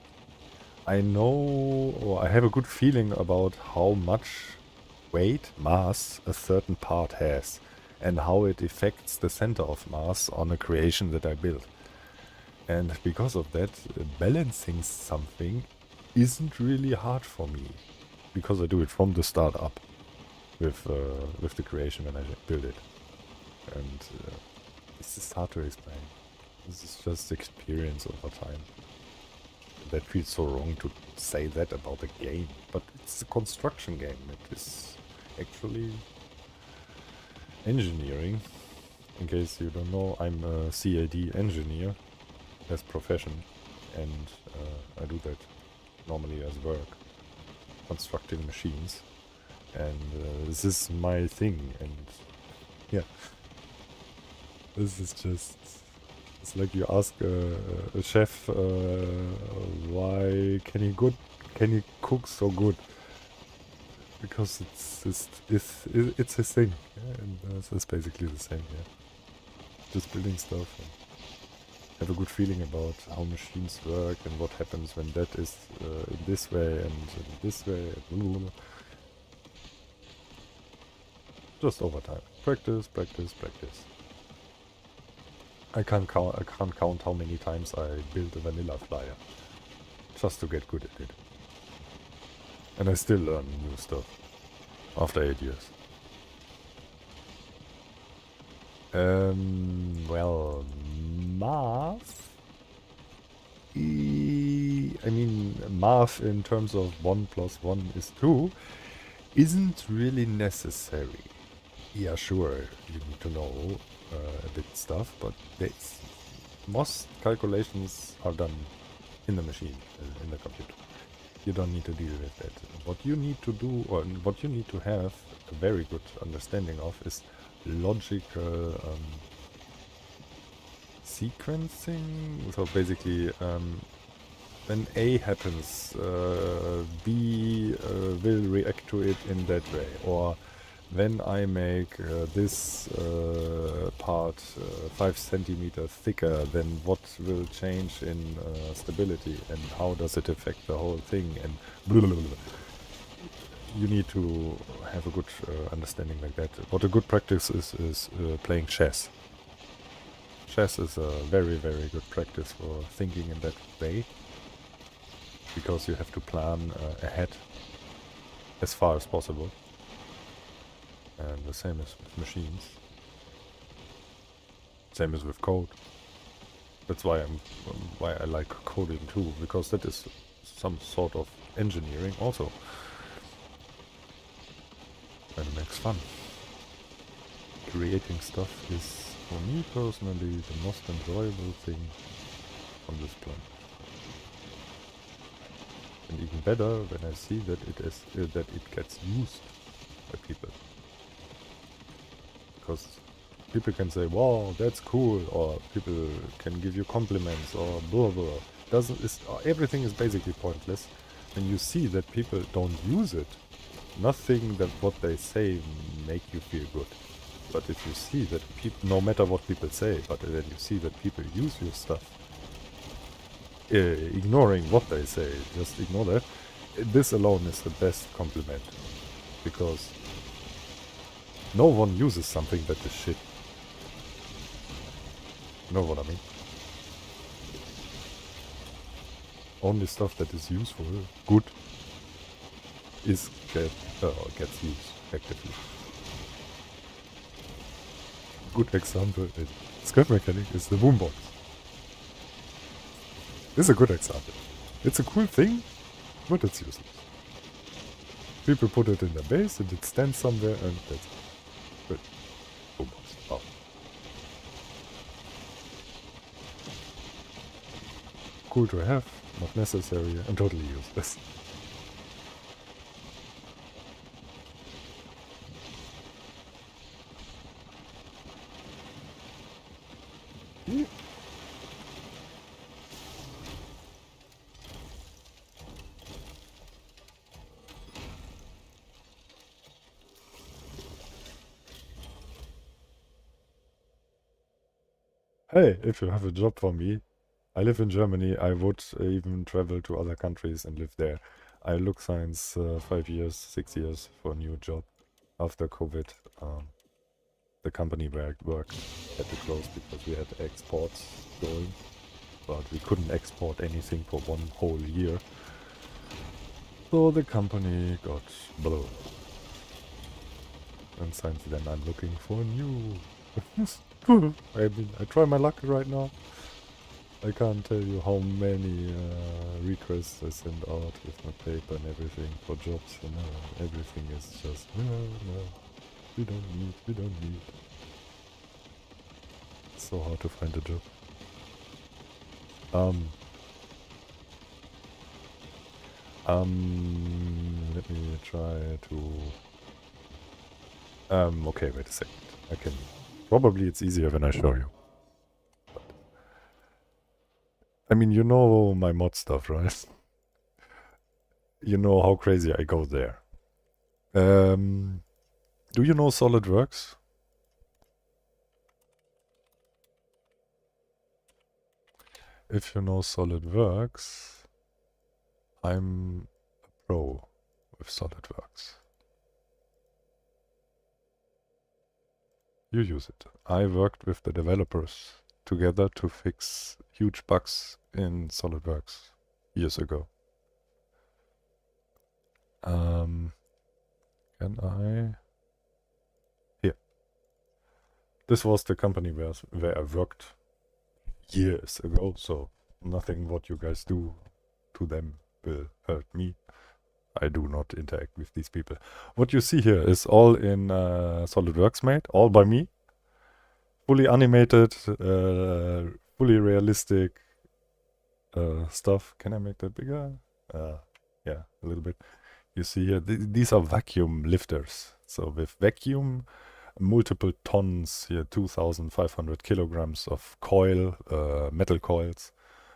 I know, or I have a good feeling about how much weight, mass, a certain part has, and how it affects the center of mass on a creation that I build. And because of that, balancing something isn't really hard for me, because I do it from the start up with the creation when I build it. And this is hard to explain. This is just experience over time. That feels so wrong to say that about a game, but it's a construction game. It is actually engineering. In case you don't know, I'm a CAD engineer as profession, and I do that normally as work, constructing machines, and this is my thing. And yeah, this is just, it's like you ask a chef why can he cook so good, because it's his thing. Yeah, and it's basically the same. Yeah, just building stuff and have a good feeling about how machines work and what happens when that is in this way and in this way. Just over time. Practice, practice, practice. I can't count how many times I built a vanilla flyer just to get good at it. And I still learn new stuff after 8 years. Well, math. I mean, math in terms of 1 + 1 is 2 isn't really necessary. Yeah, sure, you need to know a bit stuff, but most calculations are done in the machine, in the computer. You don't need to deal with that. What you need to do, or what you need to have a very good understanding of, is logical sequencing. So basically, when A happens, B will react to it in that way. Or when I make this part 5 centimeters thicker, then what will change in stability, and how does it affect the whole thing, and blah, blah, blah. You need to have a good understanding like that. What a good practice is playing chess. Chess is a very, very good practice for thinking in that way, because you have to plan ahead as far as possible. And the same as with machines. Same as with code. That's why I like coding too, because that is some sort of engineering also. And it makes fun. Creating stuff is, for me personally, the most enjoyable thing on this planet. And even better when I see that it gets used by people. Because people can say, wow, that's cool, or people can give you compliments, or blah blah. Everything is basically pointless when you see that people don't use it. Nothing that what they say make you feel good. But if you see that people, no matter what people say, but then you see that people use your stuff, ignoring what they say, just ignore that. This alone is the best compliment, because no one uses something that is shit. You know what I mean? Only stuff that is useful, good, gets used actively. Good example in Scrap Mechanic is the Boombox. This is a good example. It's a cool thing, but it's useless. People put it in their base and it stands somewhere and that's it. Good. Boombox. Oh. Cool to have, not necessary, and totally useless. Yeah. Hey, if you have a job for me, I live in Germany, I would even travel to other countries and live there. I look since 5 years, 6 years for a new job after COVID. The company where I worked had to close because we had exports going, but we couldn't export anything for 1 whole year. So the company got blown. And since then I'm looking for a new... I mean, I try my luck right now. I can't tell you how many requests I send out with my paper and everything for jobs, and everything is just, no, we don't need. It's so hard to find a job. Let me try to... okay, wait a second. I can... Probably it's easier when I show you. I mean, you know my mod stuff, right? You know how crazy I go there. Do you know SolidWorks? If you know SolidWorks, I'm a pro with SolidWorks. You use it. I worked with the developers together to fix huge bugs in SolidWorks years ago. Can I... Here. This was the company where I worked years ago, so nothing what you guys do to them will hurt me. I do not interact with these people. What you see here is all in SolidWorks made, all by me. Fully animated, fully realistic stuff. Can I make that bigger? Yeah, a little bit. You see here, these are vacuum lifters. So with vacuum, multiple tons here, 2,500 kilograms of coil, metal coils.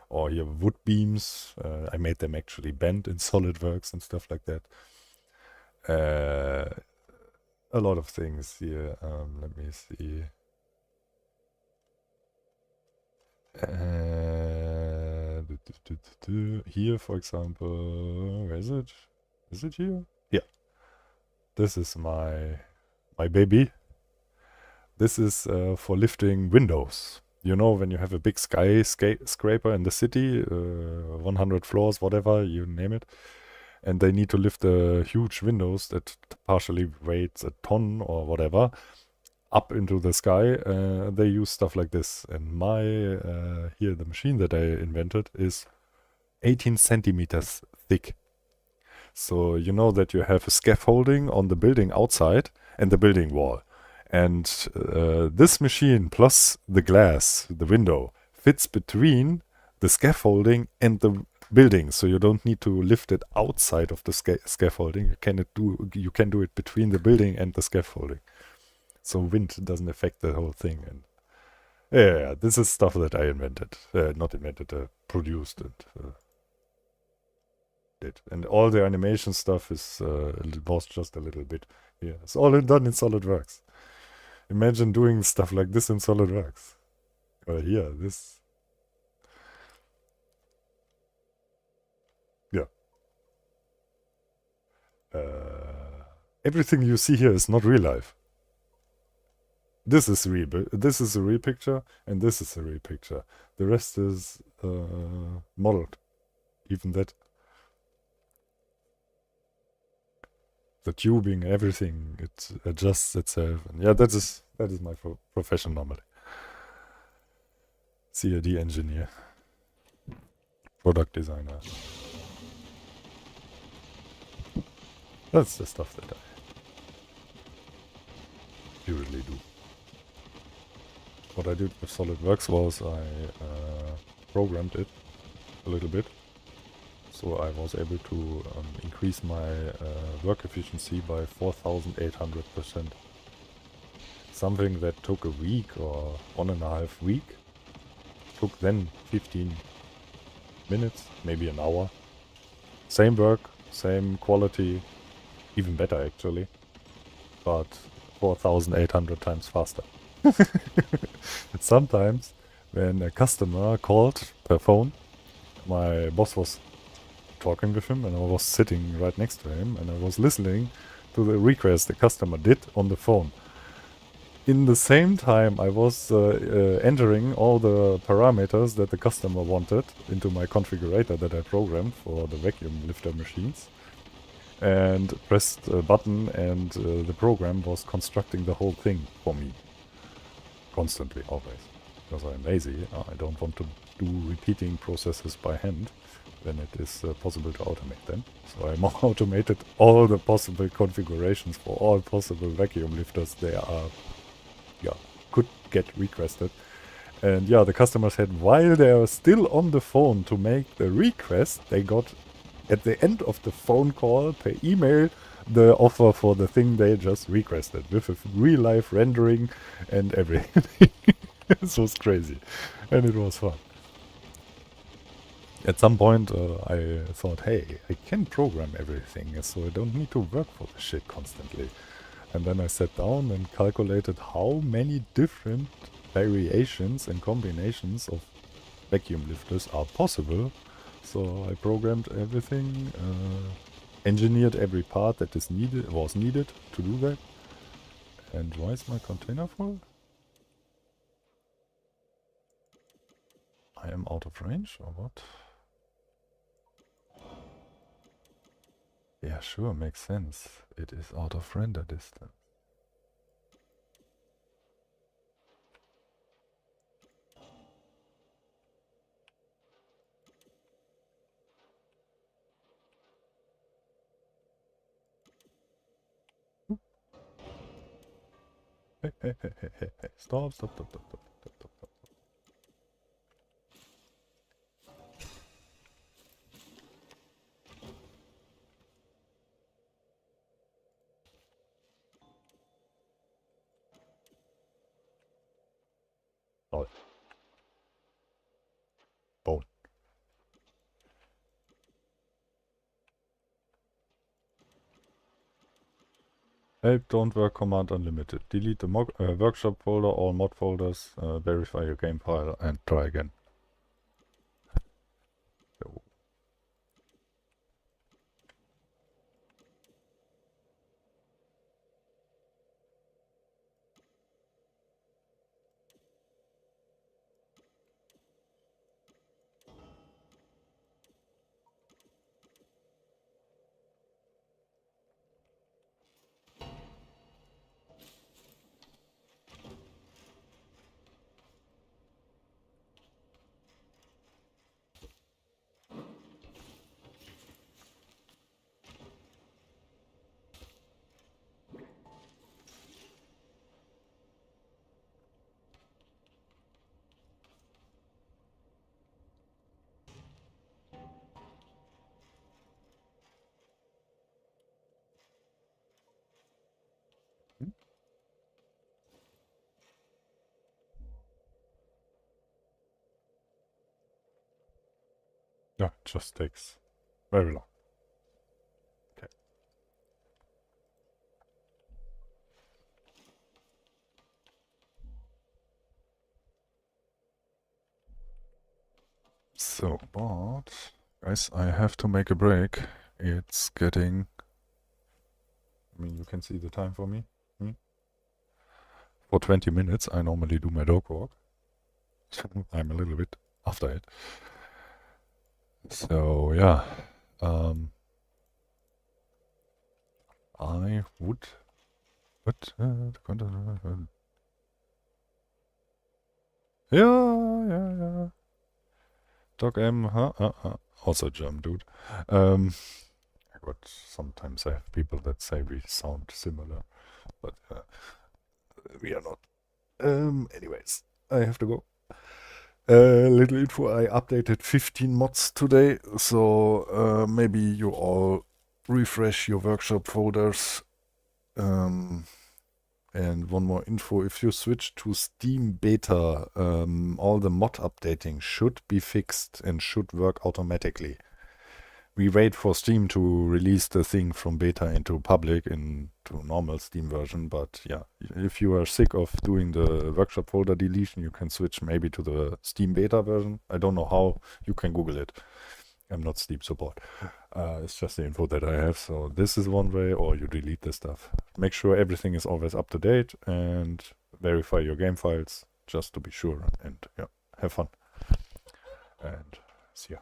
Or here wood beams. I made them actually bend in SolidWorks and stuff like that. A lot of things here. Let me see. Here, for example, where is it? Is it here? Yeah. This is my baby. This is for lifting windows. You know, when you have a big skyscraper in the city, 100 floors, whatever, you name it, and they need to lift the huge windows that partially weighs a ton or whatever up into the sky, they use stuff like this. And here, the machine that I invented is 18 centimeters thick. So you know that you have a scaffolding on the building outside and the building wall. And this machine plus the glass, the window, fits between the scaffolding and the building. So you don't need to lift it outside of the scaffolding. You can do it between the building and the scaffolding. So wind doesn't affect the whole thing. And yeah, this is stuff that I invented. Not invented, produced and did. And all the animation stuff was just a little bit. Yeah, it's all done in SolidWorks. Imagine doing stuff like this in SolidWorks. Here, this. everything you see here is not real life. This is real. This is a real picture, and this is a real picture. The rest is modeled. Even that. The tubing, everything, it adjusts itself. And yeah, that is my profession normally. CAD engineer, product designer. That's the stuff that I usually do. What I did with SolidWorks was I programmed it a little bit. So I was able to increase my work efficiency by 4,800%. Something that took a week or 1.5 weeks took then 15 minutes, maybe an hour. Same work, same quality, even better actually, but 4,800 times faster. Sometimes when a customer called per phone, my boss was talking with him and I was sitting right next to him and I was listening to the request the customer did on the phone. In the same time I was entering all the parameters that the customer wanted into my configurator that I programmed for the vacuum lifter machines, and pressed a button and the program was constructing the whole thing for me. Constantly, always. Because I'm lazy, I don't want to do repeating processes by hand when it is possible to automate them. So I automated all the possible configurations for all possible vacuum lifters they are, could get requested. And yeah, the customer said while they are still on the phone to make the request, they got at the end of the phone call per email the offer for the thing they just requested with a real life rendering and everything. This was crazy and it was fun. At some point I thought, hey, I can program everything so I don't need to work for the shit constantly. And then I sat down and calculated how many different variations and combinations of vacuum lifters are possible. So I programmed everything, engineered every part that was needed to do that. And why is my container full? I am out of range or what? Yeah, sure, makes sense. It is out of render distance. Hey. Stop. Oh. Bone. Help don't work command unlimited. Delete the workshop folder, all mod folders, verify your game file and try again. So. Yeah, it just takes very long. Okay. So, but guys, I have to make a break. It's getting I mean, you can see the time for me. For 20 minutes, I normally do my dog walk. I'm a little bit after it. So, yeah. I would... But... yeah. Dog M, also German dude. But sometimes I have people that say we sound similar, but we are not. Anyways, I have to go. Little info, I updated 15 mods today, so maybe you all refresh your workshop folders. And one more info, if you switch to Steam Beta, all the mod updating should be fixed and should work automatically. We wait for Steam to release the thing from beta into public, into normal Steam version, but yeah, if you are sick of doing the workshop folder deletion, you can switch maybe to the Steam Beta version. I don't know how, you can Google it. I'm not Steam support. It's just the info that I have. So this is one way, or you delete the stuff. Make sure everything is always up to date and verify your game files just to be sure. And yeah, have fun. And see ya.